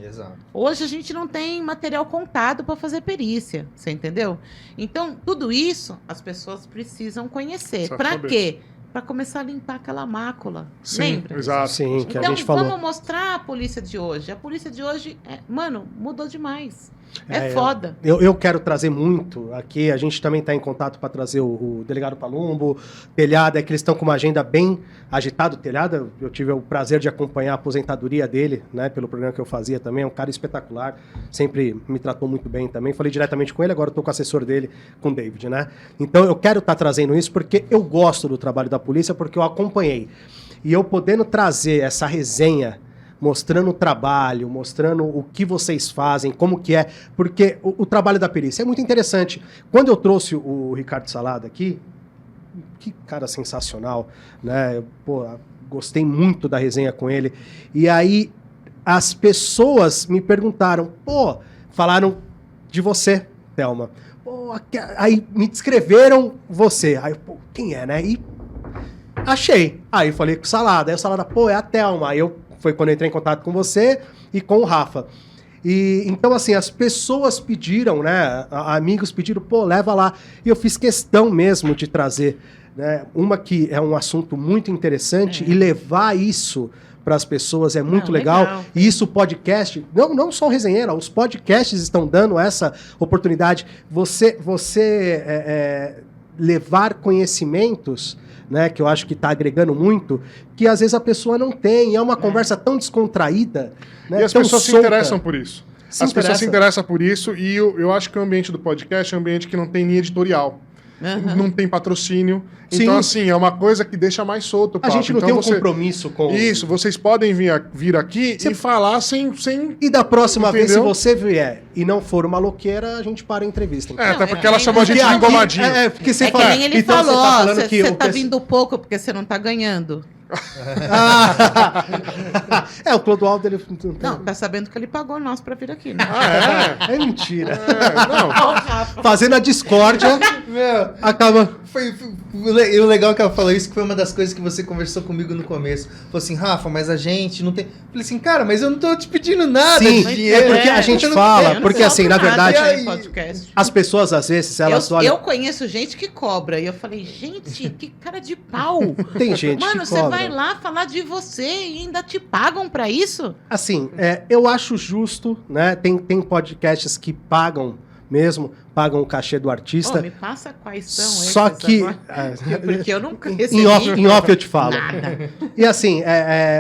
[SPEAKER 4] Exato.
[SPEAKER 5] Hoje a gente não tem material contado para fazer perícia, você entendeu? Então, tudo isso as pessoas precisam conhecer.
[SPEAKER 3] Precisa
[SPEAKER 5] Para
[SPEAKER 3] saber.
[SPEAKER 5] quê? Para começar a limpar aquela mácula.
[SPEAKER 3] Sim,
[SPEAKER 5] Lembra?
[SPEAKER 3] exato.
[SPEAKER 2] Sim, que a
[SPEAKER 5] Então,
[SPEAKER 2] gente falou.
[SPEAKER 5] vamos mostrar a polícia de hoje. A polícia de hoje, mano, mudou demais.
[SPEAKER 2] É,
[SPEAKER 5] É foda.
[SPEAKER 2] Eu quero trazer muito aqui. A gente também está em contato para trazer o delegado Palumbo, Telhada, é que eles estão com uma agenda bem agitada. O Telhada, eu tive o prazer de acompanhar a aposentadoria dele, né, pelo programa que eu fazia também. É um cara espetacular, sempre me tratou muito bem também. Falei diretamente com ele, agora estou com o assessor dele, com o David, né? Então eu quero estar trazendo isso porque eu gosto do trabalho da polícia, porque eu acompanhei. E eu podendo trazer essa resenha, mostrando o trabalho, mostrando o que vocês fazem, como que é, porque o trabalho da perícia é muito interessante. Quando eu trouxe o Ricardo Salada aqui, que cara sensacional, né? Pô, gostei muito da resenha com ele. E aí as pessoas me perguntaram, falaram de você, Thelma. Aí me descreveram você. Aí, quem é, né? E achei. Aí falei com o Salada. Aí o Salada, é a Thelma. Aí foi quando eu entrei em contato com você e com o Rafa. E então, assim, as pessoas pediram, né? Amigos pediram, leva lá. E eu fiz questão mesmo de trazer, né? Uma que é um assunto muito interessante e levar isso para as pessoas é muito legal. E isso, o podcast, não só o Resenheira, os podcasts estão dando essa oportunidade. Você levar conhecimentos, né, que eu acho que está agregando muito, que às vezes a pessoa não tem. É uma conversa tão descontraída. Né,
[SPEAKER 3] E as
[SPEAKER 2] tão
[SPEAKER 3] pessoas se
[SPEAKER 2] solta.
[SPEAKER 3] interessam por isso. As pessoas se interessam por isso e eu acho que o ambiente do podcast é um ambiente que não tem linha editorial.
[SPEAKER 5] Aham.
[SPEAKER 3] Não tem patrocínio.
[SPEAKER 2] Sim.
[SPEAKER 3] Então, assim, é uma coisa que deixa mais solto o
[SPEAKER 2] A
[SPEAKER 3] papo.
[SPEAKER 2] gente não
[SPEAKER 3] então,
[SPEAKER 2] tem um
[SPEAKER 3] você...
[SPEAKER 2] compromisso com...
[SPEAKER 3] Isso, vocês podem vir aqui e falar sem...
[SPEAKER 2] E da próxima vez, se
[SPEAKER 3] Entendeu?
[SPEAKER 2] você vier e não for maloqueira, a gente para a entrevista.
[SPEAKER 3] É, até
[SPEAKER 5] Não,
[SPEAKER 3] porque ela chamou a gente
[SPEAKER 2] Porque
[SPEAKER 3] de
[SPEAKER 2] aqui-
[SPEAKER 3] engomadinho.
[SPEAKER 2] porque você
[SPEAKER 5] É que
[SPEAKER 2] fala,
[SPEAKER 5] nem ele
[SPEAKER 2] então
[SPEAKER 5] falou,
[SPEAKER 2] você tá falando que
[SPEAKER 5] você
[SPEAKER 2] o
[SPEAKER 5] tá
[SPEAKER 2] pessoal-
[SPEAKER 5] vindo pouco porque você não tá ganhando.
[SPEAKER 2] O Clodoaldo, ele...
[SPEAKER 5] Não, tá sabendo que ele pagou nós pra vir aqui, né?
[SPEAKER 2] É mentira.
[SPEAKER 3] Não.
[SPEAKER 5] Ó, o Rafa.
[SPEAKER 2] Fazendo a discórdia,
[SPEAKER 4] Meu,
[SPEAKER 2] acaba...
[SPEAKER 4] e o legal que ela falou isso, que foi uma das coisas que você conversou comigo no começo. Falou assim, Rafa, mas a gente não tem... Falei assim, cara, mas eu não tô te pedindo nada
[SPEAKER 2] Sim,
[SPEAKER 4] de dinheiro.
[SPEAKER 2] é porque a gente
[SPEAKER 4] Eu não
[SPEAKER 2] fala,
[SPEAKER 4] tenho,
[SPEAKER 2] porque
[SPEAKER 5] Eu não
[SPEAKER 2] assim, na
[SPEAKER 5] cobro nada
[SPEAKER 2] verdade,
[SPEAKER 5] em podcast.
[SPEAKER 2] as pessoas às vezes, elas
[SPEAKER 5] eu
[SPEAKER 2] olham...
[SPEAKER 5] conheço gente que cobra. E eu falei, gente, que cara de pau.
[SPEAKER 2] Tem gente
[SPEAKER 5] Mano,
[SPEAKER 2] que
[SPEAKER 5] você
[SPEAKER 2] cobra.
[SPEAKER 5] vai lá falar de você e ainda te pagam pra isso?
[SPEAKER 2] Assim, eu acho justo, né? Tem podcasts que pagam mesmo, pagam o cachê do artista.
[SPEAKER 5] Ô, me passa quais são
[SPEAKER 2] Só
[SPEAKER 5] esses
[SPEAKER 2] que...
[SPEAKER 5] agora. Porque eu nunca recebi.
[SPEAKER 2] Em off eu te falo.
[SPEAKER 5] Nada.
[SPEAKER 2] E assim,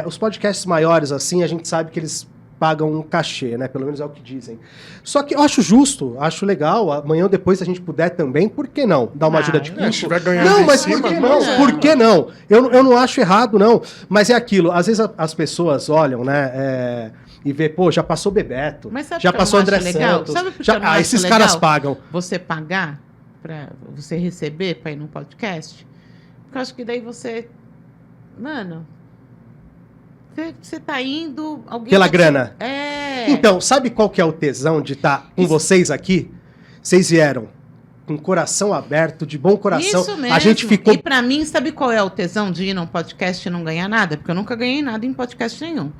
[SPEAKER 2] os podcasts maiores, assim, a gente sabe que eles pagam um cachê, né? Pelo menos é o que dizem. Só que eu acho justo, acho legal. Amanhã ou depois, se a gente puder também, por que não? Dar uma ajuda de
[SPEAKER 5] não.
[SPEAKER 2] custo.
[SPEAKER 3] Se estiver ganhando
[SPEAKER 2] Não,
[SPEAKER 3] em
[SPEAKER 2] mas
[SPEAKER 3] cima,
[SPEAKER 2] por que
[SPEAKER 3] não.
[SPEAKER 2] não? Por que não? Eu não acho errado, não. Mas é aquilo, às vezes as pessoas olham, né? E vê, pô, já passou Bebeto,
[SPEAKER 5] Mas sabe
[SPEAKER 2] já
[SPEAKER 5] o que eu
[SPEAKER 2] passou
[SPEAKER 5] não acho
[SPEAKER 2] André
[SPEAKER 5] legal?
[SPEAKER 2] Santos.
[SPEAKER 5] Sabe por que eu não acho
[SPEAKER 2] esses
[SPEAKER 5] legal?
[SPEAKER 2] caras pagam.
[SPEAKER 5] Você pagar pra você receber pra ir num podcast? Porque eu acho que daí você... Mano... Você tá indo... Alguém
[SPEAKER 2] Pela
[SPEAKER 5] tá te-
[SPEAKER 2] grana.
[SPEAKER 5] Então,
[SPEAKER 2] Então, sabe qual que é o tesão de estar com vocês aqui? Vocês vieram com o coração aberto, de bom coração.
[SPEAKER 5] isso mesmo.
[SPEAKER 2] A gente ficou...
[SPEAKER 5] E pra mim, sabe qual é o tesão de ir num podcast e não ganhar nada? Porque eu nunca ganhei nada em podcast nenhum.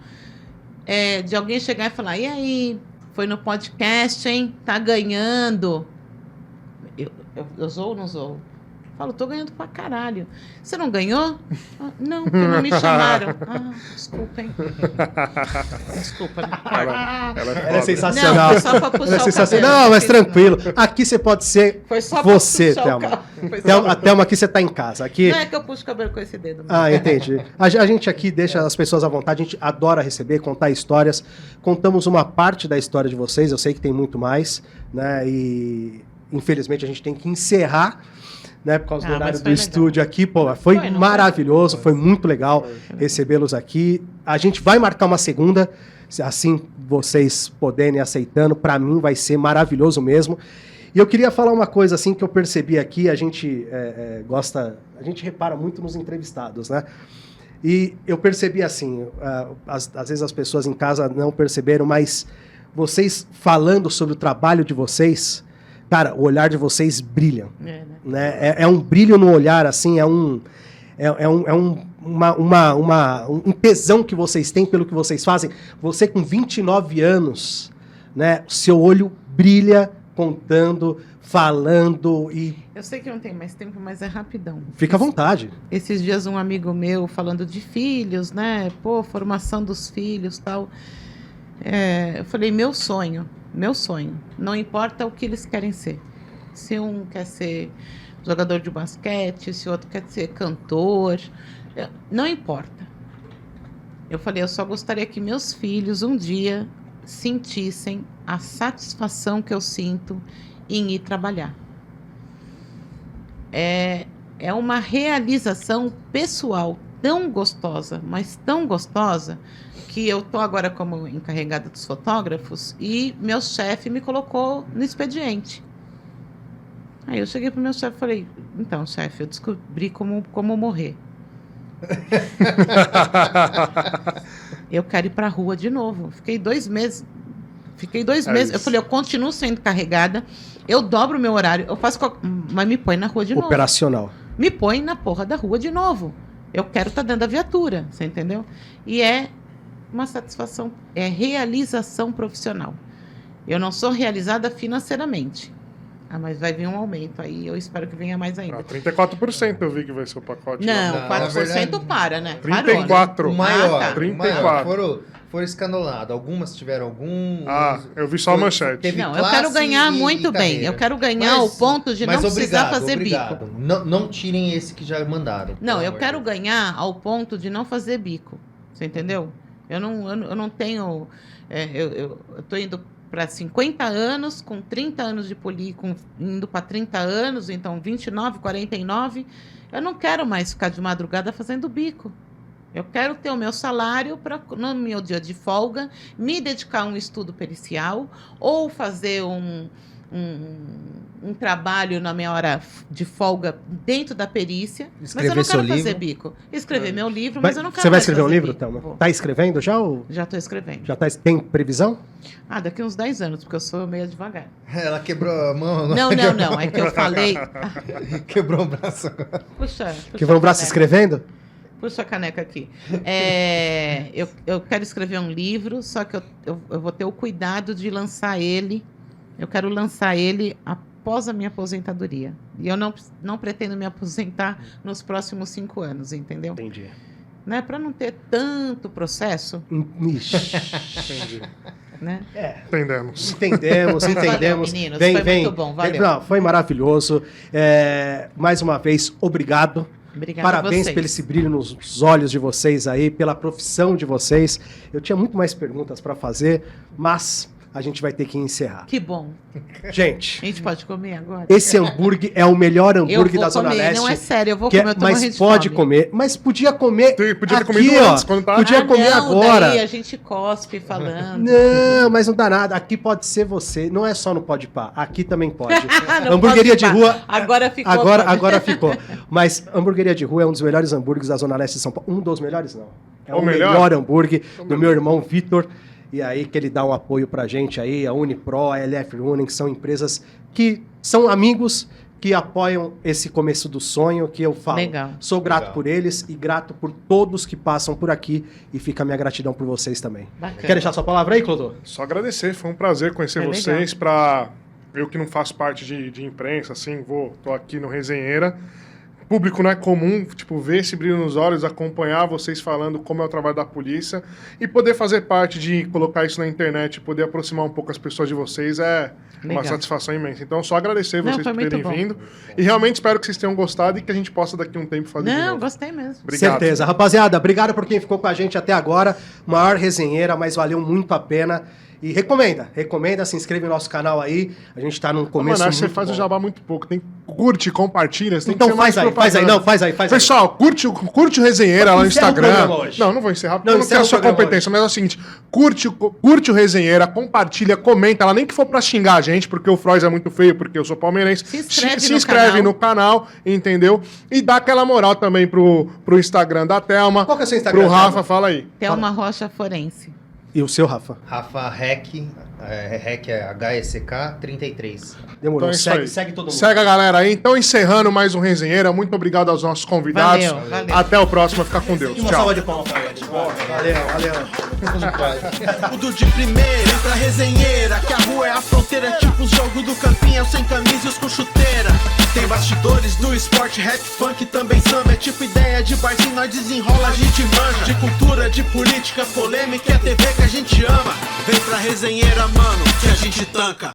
[SPEAKER 5] De alguém chegar e falar, e aí, foi no podcast, hein? Tá ganhando. Eu zoo ou não zoo? Falo, tô ganhando pra caralho. Você não ganhou? Ah, não, porque não me chamaram. Ah, desculpa, hein? Desculpa, né?
[SPEAKER 3] Ela é
[SPEAKER 2] Ela é
[SPEAKER 3] foda.
[SPEAKER 2] sensacional.
[SPEAKER 5] Não, só pra puxar
[SPEAKER 2] Ela é
[SPEAKER 5] o
[SPEAKER 2] sensacional.
[SPEAKER 5] cabelo.
[SPEAKER 2] Não, mas tranquilo. Aqui você pode ser
[SPEAKER 5] Foi só pra
[SPEAKER 2] você,
[SPEAKER 5] puxar o
[SPEAKER 2] Thelma.
[SPEAKER 5] cabelo. Foi só
[SPEAKER 2] A Thelma aqui você tá em casa. Aqui...
[SPEAKER 5] Não é que eu puxo o cabelo com esse dedo. mas-
[SPEAKER 2] Ah, entendi. A gente aqui deixa as pessoas à vontade, a gente adora receber, contar histórias. Contamos uma parte da história de vocês, eu sei que tem muito mais, né? E infelizmente a gente tem que encerrar, né? Por causa do
[SPEAKER 5] Ah,
[SPEAKER 2] horário
[SPEAKER 5] mas
[SPEAKER 2] do
[SPEAKER 5] foi legal.
[SPEAKER 2] estúdio aqui. Pô, foi
[SPEAKER 5] Foi, não
[SPEAKER 2] maravilhoso, foi muito legal
[SPEAKER 5] Foi.
[SPEAKER 2] recebê-los aqui. A gente vai marcar uma segunda, se assim vocês puderem e aceitando. Para mim vai ser maravilhoso mesmo. E eu queria falar uma coisa assim que eu percebi aqui, a gente gosta, a gente repara muito nos entrevistados, né? E eu percebi assim, às vezes as pessoas em casa não perceberam, mas vocês falando sobre o trabalho de vocês, cara, o olhar de vocês brilha,
[SPEAKER 5] Né?
[SPEAKER 2] né? É um brilho no olhar, assim, um tesão que vocês têm pelo que vocês fazem. Você com 29 anos, né? Seu olho brilha contando, falando e
[SPEAKER 5] Eu sei que não tem mais tempo, mas é rapidão.
[SPEAKER 2] fica à vontade.
[SPEAKER 5] Esses dias um amigo meu falando de filhos, né? Pô, formação dos filhos, tal. Eu falei, meu sonho. Não importa o que eles querem ser. Se um quer ser jogador de basquete, se o outro quer ser cantor, não importa. Eu falei, eu só gostaria que meus filhos um dia sentissem a satisfação que eu sinto em ir trabalhar. É uma realização pessoal tão gostosa, mas tão gostosa, que eu tô agora como encarregada dos fotógrafos e meu chefe me colocou no expediente. Aí eu cheguei pro meu chefe e falei, então, chefe, eu descobri como morrer. Eu quero ir pra rua de novo. Fiquei 2 meses. Eu falei, eu continuo sendo carregada, eu dobro o meu horário, eu faço mas me põe na rua de novo.
[SPEAKER 2] Operacional.
[SPEAKER 5] Me põe na porra da rua de novo. Eu quero estar dentro da viatura, você entendeu? E é uma satisfação, é realização profissional. Eu não sou realizada financeiramente. Mas vai vir um aumento aí, eu espero que venha mais ainda.
[SPEAKER 3] 34% eu vi que vai ser o pacote. lá.
[SPEAKER 5] Não,
[SPEAKER 4] Não,
[SPEAKER 5] 4%
[SPEAKER 4] na verdade,
[SPEAKER 5] para, né?
[SPEAKER 3] 34.
[SPEAKER 4] O maior,
[SPEAKER 5] tá.
[SPEAKER 3] 34.
[SPEAKER 4] Foram escandalados. Algumas tiveram algum.
[SPEAKER 3] Eu vi só a manchete.
[SPEAKER 4] Teve
[SPEAKER 5] Não, eu
[SPEAKER 4] classe
[SPEAKER 5] quero ganhar
[SPEAKER 4] e
[SPEAKER 5] muito bem.
[SPEAKER 4] carreira.
[SPEAKER 5] Eu quero ganhar ao ponto de não precisar fazer bico.
[SPEAKER 4] Não tirem esse que já mandaram.
[SPEAKER 5] Não,
[SPEAKER 4] pelo
[SPEAKER 5] eu
[SPEAKER 4] amor
[SPEAKER 5] quero
[SPEAKER 4] de Deus.
[SPEAKER 5] ganhar ao ponto de não fazer bico. Você entendeu? Eu não tenho. Eu tô indo para 50 anos, com 30 anos de indo para 30 anos, então 29, 49. Eu não quero mais ficar de madrugada fazendo bico. Eu quero ter o meu salário para, no meu dia de folga, me dedicar a um estudo pericial ou fazer um trabalho na minha hora de folga dentro da perícia,
[SPEAKER 4] Escrever
[SPEAKER 5] mas eu não
[SPEAKER 4] seu
[SPEAKER 5] quero fazer
[SPEAKER 4] livro.
[SPEAKER 5] bico. Escrever meu livro, mas eu não quero
[SPEAKER 2] Você vai
[SPEAKER 5] mais
[SPEAKER 2] escrever um
[SPEAKER 5] fazer
[SPEAKER 2] livro,
[SPEAKER 5] bico.
[SPEAKER 2] Thelma?
[SPEAKER 5] Vou.
[SPEAKER 2] Tá escrevendo já ou
[SPEAKER 5] Já estou escrevendo.
[SPEAKER 2] já tem previsão?
[SPEAKER 5] Daqui uns 10 anos, porque eu sou meio devagar.
[SPEAKER 4] Ela quebrou a mão.
[SPEAKER 5] Não. É que eu falei...
[SPEAKER 4] Quebrou o braço agora.
[SPEAKER 5] Puxa
[SPEAKER 2] Que vão o braço
[SPEAKER 5] a caneca.
[SPEAKER 2] escrevendo?
[SPEAKER 5] Puxa a caneca aqui. Eu quero escrever um livro, só que eu vou ter o cuidado de lançar ele. Eu quero lançar ele após a minha aposentadoria. E eu não pretendo me aposentar nos próximos 5 anos, entendeu?
[SPEAKER 2] Entendi.
[SPEAKER 5] Né? Para não ter tanto processo,
[SPEAKER 2] Ixi.
[SPEAKER 3] Entendi.
[SPEAKER 5] né?
[SPEAKER 3] Entendemos.
[SPEAKER 2] Entendemos.
[SPEAKER 5] Valeu, meninos. Foi muito bom, valeu.
[SPEAKER 2] Não, foi maravilhoso. Mais uma vez, obrigado.
[SPEAKER 5] Obrigada a
[SPEAKER 2] Parabéns
[SPEAKER 5] vocês.
[SPEAKER 2] pelo esse brilho nos olhos de vocês aí, pela profissão de vocês. Eu tinha muito mais perguntas para fazer, mas a gente vai ter que encerrar.
[SPEAKER 5] Que bom.
[SPEAKER 2] Gente,
[SPEAKER 5] A gente pode comer agora?
[SPEAKER 2] esse hambúrguer é o melhor
[SPEAKER 5] Eu
[SPEAKER 2] hambúrguer
[SPEAKER 5] vou
[SPEAKER 2] da Zona
[SPEAKER 5] comer,
[SPEAKER 2] Leste.
[SPEAKER 5] não é sério, eu vou
[SPEAKER 2] que
[SPEAKER 5] comer, eu tô morrendo
[SPEAKER 2] mas
[SPEAKER 5] de
[SPEAKER 2] pode
[SPEAKER 5] fome.
[SPEAKER 2] comer, mas podia comer
[SPEAKER 3] Podia ter
[SPEAKER 2] aqui,
[SPEAKER 3] comido
[SPEAKER 2] ó.
[SPEAKER 3] antes, quando tá-
[SPEAKER 2] Podia comer
[SPEAKER 5] não,
[SPEAKER 2] agora.
[SPEAKER 5] Daí a gente cospe falando.
[SPEAKER 2] Não, mas não dá nada. Aqui pode ser você. Não é só no Podpah. Aqui também pode.
[SPEAKER 5] Não
[SPEAKER 2] Hamburgueria
[SPEAKER 5] pode
[SPEAKER 2] de
[SPEAKER 5] ir,
[SPEAKER 2] rua.
[SPEAKER 5] Agora ficou.
[SPEAKER 2] Agora ficou. Mas hamburgueria de rua é um dos melhores hambúrgueres da Zona Leste de São Paulo. Um dos melhores, não. É o melhor hambúrguer do meu irmão Vitor. E aí que ele dá um apoio pra gente aí, a Unipro, a LF Running, que são empresas que são amigos que apoiam esse começo do sonho, que eu falo.
[SPEAKER 5] Legal.
[SPEAKER 2] Sou grato
[SPEAKER 4] Legal.
[SPEAKER 2] por eles e grato por todos que passam por aqui e fica a minha gratidão por vocês também.
[SPEAKER 5] Bacana.
[SPEAKER 2] Quer deixar sua palavra aí, Clodô?
[SPEAKER 3] Só agradecer, foi um prazer conhecer
[SPEAKER 5] Foi
[SPEAKER 3] vocês. Para eu que não faço parte de imprensa, assim, tô aqui no Resenheira. Público não é comum, tipo, ver esse brilho nos olhos, acompanhar vocês falando como é o trabalho da polícia e poder fazer parte de colocar isso na internet, poder aproximar um pouco as pessoas de vocês é uma
[SPEAKER 5] Legal.
[SPEAKER 3] satisfação imensa. Então, só agradecer
[SPEAKER 5] Não,
[SPEAKER 3] vocês
[SPEAKER 5] foi
[SPEAKER 3] por
[SPEAKER 5] muito
[SPEAKER 3] terem
[SPEAKER 5] bom.
[SPEAKER 3] vindo e realmente espero que vocês tenham gostado e que a gente possa daqui a um tempo fazer de
[SPEAKER 5] Não,
[SPEAKER 3] novo.
[SPEAKER 5] gostei mesmo.
[SPEAKER 3] Obrigado.
[SPEAKER 2] Certeza. Rapaziada, obrigado por quem ficou com a gente até agora. Maior resenheira, mas valeu muito a pena. E recomenda, se inscreve no nosso canal aí. A gente tá num começo
[SPEAKER 3] Mano, acho que você
[SPEAKER 2] muito
[SPEAKER 3] faz
[SPEAKER 2] bom.
[SPEAKER 3] o jabá muito pouco. Tem curte, compartilha, você tem
[SPEAKER 2] Então
[SPEAKER 3] que ser mais
[SPEAKER 2] faz aí,
[SPEAKER 3] propaganda.
[SPEAKER 2] faz aí.
[SPEAKER 3] Pessoal, curte o Resenheira lá no
[SPEAKER 2] Encerra o
[SPEAKER 3] Instagram.
[SPEAKER 2] programa hoje.
[SPEAKER 3] Não vou encerrar porque
[SPEAKER 2] Não,
[SPEAKER 3] eu não
[SPEAKER 2] encerra
[SPEAKER 3] quero a
[SPEAKER 2] o
[SPEAKER 3] sua
[SPEAKER 2] programa
[SPEAKER 3] competência, mas é o seguinte, curte o Resenheira, compartilha, comenta lá, nem que for pra xingar a gente, porque o Frois é muito feio, porque eu sou palmeirense.
[SPEAKER 5] Se inscreve no
[SPEAKER 3] canal, entendeu? E dá aquela moral também pro Instagram da Thelma.
[SPEAKER 2] Qual que é o seu Instagram,
[SPEAKER 3] Pro Rafa,
[SPEAKER 2] Thelma?
[SPEAKER 3] fala aí.
[SPEAKER 5] Thelma Rocha Forense.
[SPEAKER 2] E o seu, Rafa?
[SPEAKER 4] Rafa Rec, Rec é HSK 33.
[SPEAKER 2] Demorou.
[SPEAKER 3] Então é isso aí.
[SPEAKER 2] Segue todo mundo.
[SPEAKER 3] Segue a galera aí. Então, encerrando mais um Resenheira, muito obrigado aos nossos convidados.
[SPEAKER 5] Valeu.
[SPEAKER 3] Até o próximo, fica com Deus.
[SPEAKER 2] E uma
[SPEAKER 3] Tchau.
[SPEAKER 2] salva de palmas pra ele. Valeu.
[SPEAKER 1] Tudo de primeira, vem pra resenheira. Que a rua é a fronteira, tipo o jogo do campinho, sem camisa e os com chuteira. Tem bastidores do esporte, rap, funk, também samba. É tipo ideia de barzinho, nós desenrola, a gente manja. De cultura, de política, polêmica, é TV que a gente ama. Vem pra resenheira, mano, que a gente tanca.